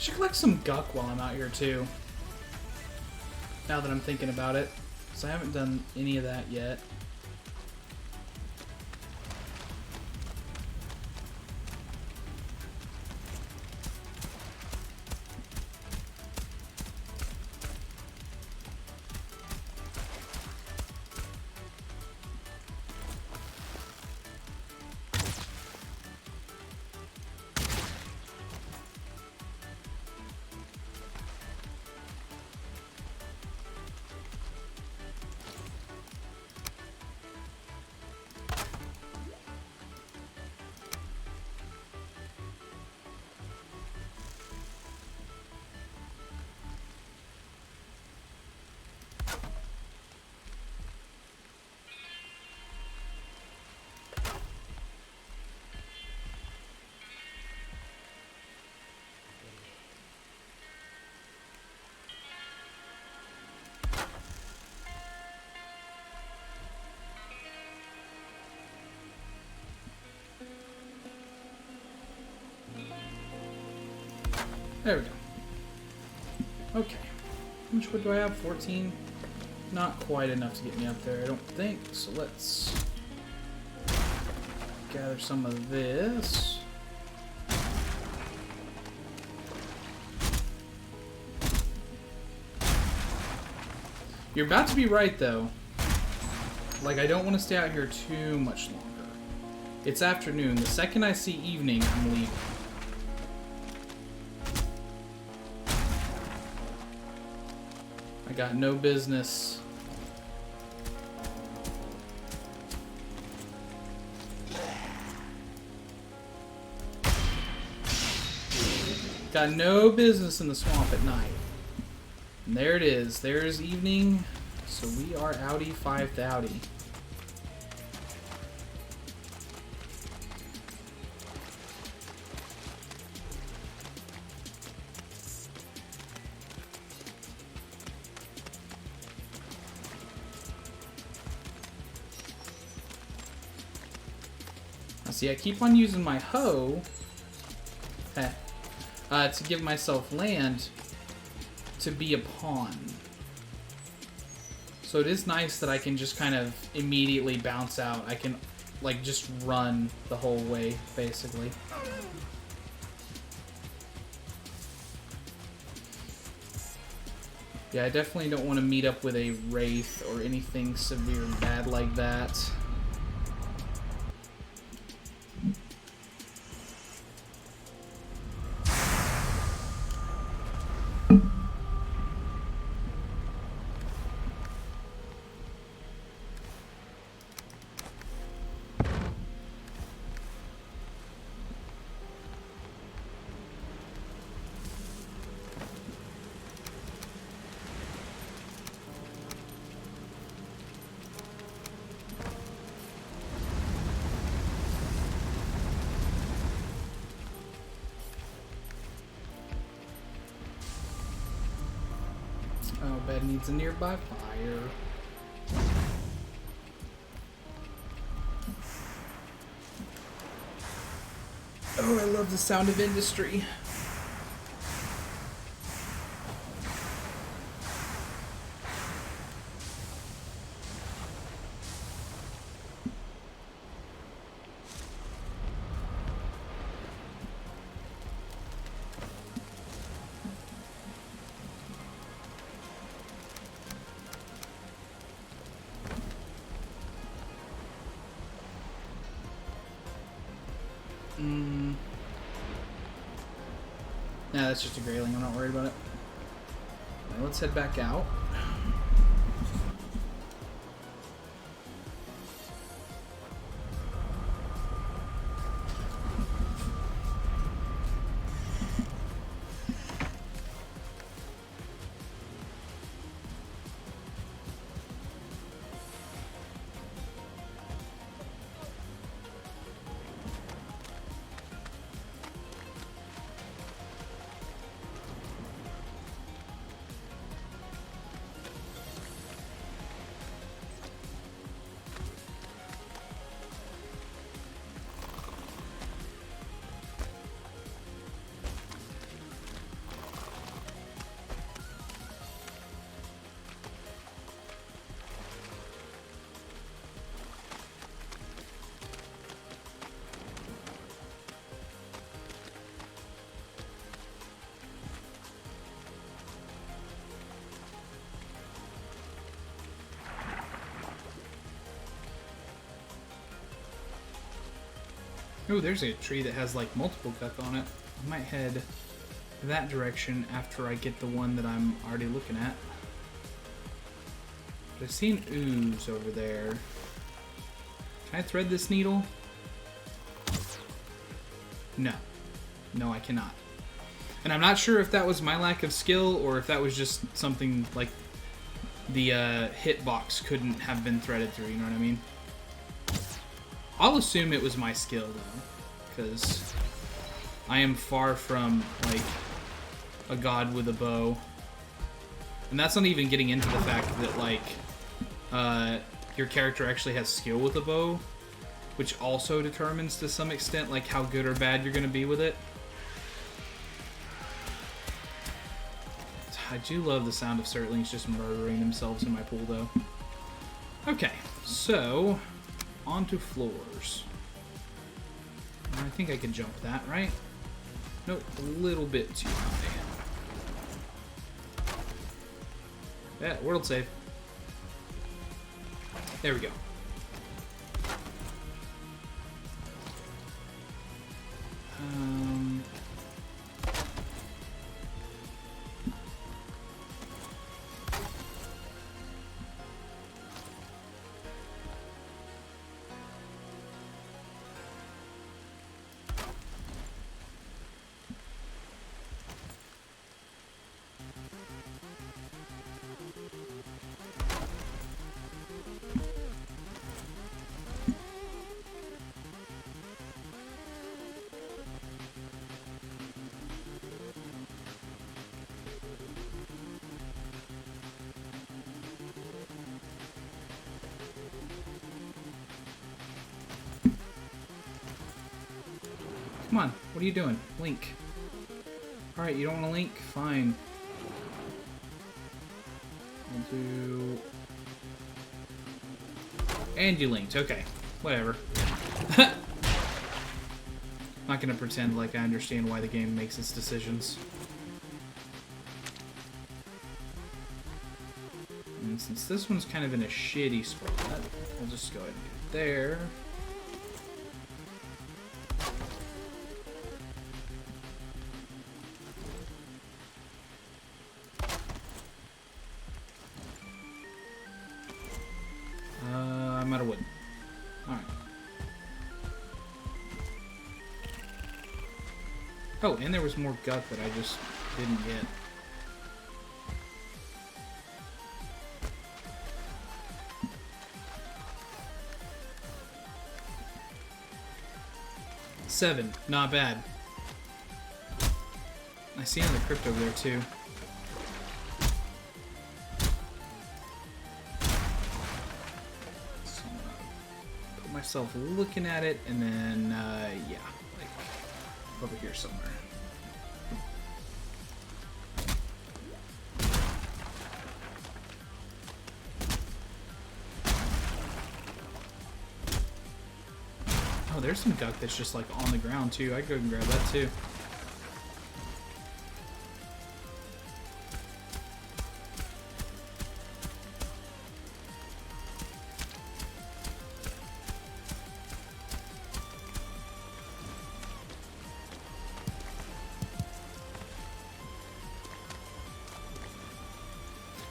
Should collect some guck while I'm out here too. Now that I'm thinking about it. Because I haven't done any of that yet. There we go. Okay. How much wood do I have? 14? Not quite enough to get me up there, I don't think. So let's gather some of this. You're about to be right, though. Like, I don't want to stay out here too much longer. It's afternoon. The second I see evening, I'm leaving. I got no business. Got no business in the swamp at night. And there it is. There's evening. So we are outie 5,000. See, I keep on using my hoe to give myself land to be a pawn. So it is nice that I can just kind of immediately bounce out. I can, like, just run the whole way, basically. Yeah, I definitely don't want to meet up with a wraith or anything severe and bad like that. Oh, bed needs a nearby fire. Oh, I love the sound of industry. Nah, that's just a grayling. I'm not worried about it. Right, let's head back out. Oh, there's a tree that has like multiple guck on it. I might head that direction after I get the one that I'm already looking at. But I've seen ooze over there. Can I thread this needle? No. No, I cannot. And I'm not sure if that was my lack of skill or if that was just something like the hitbox couldn't have been threaded through, you know what I mean? I'll assume it was my skill, though, because I am far from, like, a god with a bow. And that's not even getting into the fact that, like, your character actually has skill with a bow, which also determines, to some extent, like, how good or bad you're going to be with it. I do love the sound of Surtlings just murdering themselves in my pool, though. Okay, so onto floors. I think I can jump that, right? Nope, a little bit too high. Yeah, world save. There we go. Come on, what are you doing? Link. Alright, you don't want to link? Fine. I'll do... And you linked, okay. Whatever. Not gonna pretend like I understand why the game makes its decisions. And since this one's kind of in a shitty spot, I'll just go ahead and do it there. I'm out of wood. Alright. Oh, and there was more gut that I just didn't get. Seven, not bad. I see another crypt over there too. So, put myself looking at it, and then yeah, like over here somewhere. Oh, there's some duck that's just like on the ground too. I could go and grab that too.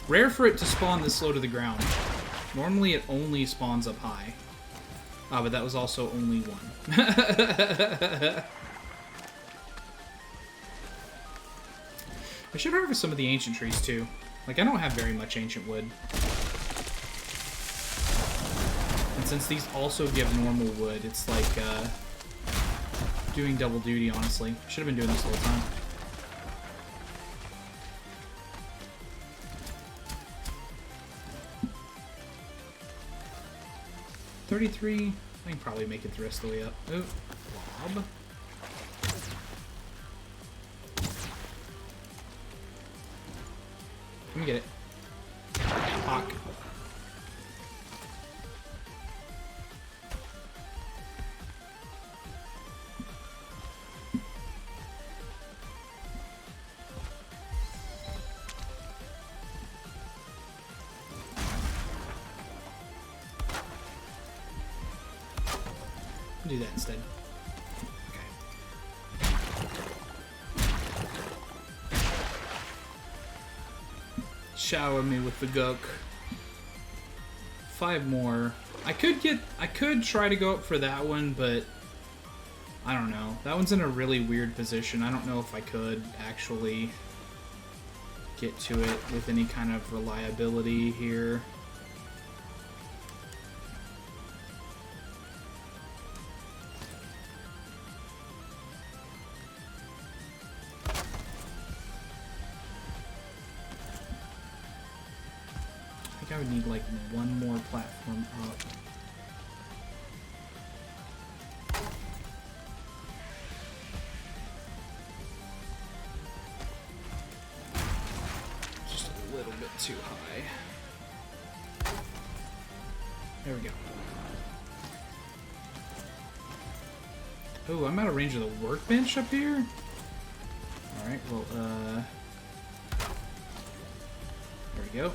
Rare for it to spawn this low to the ground. Normally it only spawns up high. Ah, but that was also only one. I should harvest some of the ancient trees too. Like, I don't have very much ancient wood. And since these also give normal wood, it's like doing double duty, honestly. Should have been doing this the whole time. $33. I can probably make it the rest of the way up. Oh, blob. Let me get it. Hawk. Do that instead. shower me with the guk. 5 more. I could try to go up for that one, but I don't know. That one's in a really weird position. I don't know if I could actually get to it with any kind of reliability here. I think I would need like one more platform up. Just a little bit too high. There we go. Oh, I'm out of range of the workbench up here? Alright, well, there we go.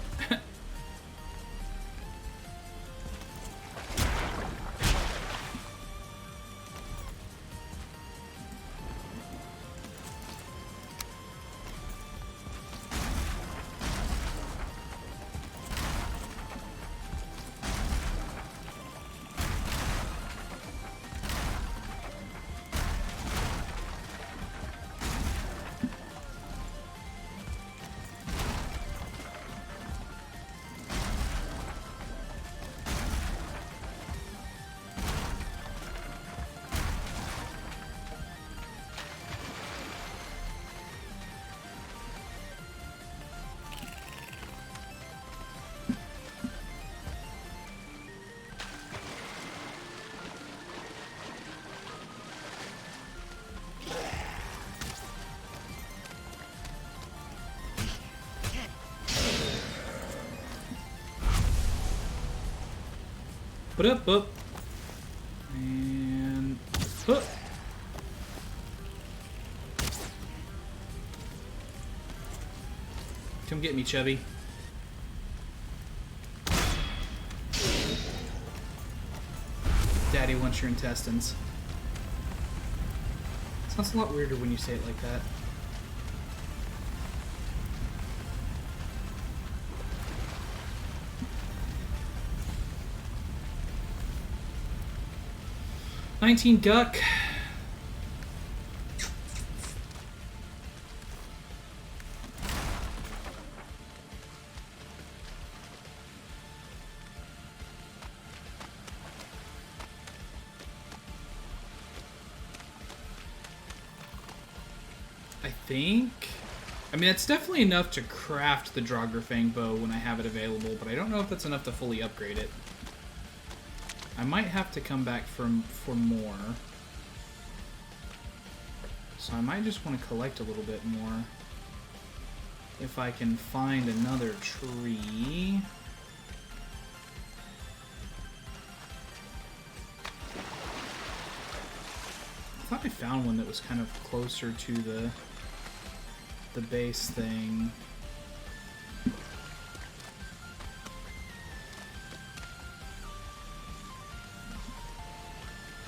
Put up. And up. Come get me, Chubby. Daddy wants your intestines. Sounds a lot weirder when you say it like that. $19 Guck. I think. I mean, it's definitely enough to craft the Draugr bow when I have it available, but I don't know if that's enough to fully upgrade it. I might have to come back for more. So I might just want to collect a little bit more. If I can find another tree. I thought I found one that was kind of closer to the base thing.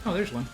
Oh, there's one.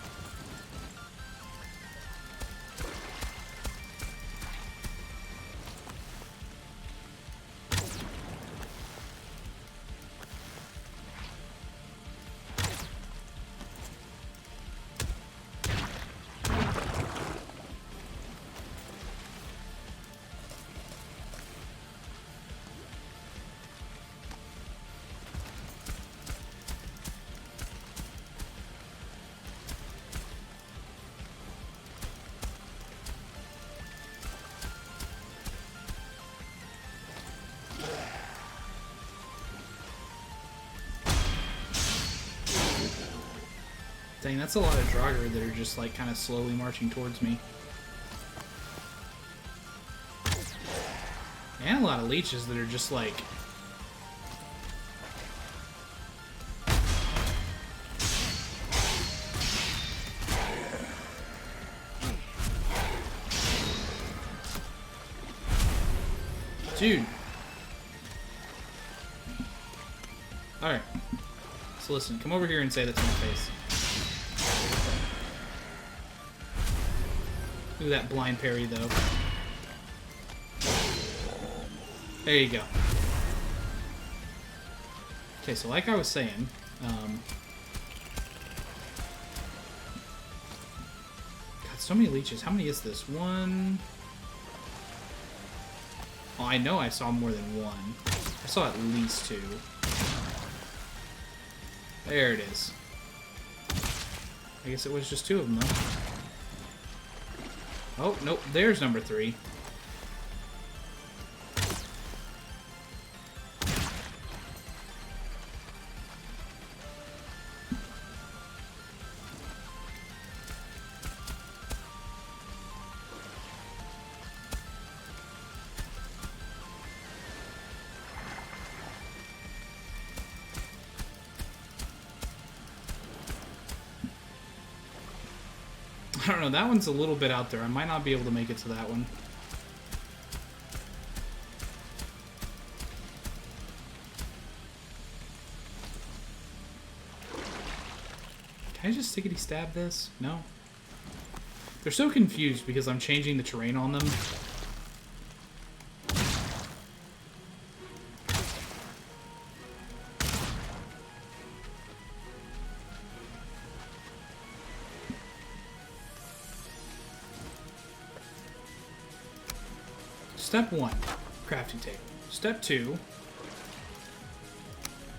Dang, that's a lot of Draugr that are just like kind of slowly marching towards me. And a lot of leeches that are just like... Dude. Alright. So listen, come over here and say that to my face. Look at that blind parry, though. There you go. Okay, so like I was saying, God, so many leeches. How many is this? One. Oh, I know I saw more than one. I saw at least two. There it is. I guess it was just two of them, though. Oh, nope. There's number 3. I don't know, that one's a little bit out there. I might not be able to make it to that one. Can I just stickity stab this? No. They're so confused because I'm changing the terrain on them. Step 1, crafting table. Step 2,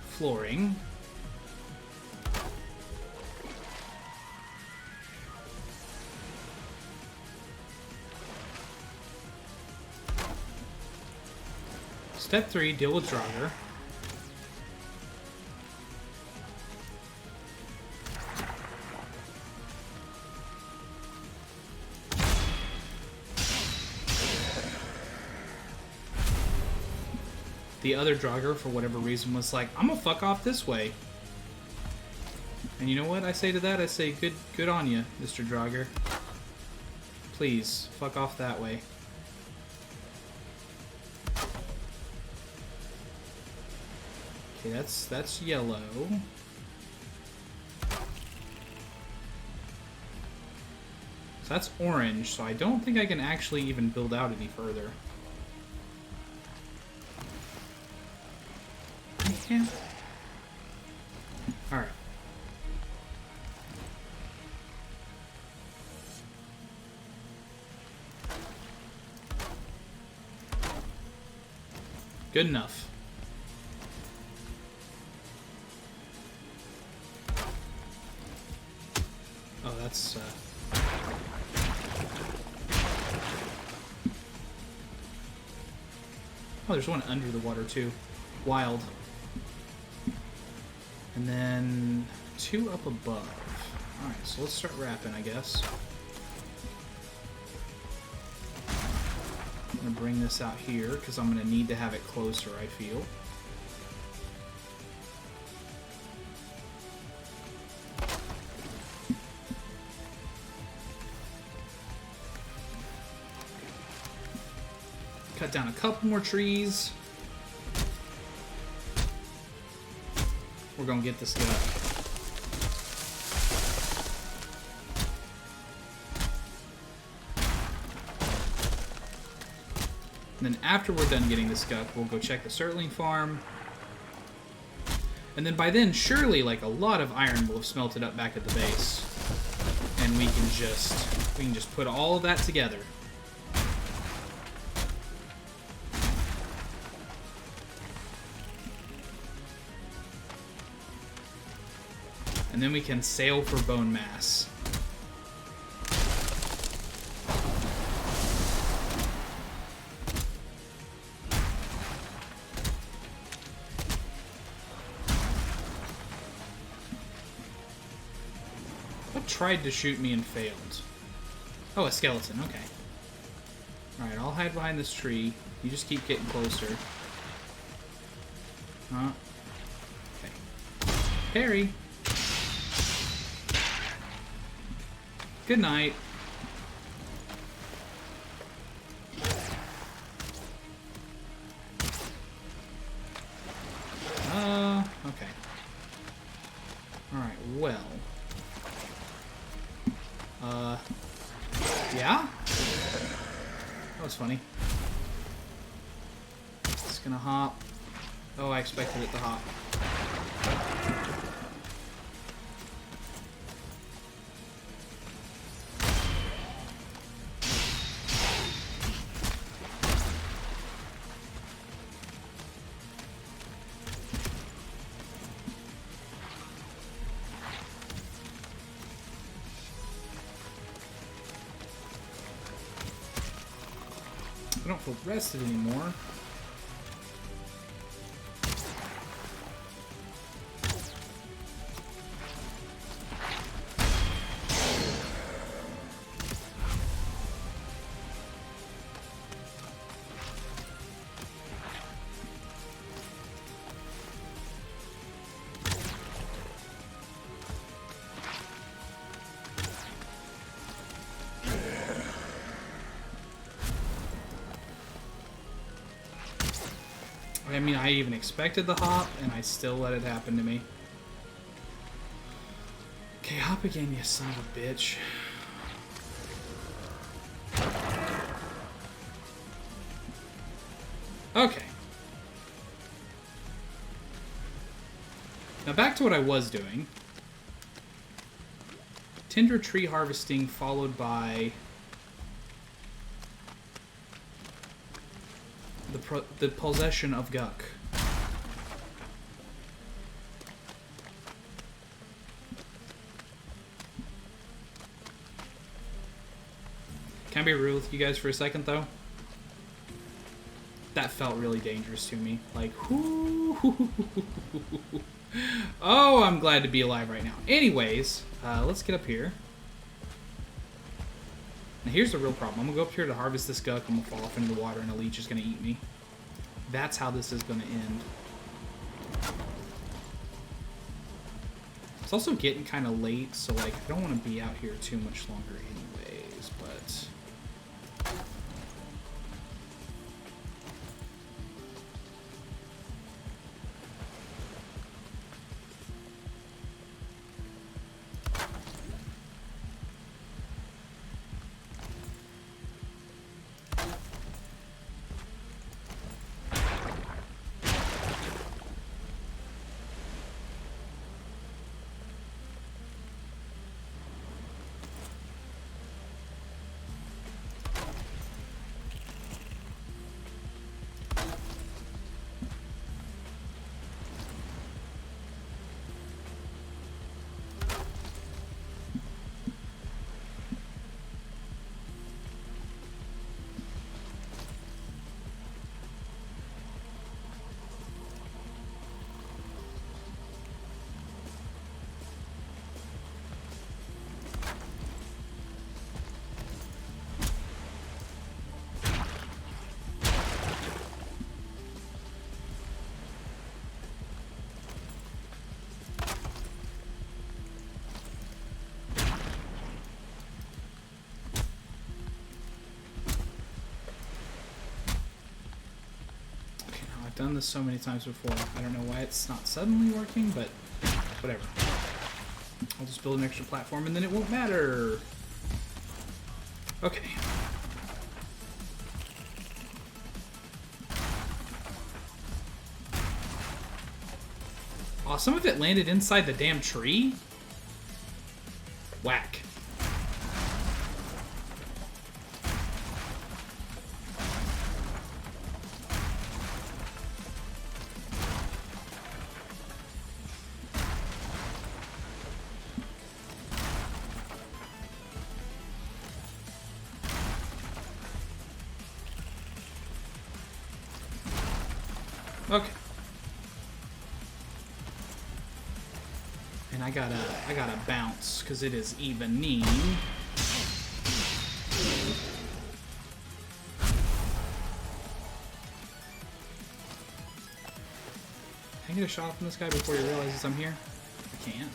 flooring. Step 3, deal with Draugr. The other Draugr, for whatever reason, was like, I'm gonna fuck off this way. And you know what I say to that? I say, good on you, Mr. Draugr. Please, fuck off that way. Okay, that's yellow. So that's orange, so I don't think I can actually even build out any further. Yeah. Alright. Good enough. Oh, that's, Oh, there's one under the water, too. Wild. And then 2 up above. Alright, so let's start wrapping, I guess. I'm going to bring this out here, because I'm going to need to have it closer, I feel. Cut down a couple more trees. We're gonna get this guy. And then after we're done getting this guck, we'll go check the Surtling farm. And then by then, surely, like, a lot of iron will have smelted up back at the base. And we can just put all of that together. And then we can sail for bone mass. What tried to shoot me and failed? Oh, a skeleton, okay. Alright, I'll hide behind this tree. You just keep getting closer. Huh? Okay. Parry! Good night. Okay. Alright, well. Yeah? That was funny. It's gonna hop. Oh, I expected it to hop. I don't feel rested anymore. I mean, I even expected the hop, and I still let it happen to me. Okay, hop again, you son of a bitch. Okay. Now back to what I was doing. Tinder tree harvesting followed by the possession of Guck. Can I be real with you guys for a second, though? That felt really dangerous to me. Like, whoo. Oh, I'm glad to be alive right now. Anyways, let's get up here. Now here's the real problem. I'm gonna go up here to harvest this Guck. I'm gonna fall off into the water and a leech is gonna eat me. That's how this is gonna end. It's also getting kind of late, so like I don't want to be out here too much longer anyways, but... done this so many times before. I don't know why it's not suddenly working, but whatever. I'll just build an extra platform and then it won't matter. Okay. Oh, some of it landed inside the damn tree? Whack. Okay. And I gotta bounce because it is evening. Can I get a shot from this guy before he realizes I'm here? I can't.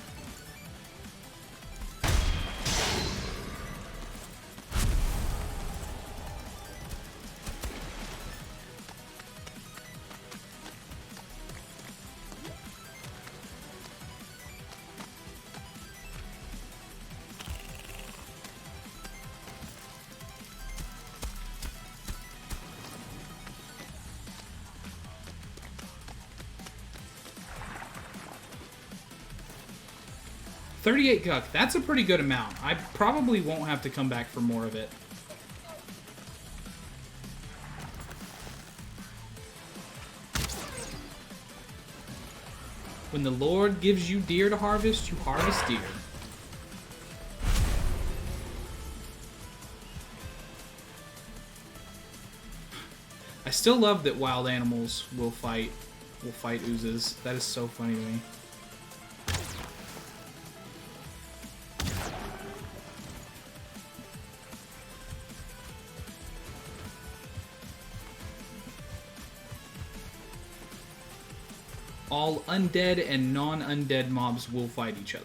$38 Guck. That's a pretty good amount. I probably won't have to come back for more of it. When the Lord gives you deer to harvest, you harvest deer. still love that wild animals will fight oozes. That is so funny to me. All undead and non-undead mobs will fight each other.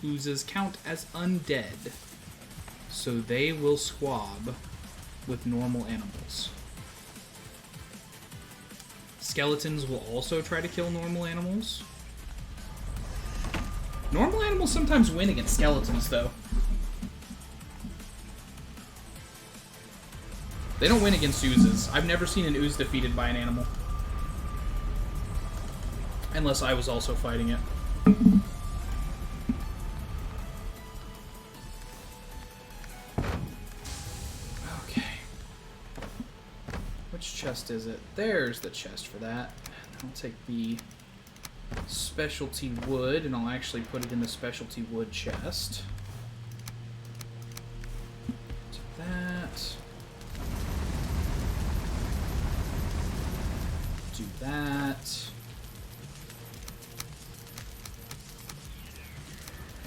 Oozes count as undead, so they will squab with normal animals. Skeletons will also try to kill normal animals. Normal animals sometimes win against skeletons, though. They don't win against oozes. I've never seen an ooze defeated by an animal. Unless I was also fighting it. Okay. Which chest is it? There's the chest for that. I'll take the specialty wood, and I'll actually put it in the specialty wood chest. Take that. Do that.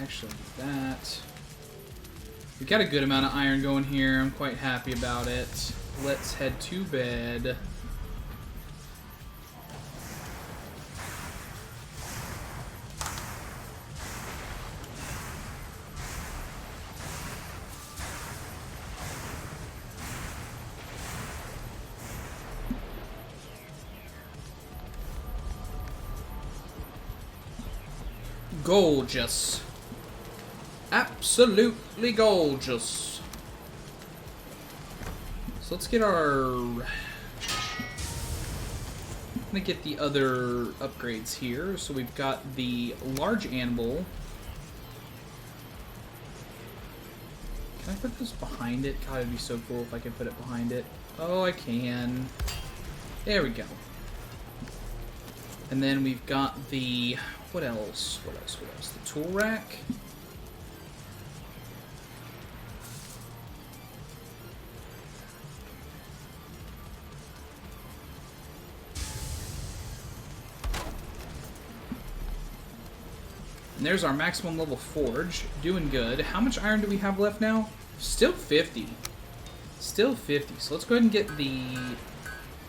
Actually, do that. We got a good amount of iron going here. I'm quite happy about it. Let's head to bed. Gorgeous. Absolutely gorgeous. So let's get our... I'm gonna get the other upgrades here. So we've got the large anvil. Can I put this behind it? God, it'd be so cool if I could put it behind it. Oh, I can. There we go. And then we've got the... What else? What else? What else? The tool rack. And there's our maximum level forge. Doing good. How much iron do we have left now? Still 50. Still 50. So let's go ahead and get the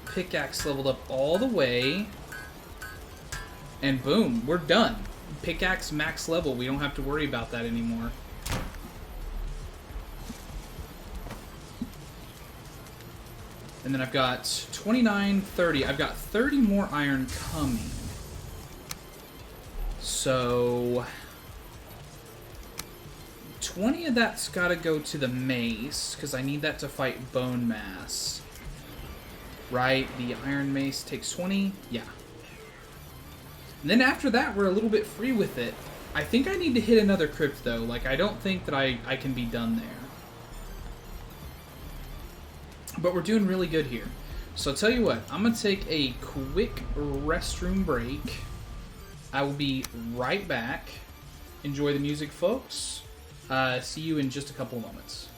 pickaxe leveled up all the way. And boom, we're done. Pickaxe max level. We don't have to worry about that anymore. And then I've got 29, 30. I've got 30 more iron coming. So 20 of that's got to go to the mace, because I need that to fight bone mass. Right? The iron mace takes 20? Yeah. And then after that, we're a little bit free with it. I think I need to hit another crypt, though. Like, I don't think that I can be done there. But we're doing really good here. So I'll tell you what. I'm going to take a quick restroom break. I will be right back. Enjoy the music, folks. See you in just a couple of moments.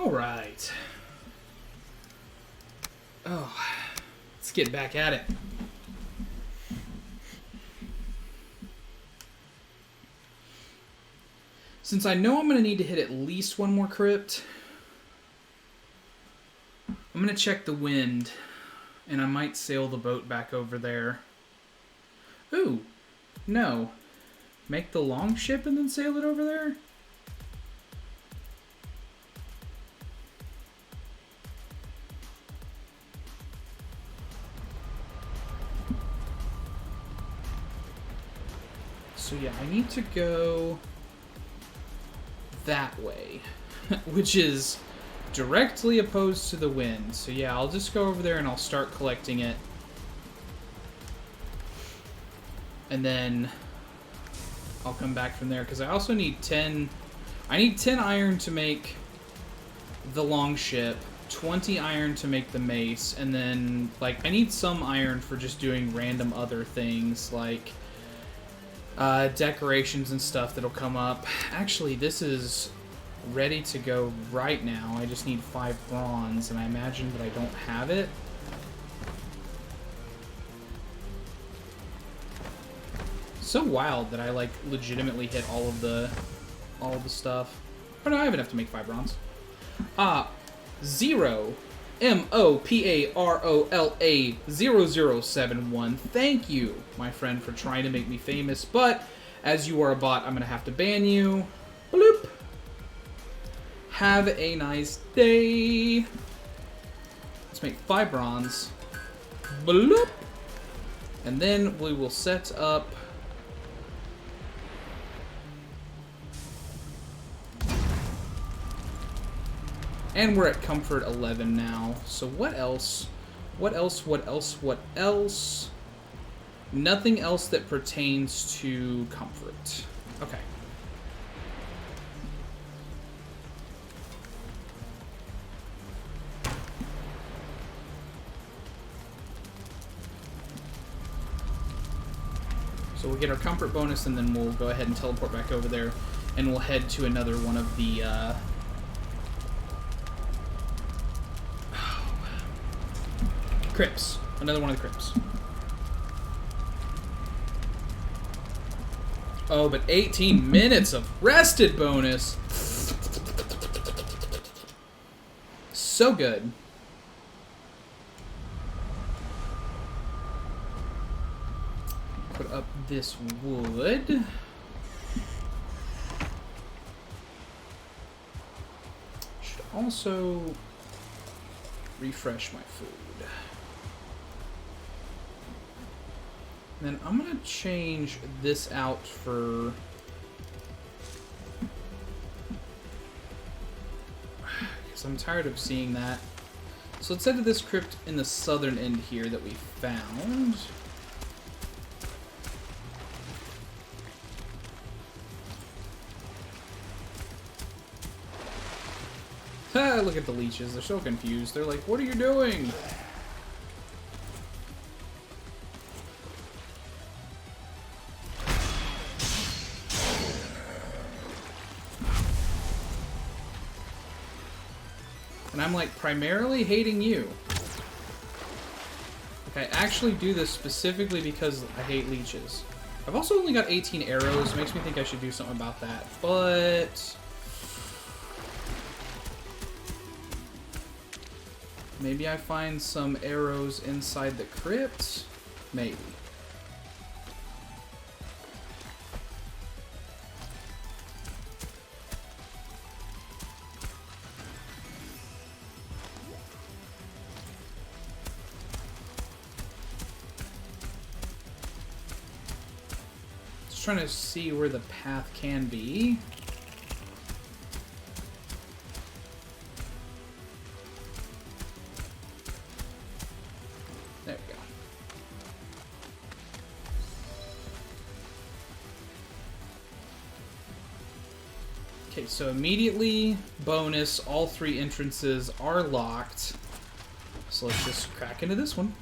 All right. Oh, let's get back at it. Since I know I'm going to need to hit at least one more crypt, I'm going to check the wind, and I might sail the boat back over there. Ooh, no. Make the long ship and then sail it over there? So yeah, I need to go that way, which is directly opposed to the wind. So yeah, I'll just go over there and I'll start collecting it. And then I'll come back from there, because I also need 10... I need 10 iron to make the long ship, 20 iron to make the mace, and then, like, I need some iron for just doing random other things, like decorations and stuff that'll come up. Actually, this is ready to go right now. I just need 5 bronze, and I imagine that I don't have it. So wild that I, like, legitimately hit all of the stuff. Oh no, I have enough to make 5 bronze. 0 MOPAROLA 0071. Thank you, my friend, for trying to make me famous, but as you are a bot, I'm gonna have to ban you. Bloop. Have a nice day. Let's make 5 bronze. Bloop. And then we will set up... And we're at comfort 11 now. So what else? What else? What else? What else? Nothing else that pertains to comfort. Okay. So we'll get our comfort bonus, and then we'll go ahead and teleport back over there, and we'll head to another one of the... crypts. Another one of the crypts. Oh, but 18 minutes of rested bonus. So good. Put up this wood. Should also refresh my food. Then I'm going to change this out for... because I'm tired of seeing that. So let's head to this crypt in the southern end here that we found. Ah, look at the leeches. They're so confused. They're like, what are you doing? And I'm like primarily hating you. Like, I actually do this specifically because I hate leeches. I've also only got 18 arrows. Makes me think I should do something about that. But maybe I find some arrows inside the crypt? Maybe. Trying to see where the path can be. There we go. Okay, so immediately bonus, all 3 entrances are locked. So let's just crack into this one.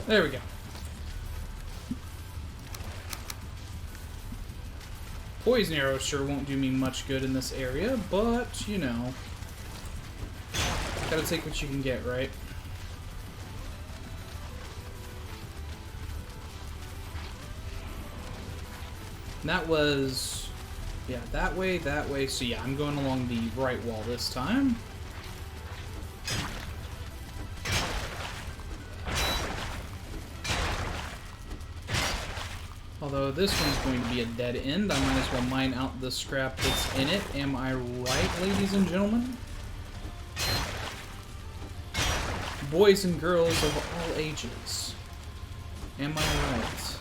There we go. Poison arrow sure won't do me much good in this area, but, you know, gotta take what you can get, right? And that was, yeah, that way, that way. So yeah, I'm going along the right wall this time. Although this one's going to be a dead end, I might as well mine out the scrap that's in it. Am I right, ladies and gentlemen? Boys and girls of all ages. Am I right?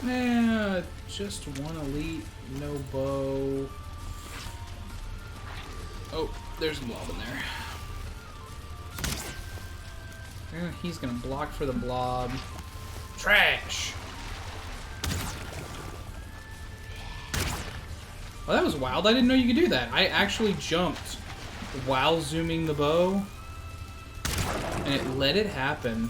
Yeah, just one elite, no bow. Oh, there's a blob in there. He's gonna block for the blob. Trash! Well, that was wild. I didn't know you could do that. I actually jumped while zooming the bow, and it let it happen.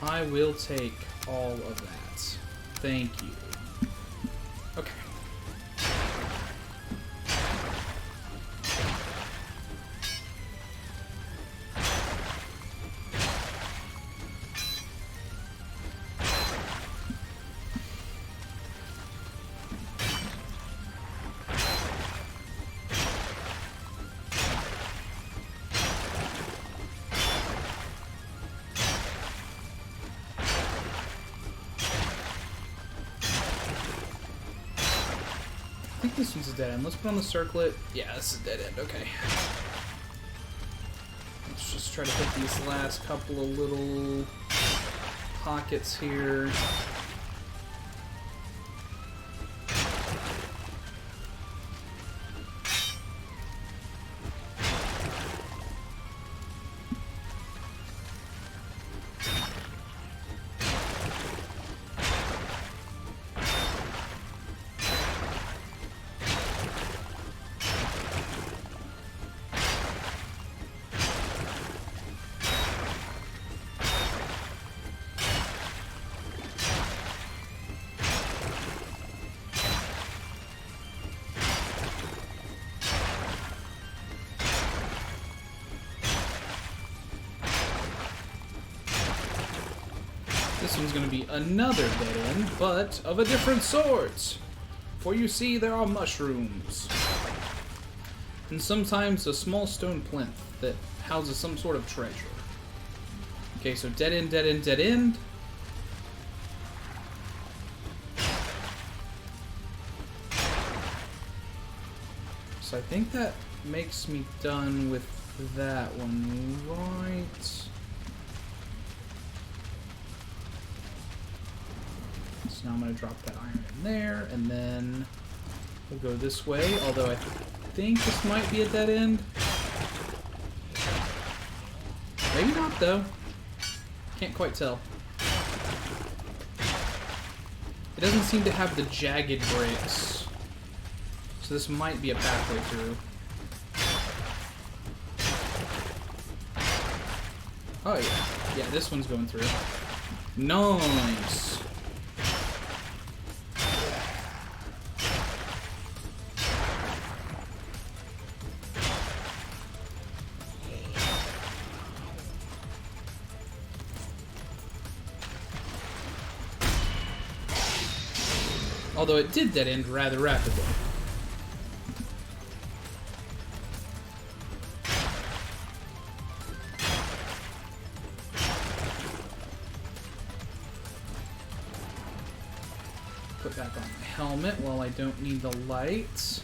I will take all of that. Thank you. Okay. I think this one's a dead end. Let's put on the circlet. Yeah, this is a dead end. Okay. Let's just try to hit these last couple of little pockets here. This one's going to be another dead end, but of a different sort. For you see, there are mushrooms. And sometimes a small stone plinth that houses some sort of treasure. Okay, so dead end, dead end, dead end. So I think that makes me done with that one, right? So now I'm going to drop that iron in there, and then we'll go this way, although I think this might be a dead end. Maybe it, though. Can't quite tell. It doesn't seem to have the jagged breaks. So this might be a pathway through. Oh, yeah. Yeah, this one's going through. Nice! Although it did dead end rather rapidly. Put back on my helmet while I don't need the light.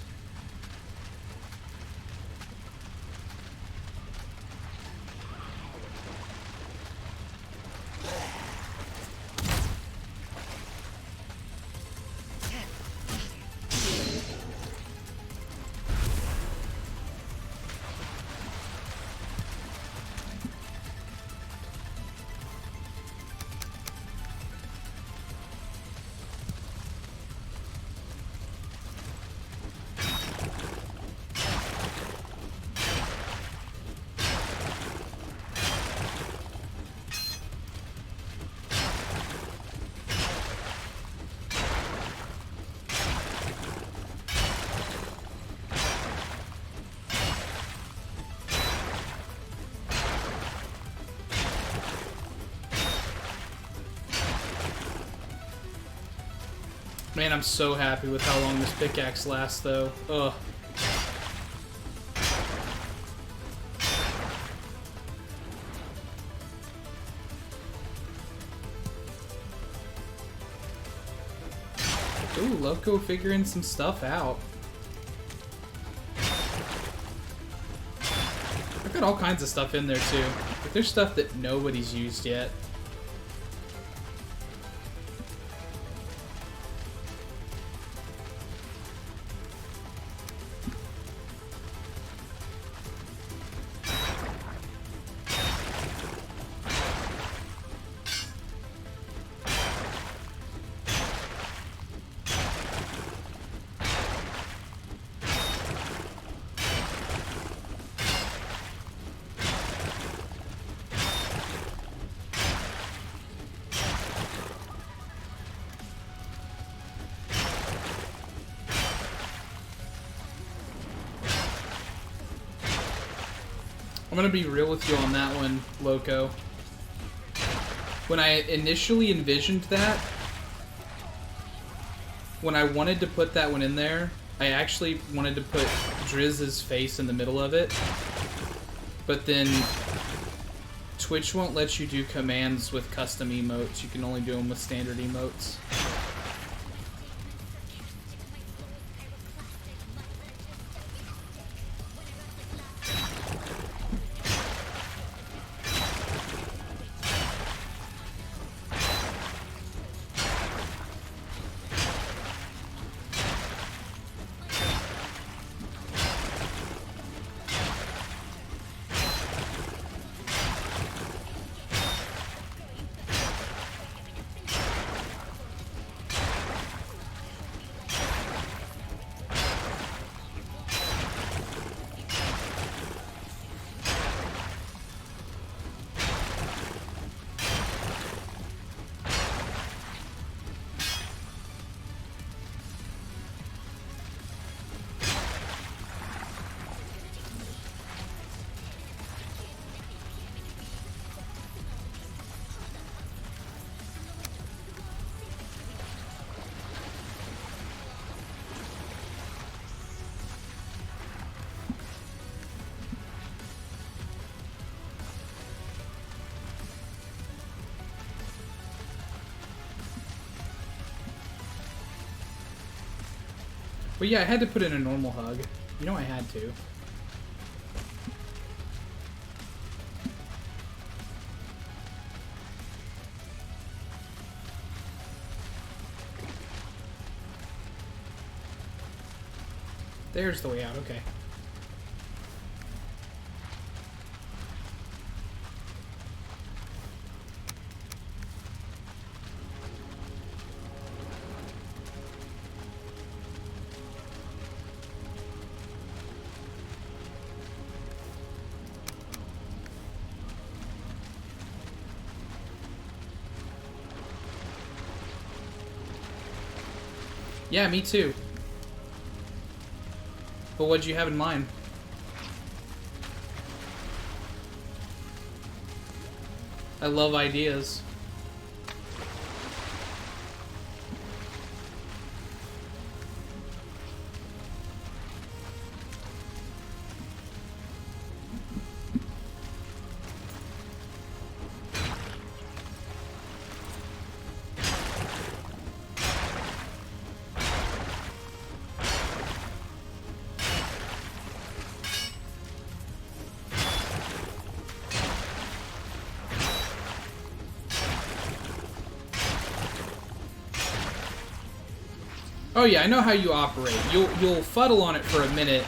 Man, I'm so happy with how long this pickaxe lasts, though. Ugh. Ooh, Loco figuring some stuff out. I've got all kinds of stuff in there, too. But there's stuff that nobody's used yet. I'm gonna be real with you on that one, Loco. When I initially envisioned that, when I wanted to put that one in there, I actually wanted to put Drizz's face in the middle of it. But then Twitch won't let you do commands with custom emotes. You can only do them with standard emotes. But yeah, I had to put in a normal hug. You know I had to. There's the way out, okay. Yeah, me too. But what'd you have in mind? I love ideas. Oh yeah, I know how you operate. You'll fuddle on it for a minute,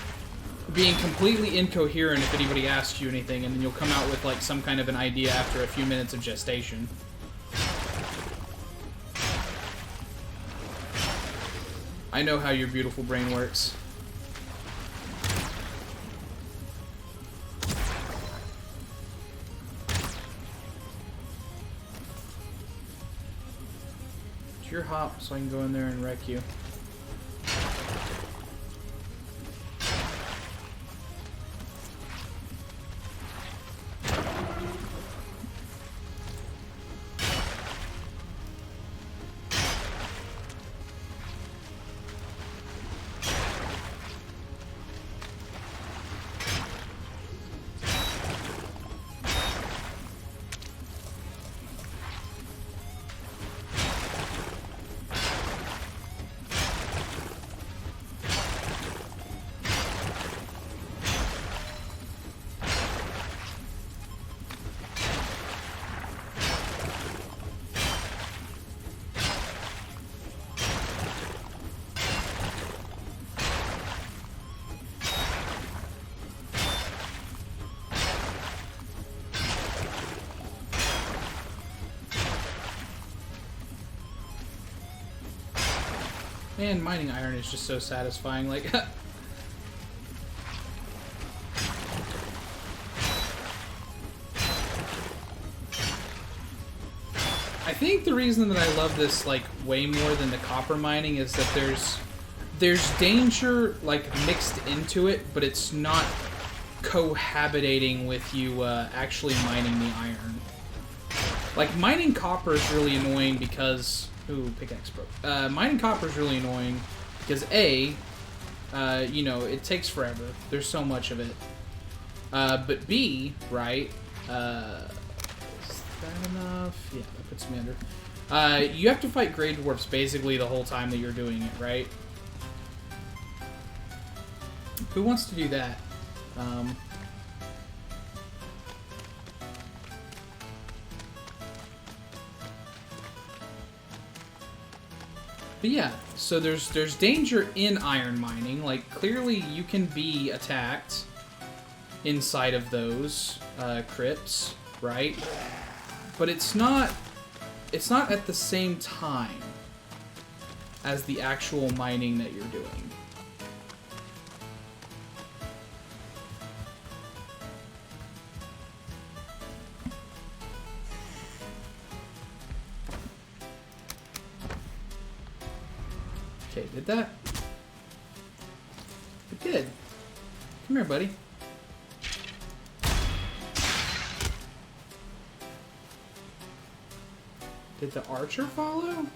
being completely incoherent if anybody asks you anything, and then you'll come out with like some kind of an idea after a few minutes of gestation. I know how your beautiful brain works. It's your hop, so I can go in there and wreck you. Man, mining iron is just so satisfying. Like, I think the reason that I love this like way more than the copper mining is that there's danger like mixed into it, but it's not cohabitating with you actually mining the iron. Like mining copper is really annoying because ooh, pickaxe broke. Mining copper is really annoying because A, you know, it takes forever. There's so much of it. But B, right? Is that enough? Yeah, that puts me under. You have to fight Grey Dwarfs basically the whole time that you're doing it, right? Who wants to do that? But yeah, so there's danger in iron mining. Like, clearly you can be attacked inside of those crypts, right? But it's not at the same time as the actual mining that you're doing. Okay, did that? It did. Come here, buddy. Did the archer follow?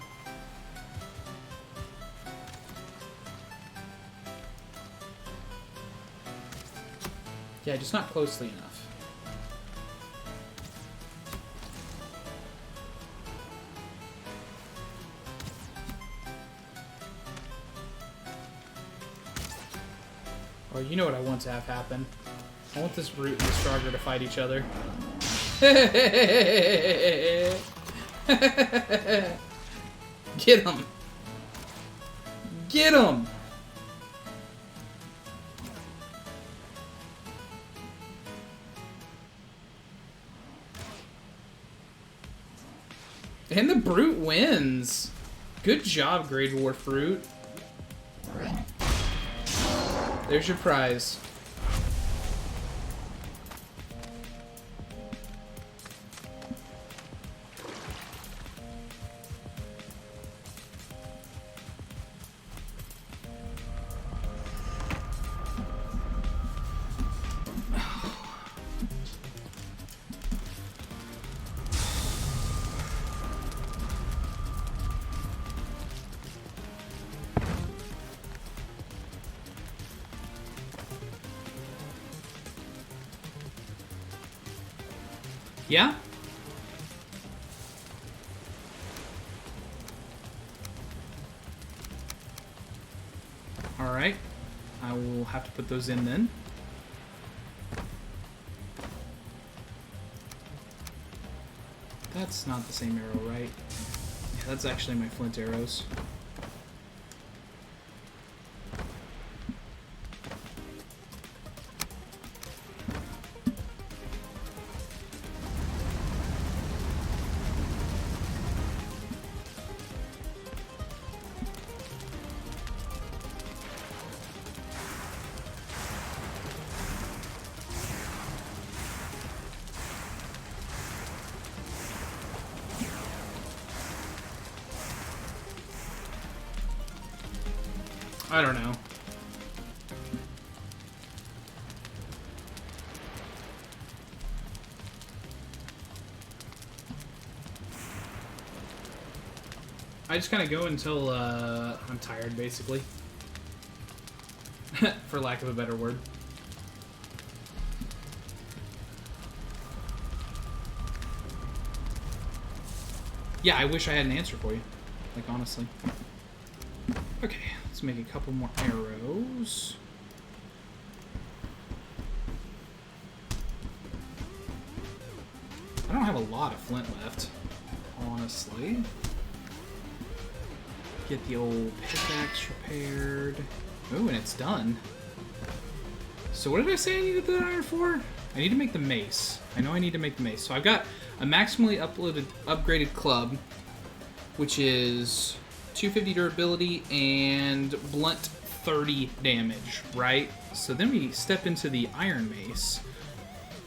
Yeah, just not closely enough. Oh, you know what I want to have happen? I want this brute and the Stronger to fight each other. Get him! Get him! And the brute wins. Good job, Grey Dwarf Brute. There's your prize. Yeah? Alright. I will have to put those in then. That's not the same arrow, right? Yeah, that's actually my flint arrows. I don't know. I just kind of go until I'm tired, basically. For lack of a better word. Yeah, I wish I had an answer for you. Like, honestly. Okay, let's make a couple more arrows. I don't have a lot of flint left, honestly. Get the old pickaxe repaired. Oh, and it's done. So what did I say I needed the iron for? I need to make the mace. I know I need to make the mace. So I've got a maximally upgraded club, which is 250 durability and blunt 30 damage, right? So then we step into the iron mace.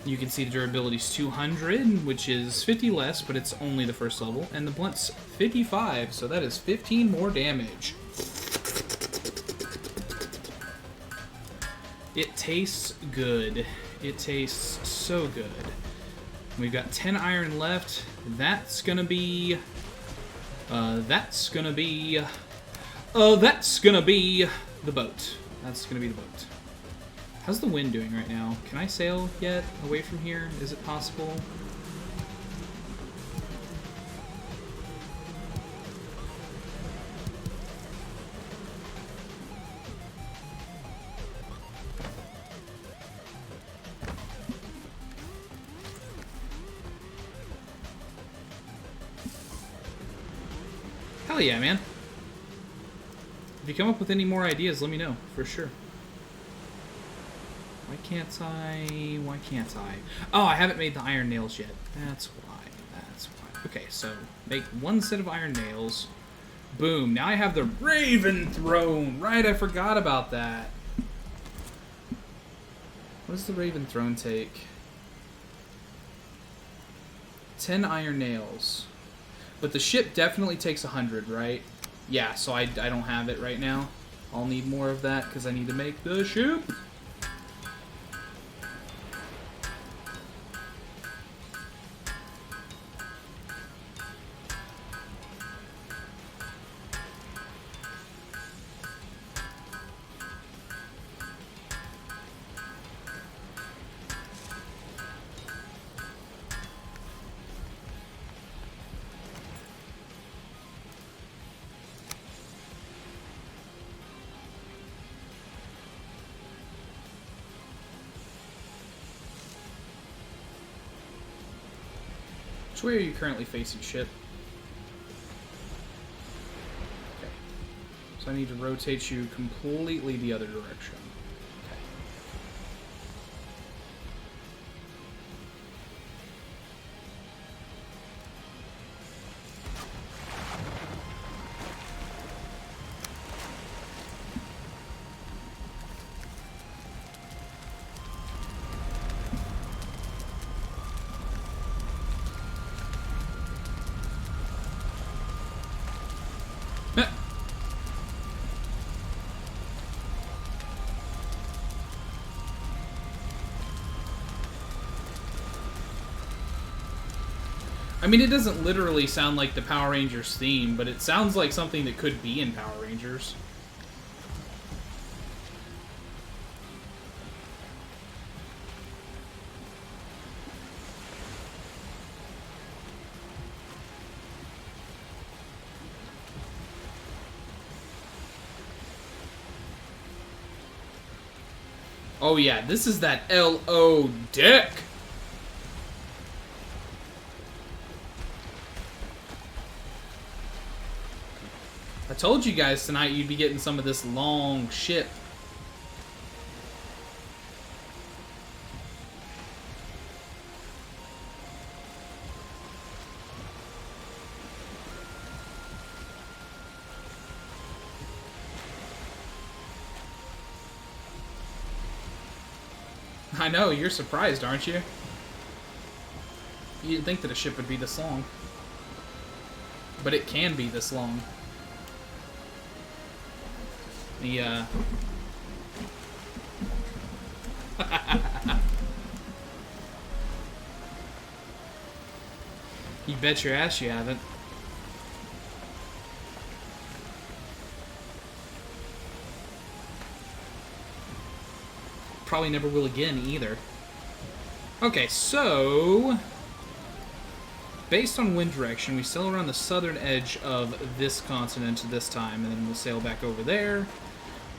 You can see the durability is 200, which is 50 less, but it's only the first level. And the blunt's 55, so that is 15 more damage. It tastes good. It tastes so good. We've got 10 iron left. That's gonna be the boat. That's gonna be the boat. How's the wind doing right now? Can I sail yet away from here? Is it possible? Hell yeah, man. If you come up with any more ideas, let me know, for sure. Why can't I? Why can't I? Oh, I haven't made the iron nails yet. That's why. That's why. Okay, so make one set of iron nails. Boom. Now I have the Raven Throne. Right, I forgot about that. What does the Raven Throne take? 10 iron nails. But the ship definitely takes 100, right? Yeah, so I don't have it right now. I'll need more of that because I need to make the ship. Which way are you currently facing, ship? Okay. So I need to rotate you completely the other direction. Okay. I mean, it doesn't literally sound like the Power Rangers theme, but it sounds like something that could be in Power Rangers. Oh yeah, this is that LO deck. I told you guys tonight you'd be getting some of this long shit. I know, you're surprised, aren't you? You didn't think that a ship would be this long. But it can be this long. The, You bet your ass you haven't. Probably never will again, either. Okay, so... based on wind direction, we sail around the southern edge of this continent this time, and then we'll sail back over there.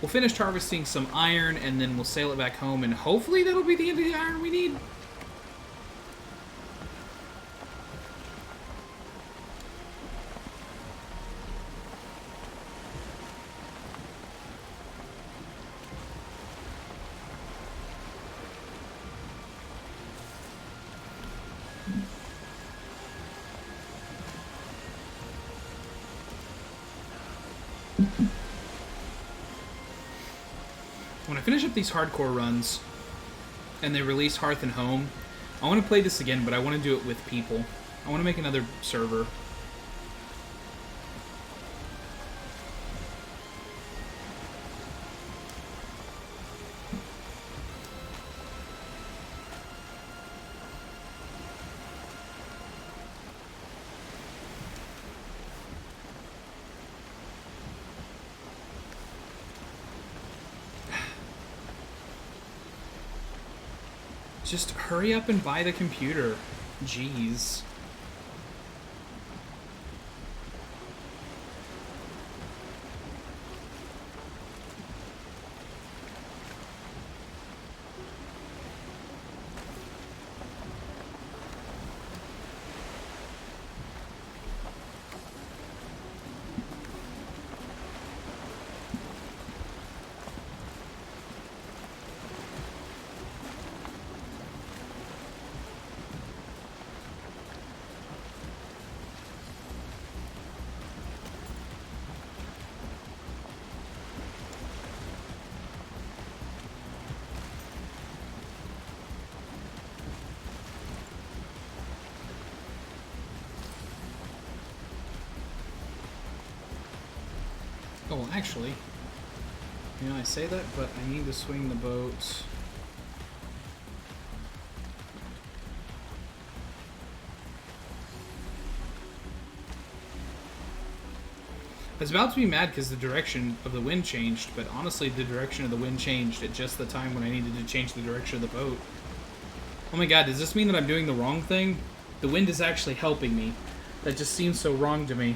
We'll finish harvesting some iron, and then we'll sail it back home, and hopefully that'll be the end of the iron we need. When I finish up these hardcore runs, and they release Hearth and Home, I want to play this again, but I want to do it with people. I want to make another server. Just hurry up and buy the computer. Jeez. Oh, well, actually, you know, I say that, but I need to swing the boat. I was about to be mad because the direction of the wind changed, but honestly, the direction of the wind changed at just the time when I needed to change the direction of the boat. Oh my god, does this mean that I'm doing the wrong thing? The wind is actually helping me. That just seems so wrong to me.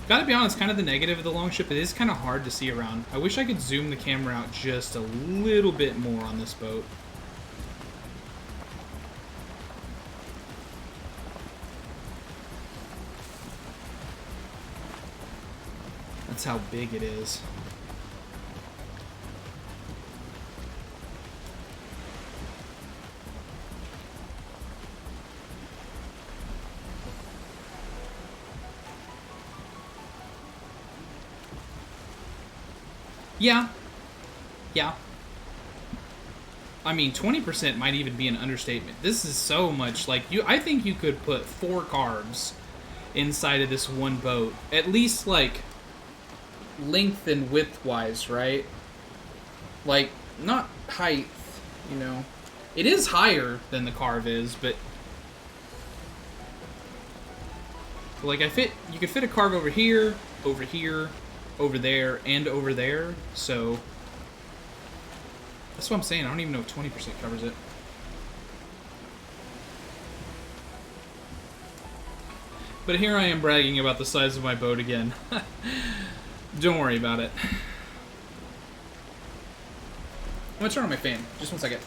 Gotta be honest, kind of the negative of the longship, it is kind of hard to see around. I wish I could zoom the camera out just a little bit more on this boat. That's how big it is. Yeah. Yeah. I mean, 20% might even be an understatement. This is so much, like, I think you could put 4 carbs inside of this one boat. At least, like, length and width-wise, right? Like, not height, you know. It is higher than the carve is, but like you could fit a carve over here, over there, and over there. So that's what I'm saying. I don't even know if 20% covers it. But here I am bragging about the size of my boat again. Don't worry about it. I'm gonna turn on my fan. Just one second.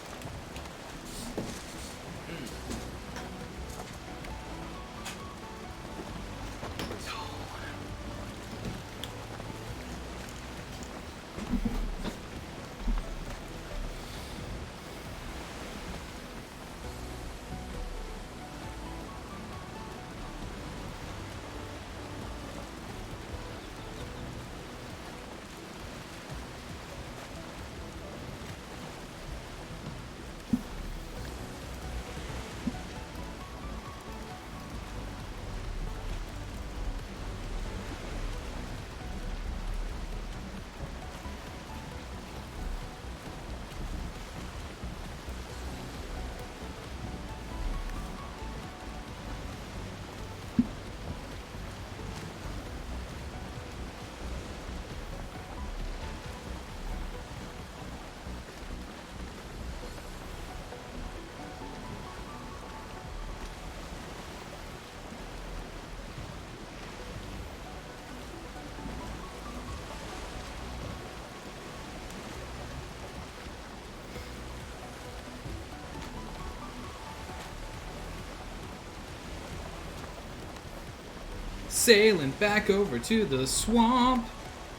Sailing back over to the swamp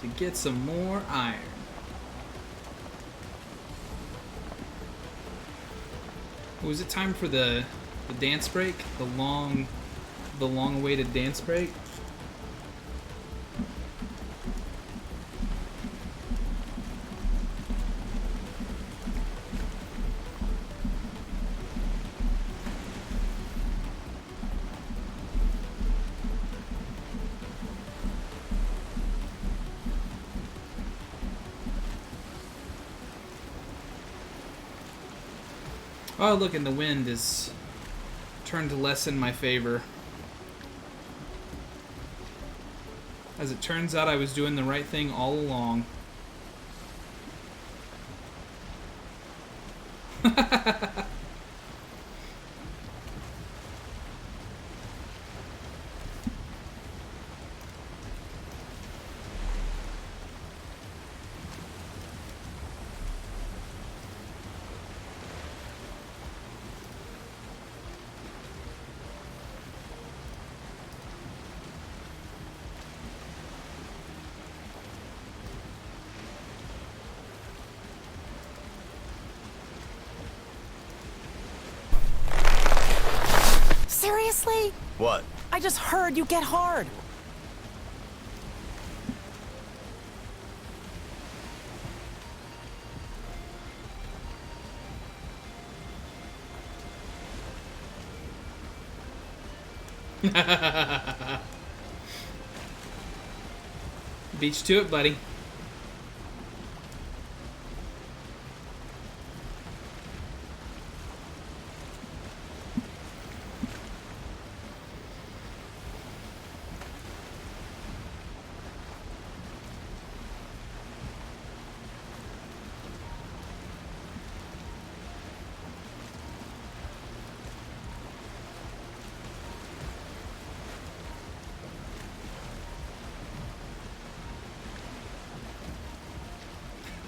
to get some more iron. Was it time for the dance break? The long awaited dance break? Oh, look, and the wind is turned to less in my favor. As it turns out, I was doing the right thing all along. Seriously? What? I just heard you get hard. Beach to it, buddy.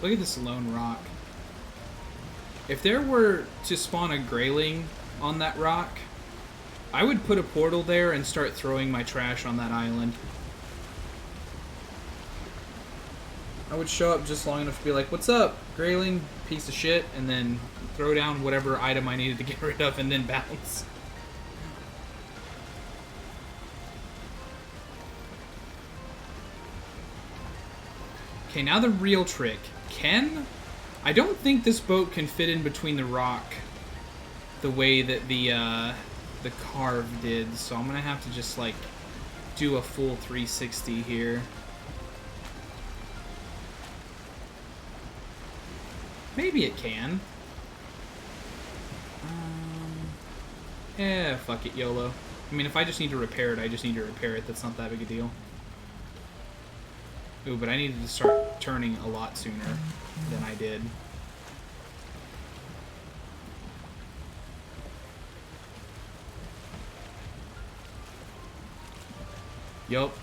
Look at this lone rock. If there were to spawn a grayling on that rock, I would put a portal there and start throwing my trash on that island. I would show up just long enough to be like, what's up, grayling, piece of shit, and then throw down whatever item I needed to get rid of and then bounce. Okay, now the real trick. I don't think this boat can fit in between the rock the way that the carve did, so I'm gonna have to just like do a full 360 here. Maybe it can. Fuck it, YOLO. I mean, if I just need to repair it, I just need to repair it. That's not that big a deal. Ooh, but I needed to start turning a lot sooner than I did. Yup.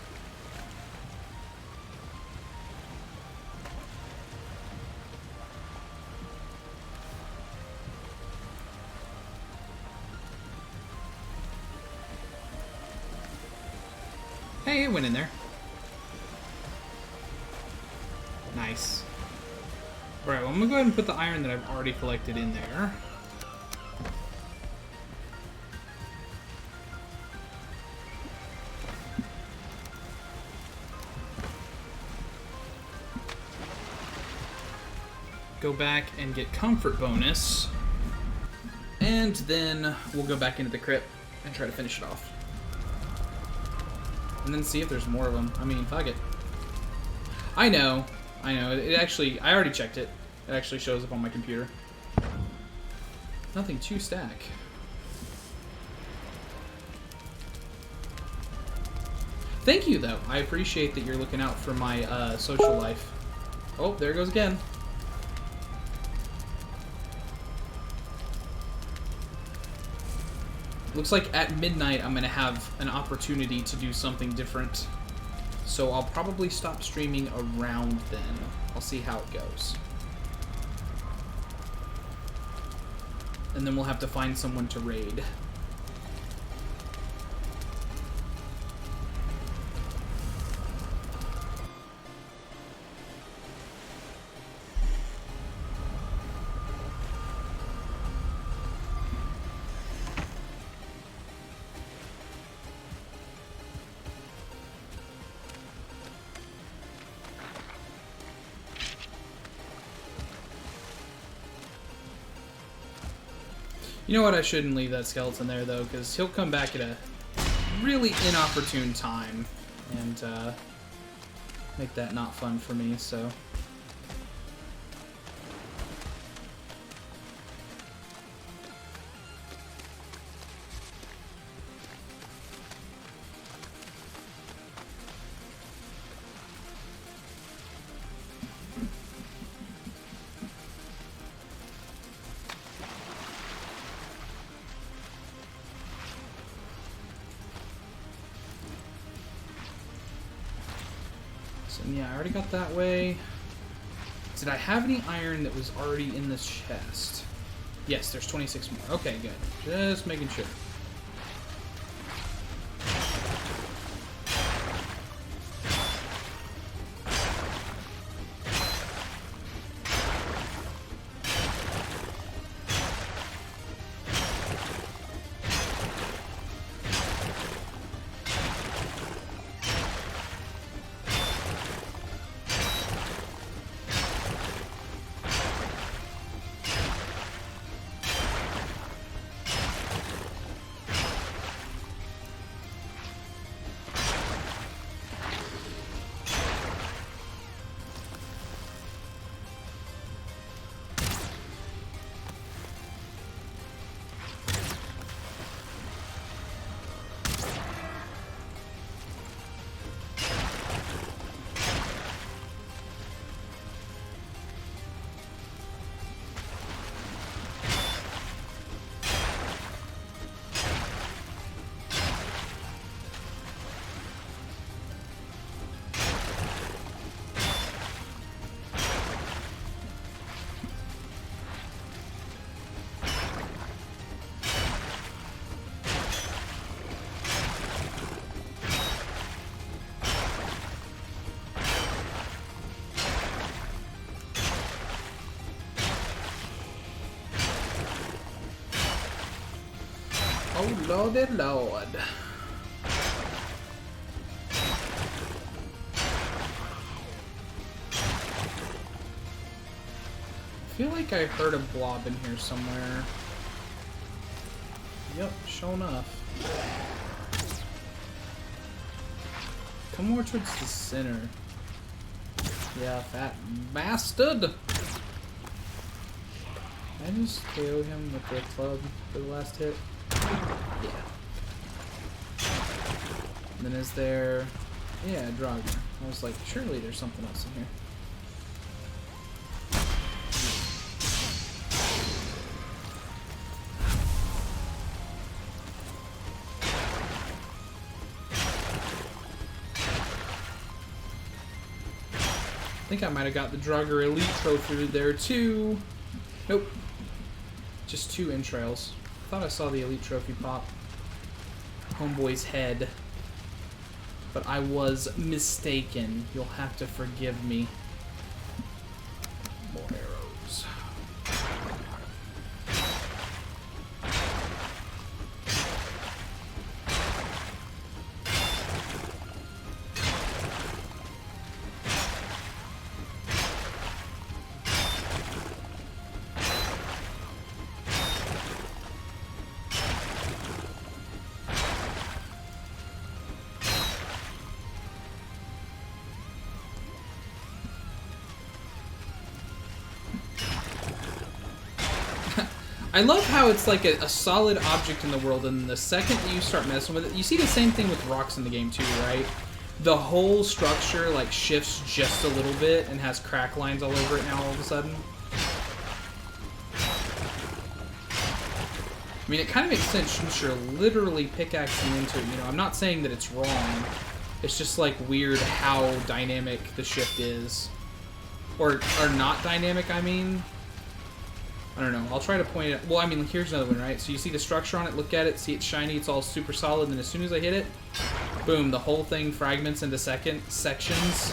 Hey, it went in there. Nice. Alright, well, I'm gonna go ahead and put the iron that I've already collected in there. Go back and get comfort bonus. And then we'll go back into the crypt and try to finish it off. And then see if there's more of them. I mean, fuck it. I know. It actually, I already checked it. It actually shows up on my computer. Nothing to stack. Thank you, though. I appreciate that you're looking out for my social life. Oh, there it goes again. Looks like at midnight I'm going to have an opportunity to do something different. So I'll probably stop streaming around then. I'll see how it goes. And then we'll have to find someone to raid. You know what? I shouldn't leave that skeleton there, though, because he'll come back at a really inopportune time and make that not fun for me, so... Yeah, I already got that way. Did I have any iron that was already in this chest? Yes, there's 26 more. Okay, good. Just making sure. Oh, lordy lord. I feel like I heard a blob in here somewhere. Yep, sure enough. Come more towards the center. Yeah, fat bastard! Can I just KO him with the club for the last hit? Yeah. And then is there... Yeah, Draugr. I was like, surely there's something else in here. I think I might have got the Draugr Elite Trophy there too. Nope. Just 2 entrails. Thought I saw the Elite Trophy pop. Homeboy's head. But I was mistaken. You'll have to forgive me. More arrows. I love how it's like a solid object in the world, and the second that you start messing with it, you see the same thing with rocks in the game too, right? The whole structure like shifts just a little bit and has crack lines all over it now all of a sudden. I mean, it kind of makes sense since you're literally pickaxing into it, you know. I'm not saying that it's wrong. It's just like weird how dynamic the shift is. Or not dynamic, I mean. I don't know. I'll try to point it. Well, I mean, here's another one, right? So you see the structure on it, look at it, see it's shiny, it's all super solid, and then as soon as I hit it, boom, the whole thing fragments into sections.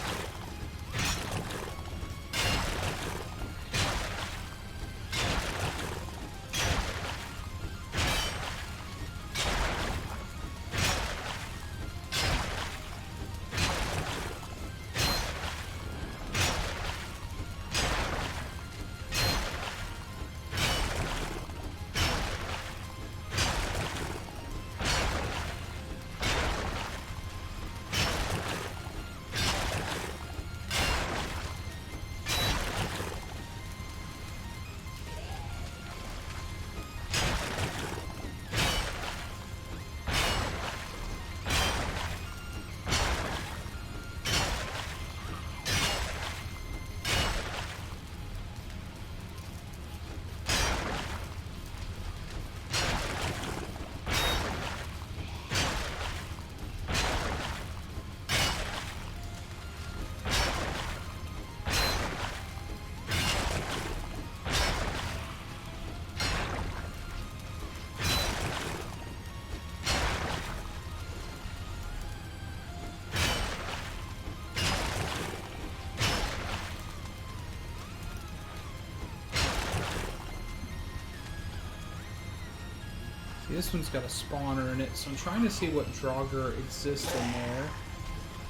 This one's got a spawner in it, so I'm trying to see what Draugr exists in there.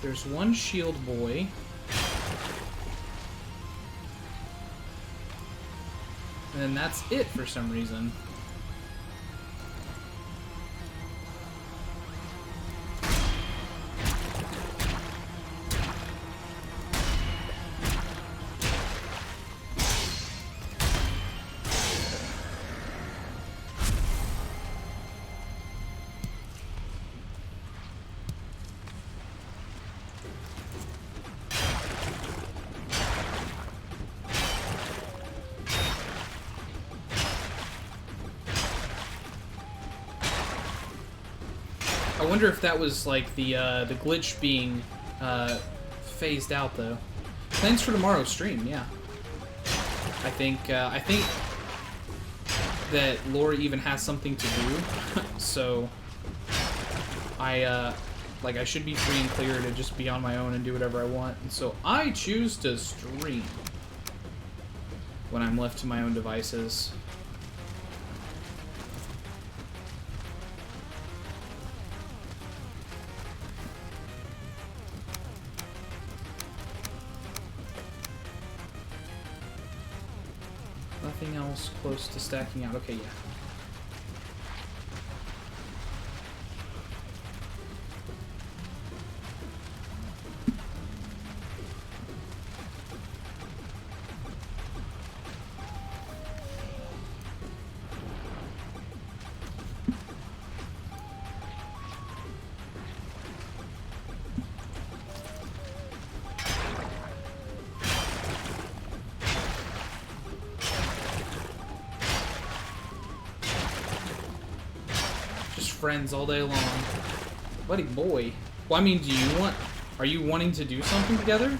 There's one shield boy. And then that's it for some reason. I wonder if that was like the glitch being phased out though. Plans for tomorrow's stream, yeah. I think that Laura even has something to do, so I should be free and clear to just be on my own and do whatever I want. And so I choose to stream when I'm left to my own devices. Nothing else close to stacking out. Okay, yeah. friends all day long. Buddy boy. Well, I mean, are you wanting to do something together?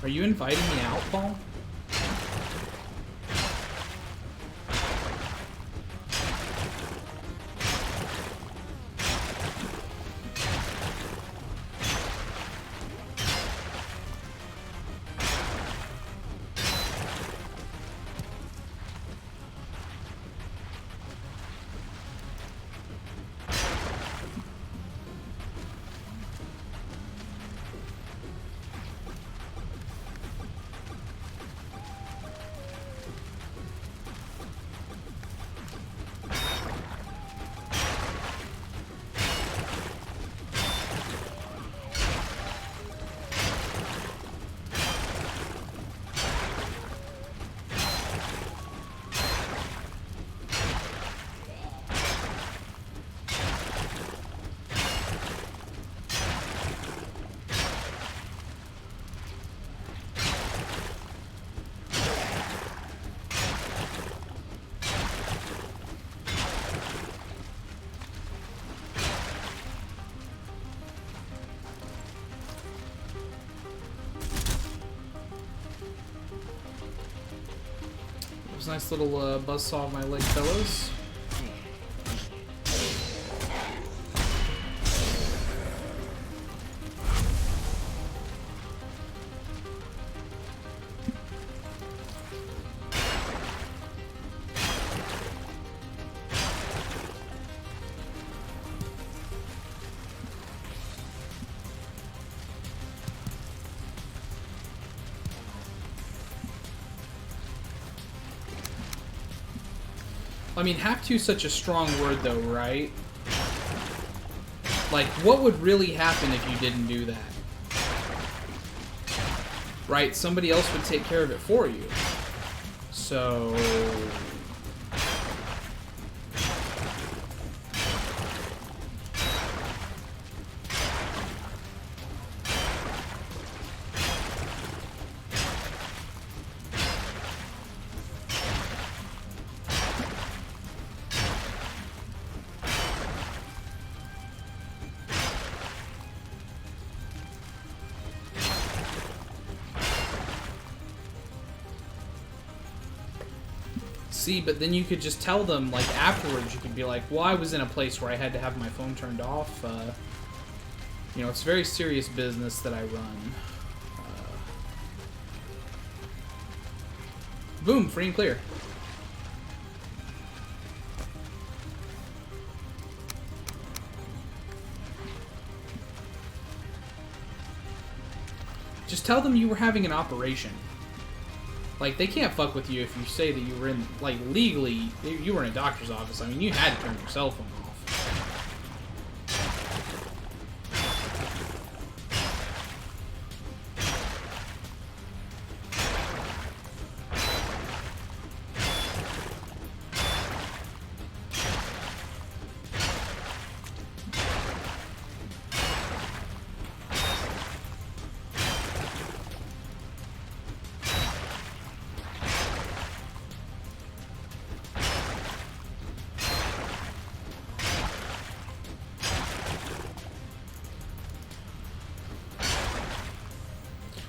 Are you inviting me out, Paul? Nice little buzzsaw of my leg pillows. I mean, have to is such a strong word, though, right? Like, what would really happen if you didn't do that? Right? Somebody else would take care of it for you. So... See, but then you could just tell them, like, afterwards, you could be like, well, I was in a place where I had to have my phone turned off. You know, it's very serious business that I run. Boom, free and clear. Just tell them you were having an operation. Like, they can't fuck with you if you say that you were in, like, legally, you were in a doctor's office. I mean, you had to turn your cell phone off.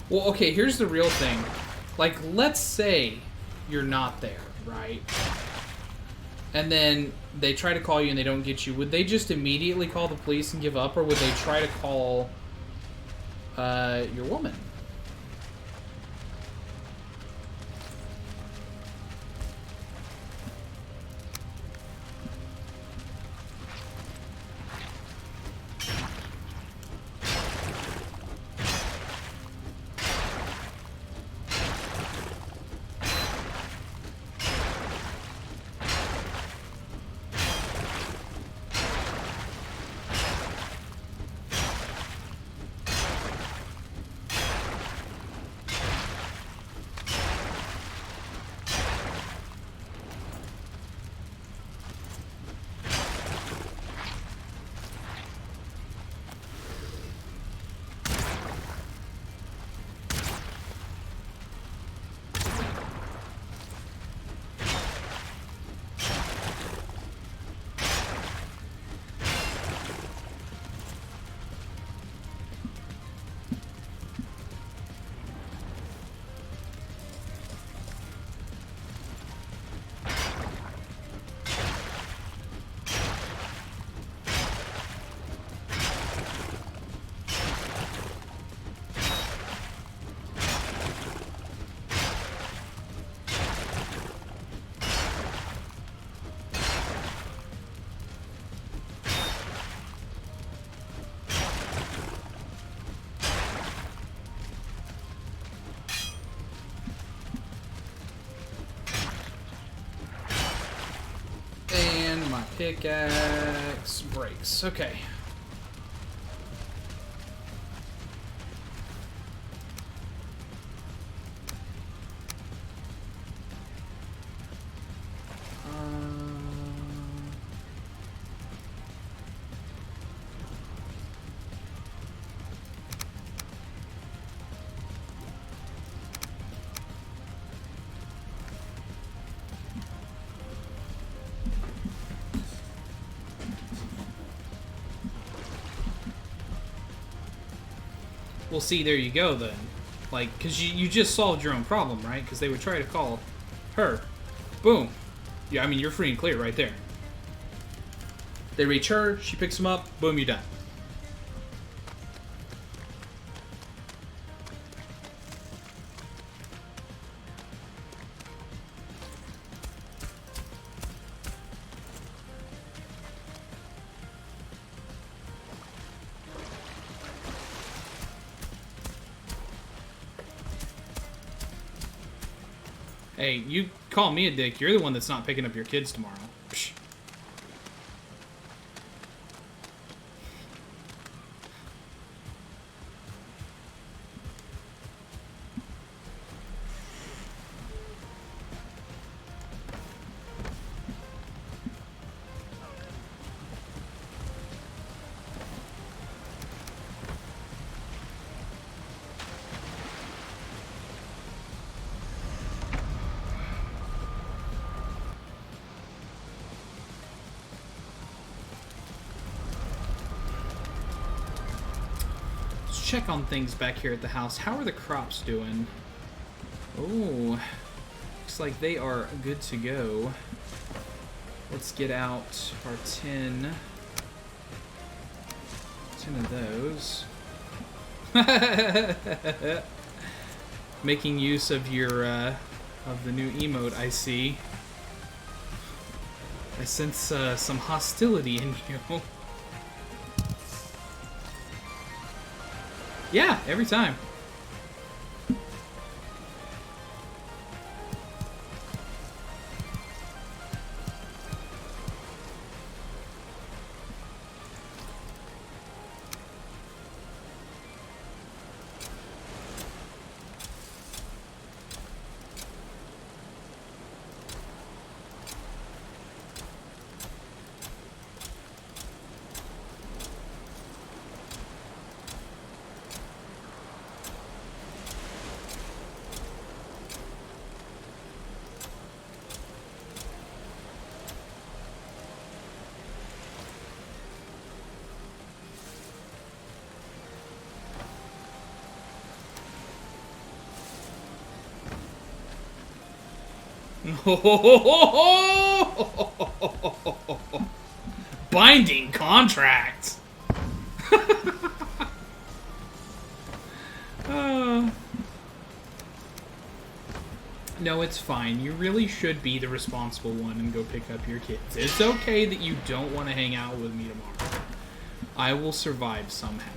Well, okay, here's the real thing. Like, let's say you're not there, right? And then they try to call you and they don't get you. Would they just immediately call the police and give up, or would they try to call your woman? Pickaxe breaks. Okay. Well, see, there you go then. Like, because you just solved your own problem, right? Because they would try to call her. Boom. Yeah, I mean, you're free and clear right there. They reach her, she picks them up, boom, you're done. Hey, you call me a dick. You're the one that's not picking up your kids tomorrow. Psh. Check on things back here at the house. How are the crops doing? Oh, looks like they are good to go. Let's get out our 10 of those. Making use of your of the new emote, I see. I sense some hostility in you. Yeah, every time. Binding contract. No, it's fine. You really should be the responsible one and go pick up your kids. It's okay that you don't want to hang out with me tomorrow. I will survive somehow.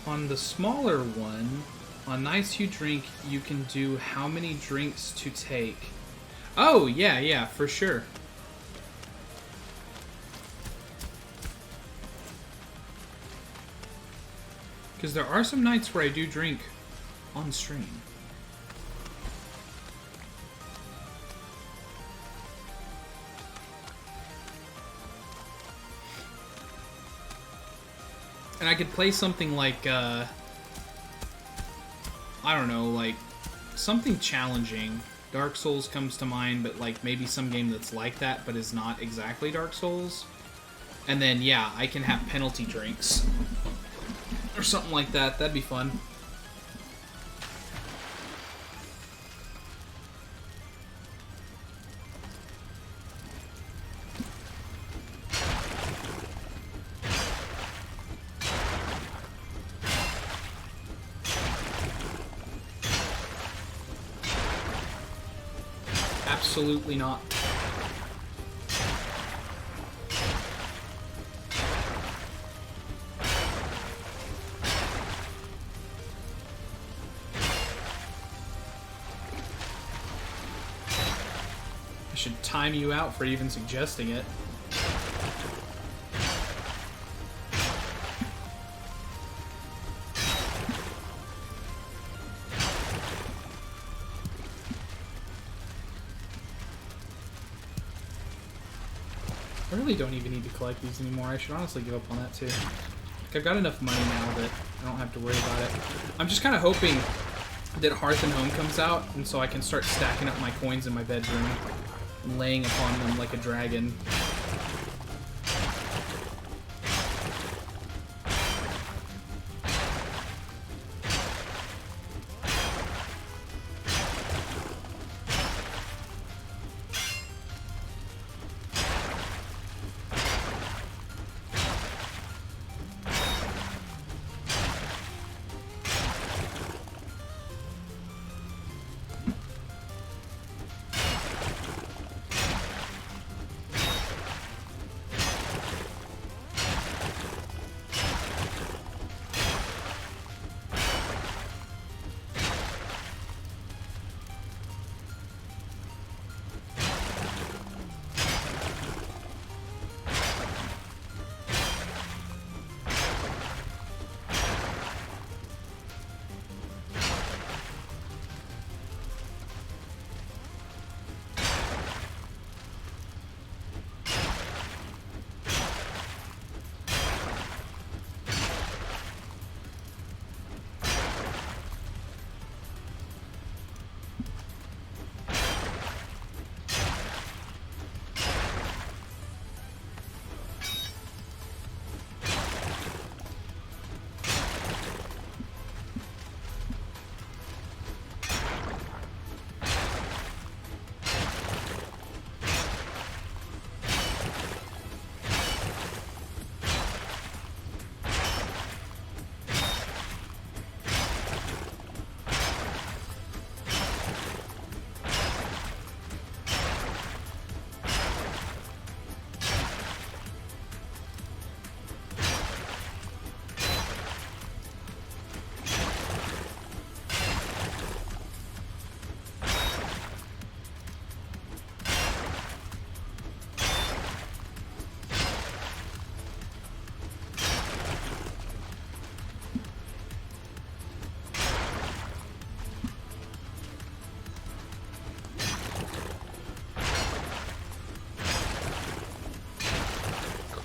On the smaller one, on Nights You Drink, you can do how many drinks to take. Oh, yeah, for sure. Because there are some nights where I do drink on stream. And I could play something like, I don't know, like, something challenging. Dark Souls comes to mind, but, like, maybe some game that's like that, but is not exactly Dark Souls. And then, yeah, I can have penalty drinks. Or something like that. That'd be fun. Absolutely not. I should time you out for even suggesting it. I really don't even need to collect these anymore. I should honestly give up on that too. Like, I've got enough money now that I don't have to worry about it. I'm just kind of hoping that Hearth and Home comes out, and so I can start stacking up my coins in my bedroom and laying upon them like a dragon.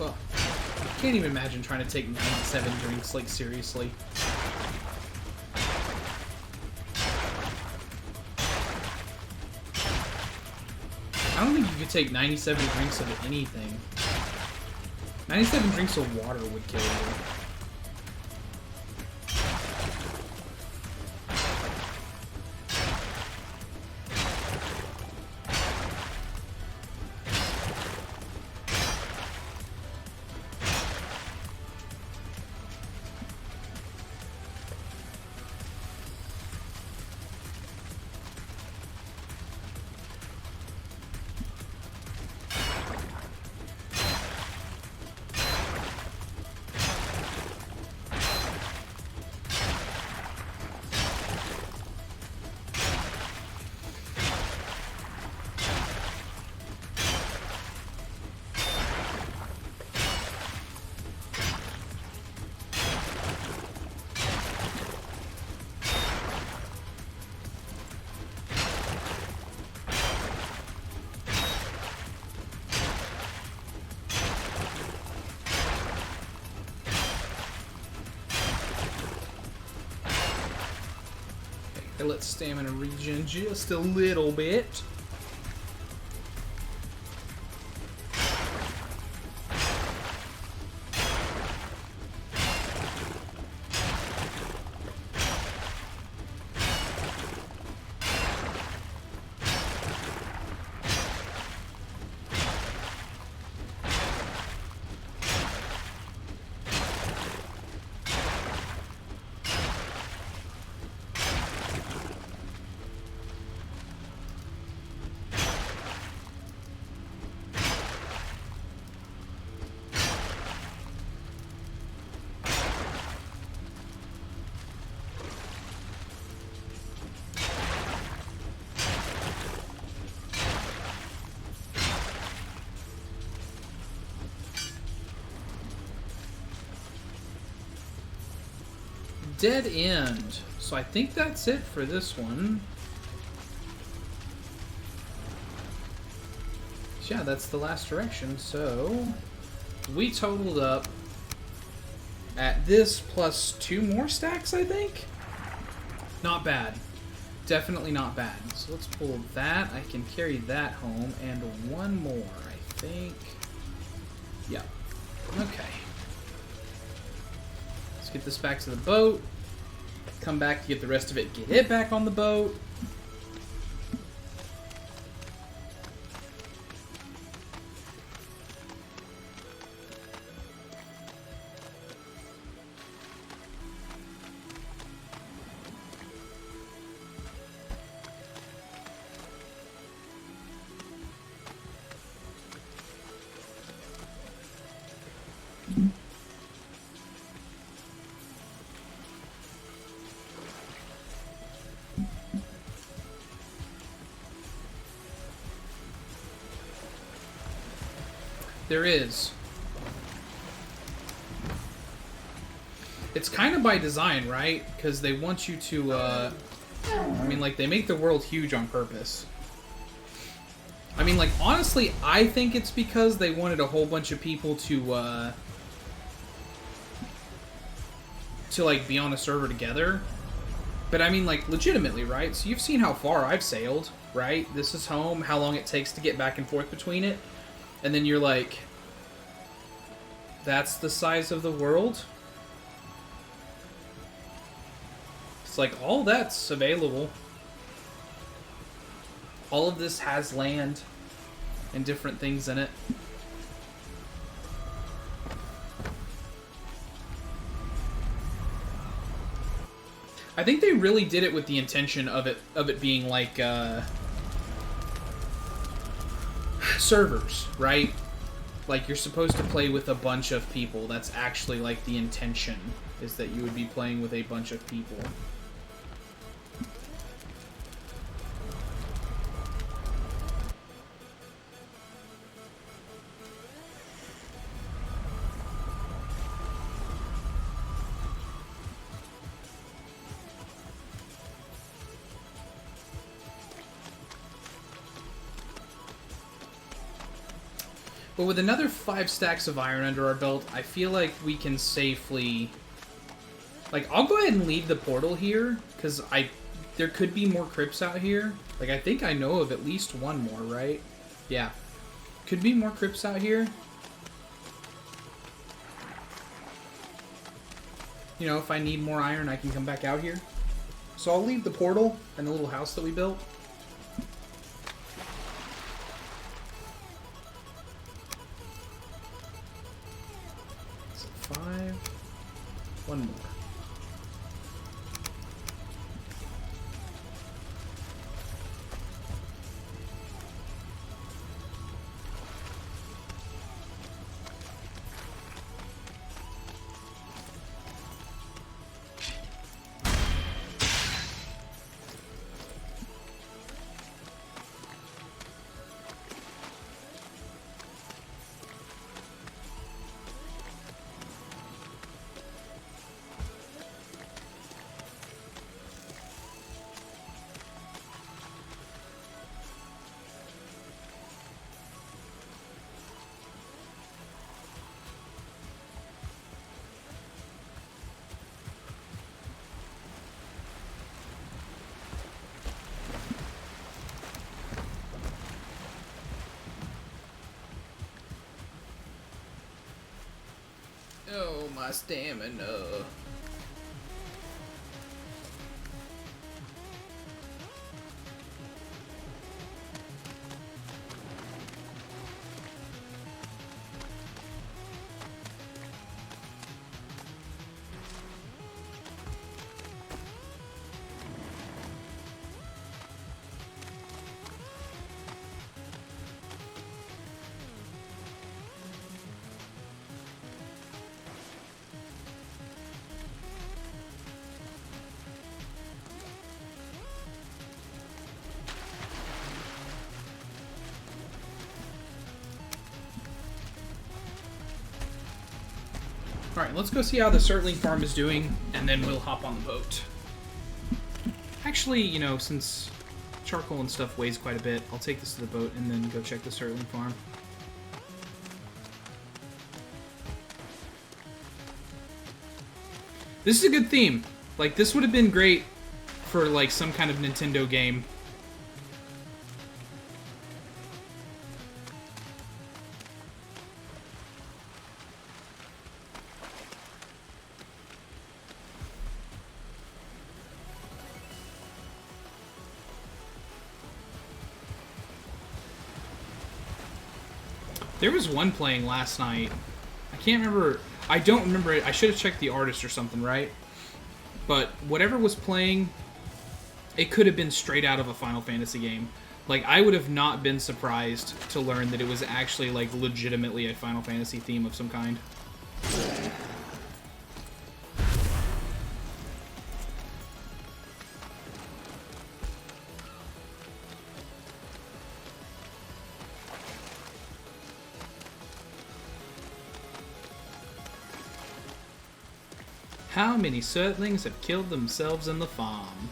Ugh. I can't even imagine trying to take 97 drinks, like, seriously. I don't think you could take 97 drinks of anything. 97 drinks of water would kill you. Okay, let's stamina regen just a little bit. Dead end. So I think that's it for this one. So yeah, that's the last direction. So we totaled up at this plus 2 more stacks, I think? Not bad. Definitely not bad. So let's pull that. I can carry that home. And one more, I think. Yeah. Okay. Let's get this back to the boat. Come back to get the rest of it. Get it back on the boat. There is. It's kind of by design, right? Because they want you to, I mean, like, they make the world huge on purpose. I mean, like, honestly, I think it's because they wanted a whole bunch of people to like, be on a server together. But, I mean, like, legitimately, right? So you've seen how far I've sailed, right? This is home, how long it takes to get back and forth between it. And then you're like, that's the size of the world? It's like, all that's available. All of this has land and different things in it. I think they really did it with the intention of it being like servers, right? Like, you're supposed to play with a bunch of people. That's actually like the intention, is that you would be playing with a bunch of people. But with another 5 stacks of iron under our belt, I feel like we can safely... Like, I'll go ahead and leave the portal here, because there could be more crypts out here. Like, I think I know of at least one more, right? Yeah. Could be more crypts out here. You know, if I need more iron, I can come back out here. So I'll leave the portal and the little house that we built. So 5. One more. my stamina. Alright, let's go see how the Surtling farm is doing, and then we'll hop on the boat. Actually, you know, since charcoal and stuff weighs quite a bit, I'll take this to the boat and then go check the Surtling farm. This is a good theme. Like, this would have been great for, like, some kind of Nintendo game. There was one playing last night. I can't remember. I don't remember it. I should have checked the artist or something, right? But whatever was playing, it could have been straight out of a Final Fantasy game. Like, I would have not been surprised to learn that it was actually, like, legitimately a Final Fantasy theme of some kind. How many Surtlings have killed themselves in the farm?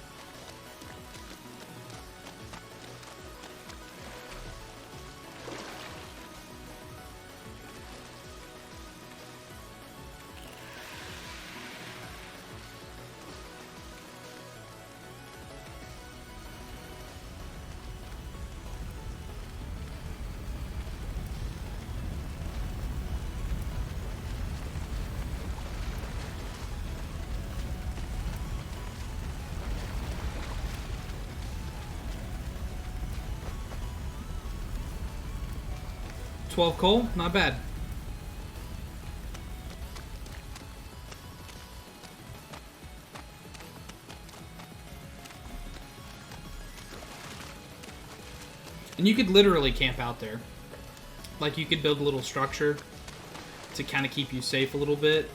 $12 coal, not bad. And you could literally camp out there. Like, you could build a little structure to kind of keep you safe a little bit.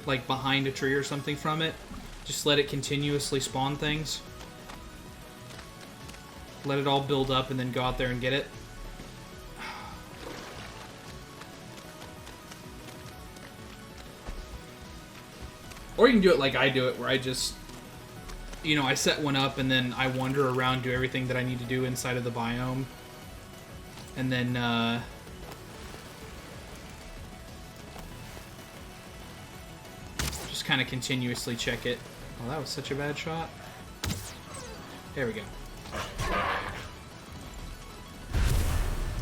Like, behind a tree or something from it. Just let it continuously spawn things. Let it all build up and then go out there and get it. Or you can do it like I do it, where I just, you know, I set one up and then I wander around, do everything that I need to do inside of the biome. And then, just kind of continuously check it. Oh, that was such a bad shot. There we go. I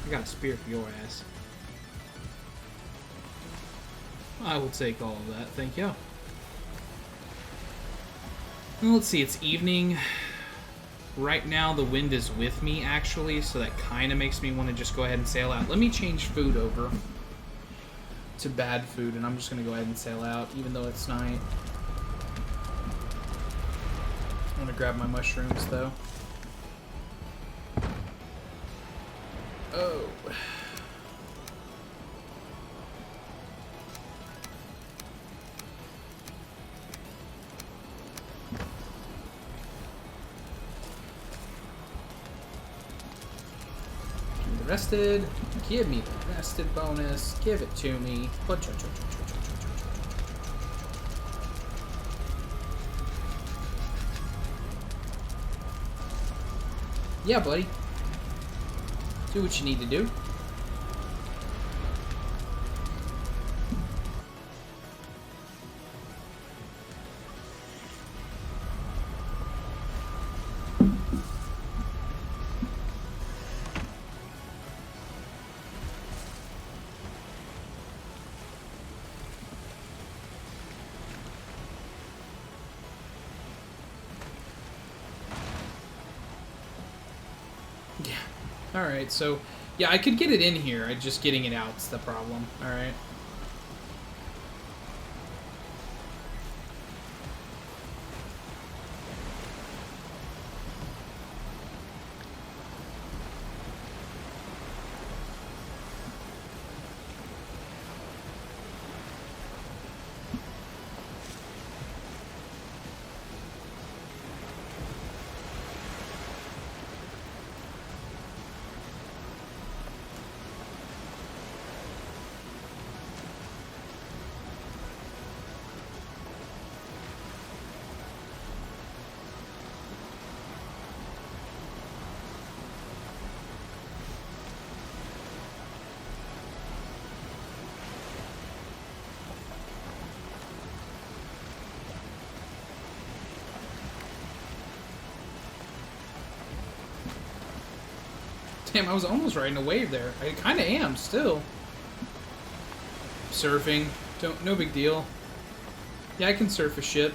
got a spear for your ass. I will take all of that, thank you. Well, let's see, it's evening. Right now the wind is with me, actually, so that kind of makes me want to just go ahead and sail out. Let me change food over to bad food, and I'm just going to go ahead and sail out, even though it's night. I'm going to grab my mushrooms, though. Oh. Rested. Give me the rested bonus. Give it to me. Yeah, buddy. Do what you need to do. Alright, so... Yeah, I could get it in here. Just getting it out's the problem. Alright. Damn, I was almost riding a wave there. I kind of am, still. Surfing. No big deal. Yeah, I can surf a ship.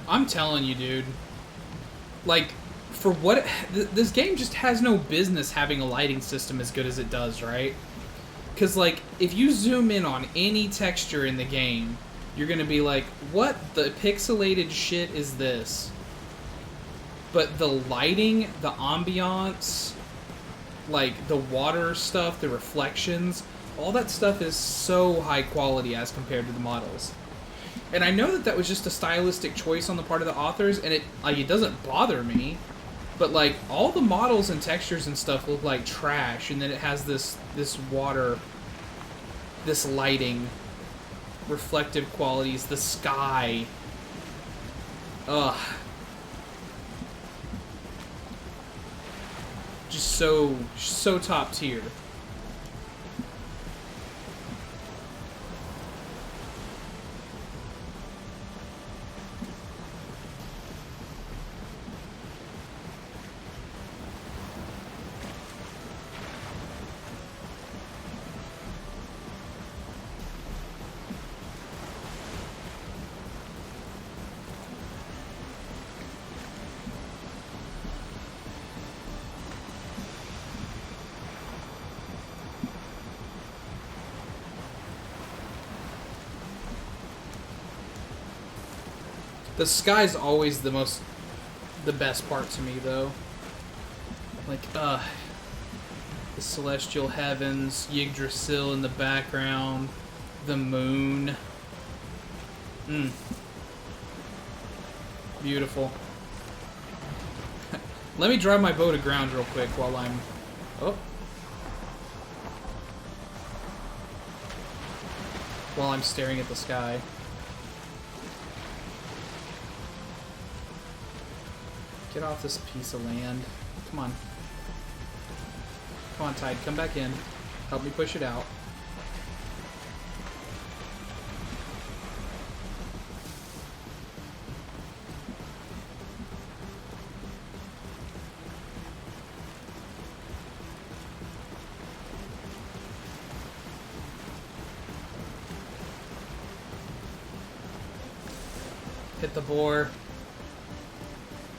I'm telling you, dude. Like, for what... This game just has no business having a lighting system as good as it does, right? Because, like, if you zoom in on any texture in the game, you're going to be like, what the pixelated shit is this? But the lighting, the ambiance, like, the water stuff, the reflections, all that stuff is so high quality as compared to the models. And I know that that was just a stylistic choice on the part of the authors, and it doesn't bother me. But, like, all the models and textures and stuff look like trash, and then it has this water, this lighting, reflective qualities, the sky. Ugh. Just so top tier. The sky's always the best part to me, though. Like, the celestial heavens, Yggdrasil in the background, the moon. Beautiful. Let me drive my boat aground real quick while I'm... Oh. While I'm staring at the sky. Get off this piece of land. Come on. Come on, Tide. Come back in. Help me push it out. Hit the boar.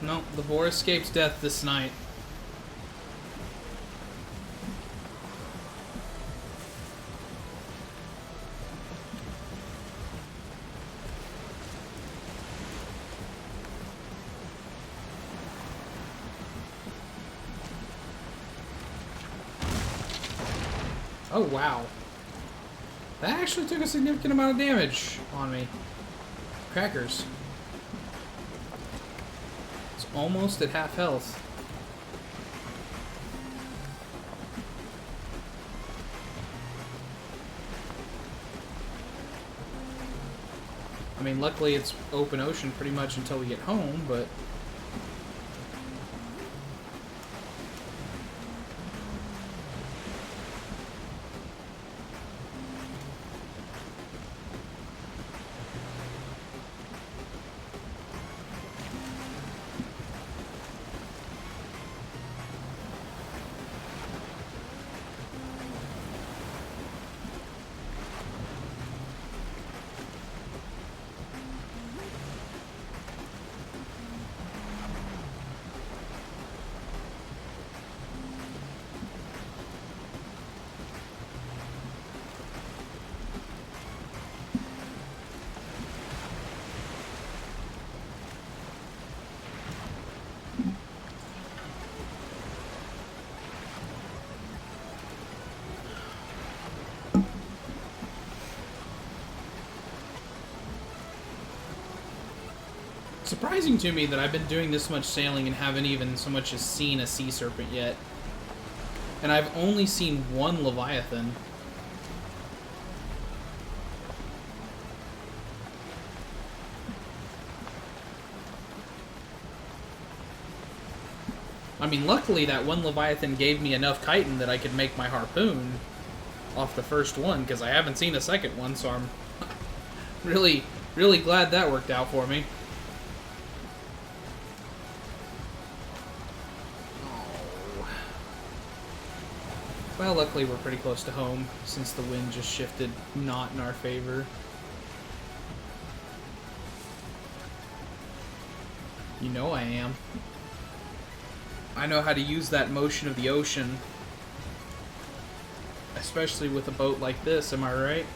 No, the boar escapes death this night. Oh, wow. That actually took a significant amount of damage on me. Crackers. Almost at half health. I mean, luckily it's open ocean pretty much until we get home, but... Surprising to me that I've been doing this much sailing and haven't even so much as seen a sea serpent yet. And I've only seen one Leviathan. I mean, luckily that one Leviathan gave me enough chitin that I could make my harpoon off the first one, because I haven't seen a second one, so I'm really, really glad that worked out for me. Well, luckily we're pretty close to home, since the wind just shifted not in our favor. You know I am. I know how to use that motion of the ocean. Especially with a boat like this, am I right?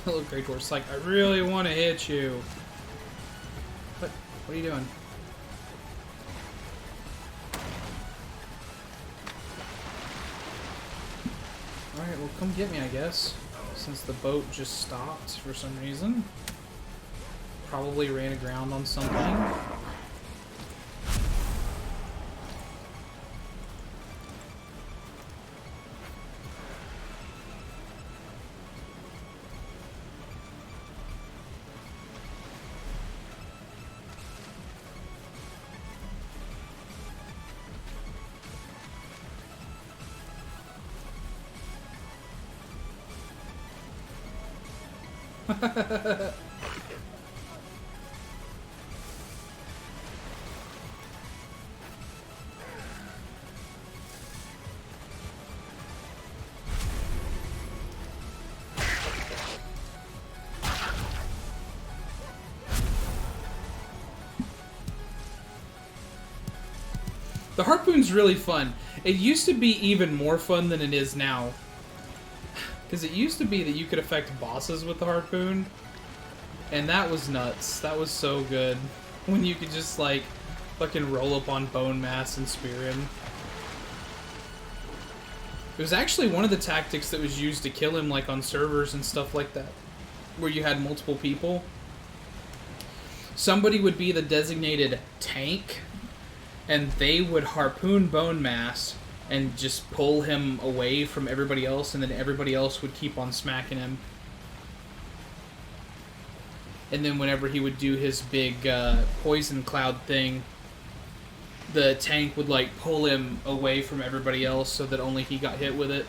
Hello, Grey Dwarf's like, I really want to hit you. What are you doing? Alright, well, come get me, I guess. Since the boat just stopped for some reason. Probably ran aground on something. The harpoon's really fun. It used to be even more fun than it is now. Because it used to be that you could affect bosses with the harpoon. And that was nuts. That was so good. When you could just, like, fucking roll up on bone mass and spear him. It was actually one of the tactics that was used to kill him, like, on servers and stuff like that. Where you had multiple people. Somebody would be the designated tank. And they would harpoon bone mass and just pull him away from everybody else, and then everybody else would keep on smacking him. And then whenever he would do his big poison cloud thing, the tank would like pull him away from everybody else so that only he got hit with it.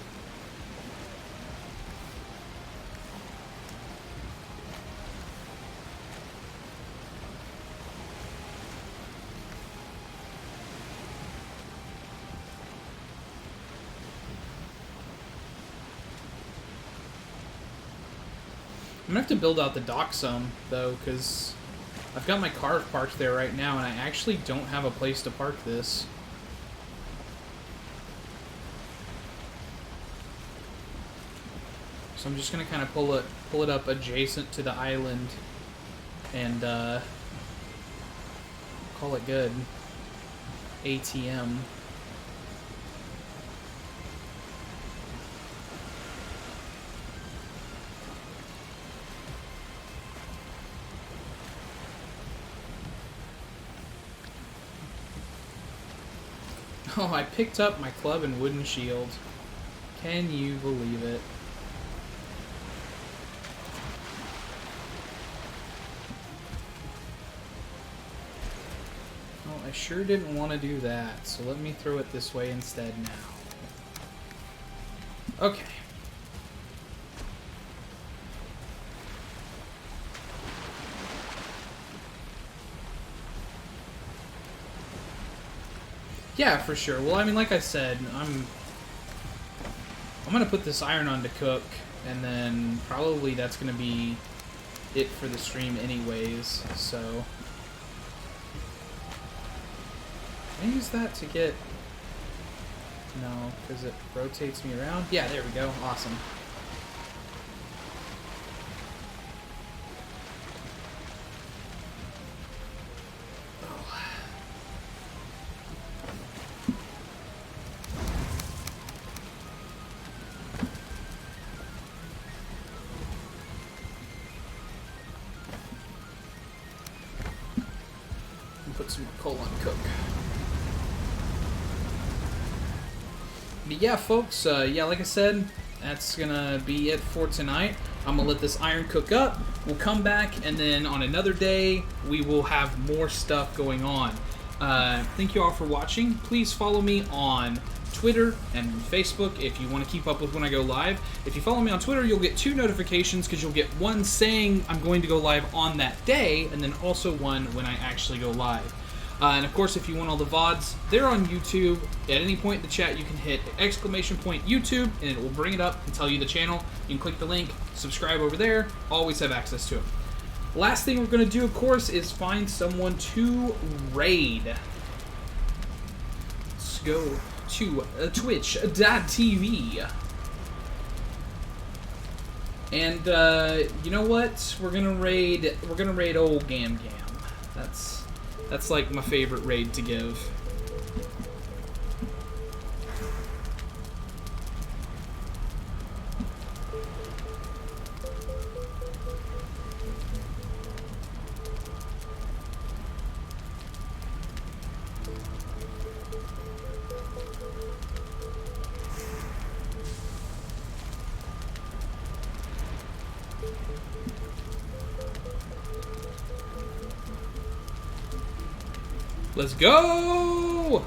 I'm gonna have to build out the dock some, though, because I've got my car parked there right now, and I actually don't have a place to park this. So I'm just gonna kind of pull it up adjacent to the island, and call it good. ATM. Oh, I picked up my club and wooden shield. Can you believe it? Well, I sure didn't want to do that, so let me throw it this way instead now. Okay. Yeah, for sure. Well, I mean, like I said, I'm gonna put this iron on to cook, and then probably that's gonna be it for the stream anyways, so... Can I use that to get... No, because it rotates me around? Yeah, there we go. Awesome. Put some more coal on cook. But yeah, folks, yeah, like I said, that's gonna be it for tonight. I'm gonna let this iron cook up. We'll come back, and then on another day, we will have more stuff going on. Thank you all for watching. Please follow me on Twitter and Facebook if you want to keep up with when I go live. If you follow me on Twitter, you'll get 2 notifications, because you'll get one saying I'm going to go live on that day, and then also one when I actually go live. And of course, if you want all the VODs, they're on YouTube. At any point in the chat, you can hit !YouTube, and it will bring it up and tell you the channel. You can click the link, subscribe over there, always have access to it. Last thing we're going to do, of course, is find someone to raid. Let's go to twitch.tv. And you know what? We're gonna raid old Gam Gam. That's like my favorite raid to give. Let's go!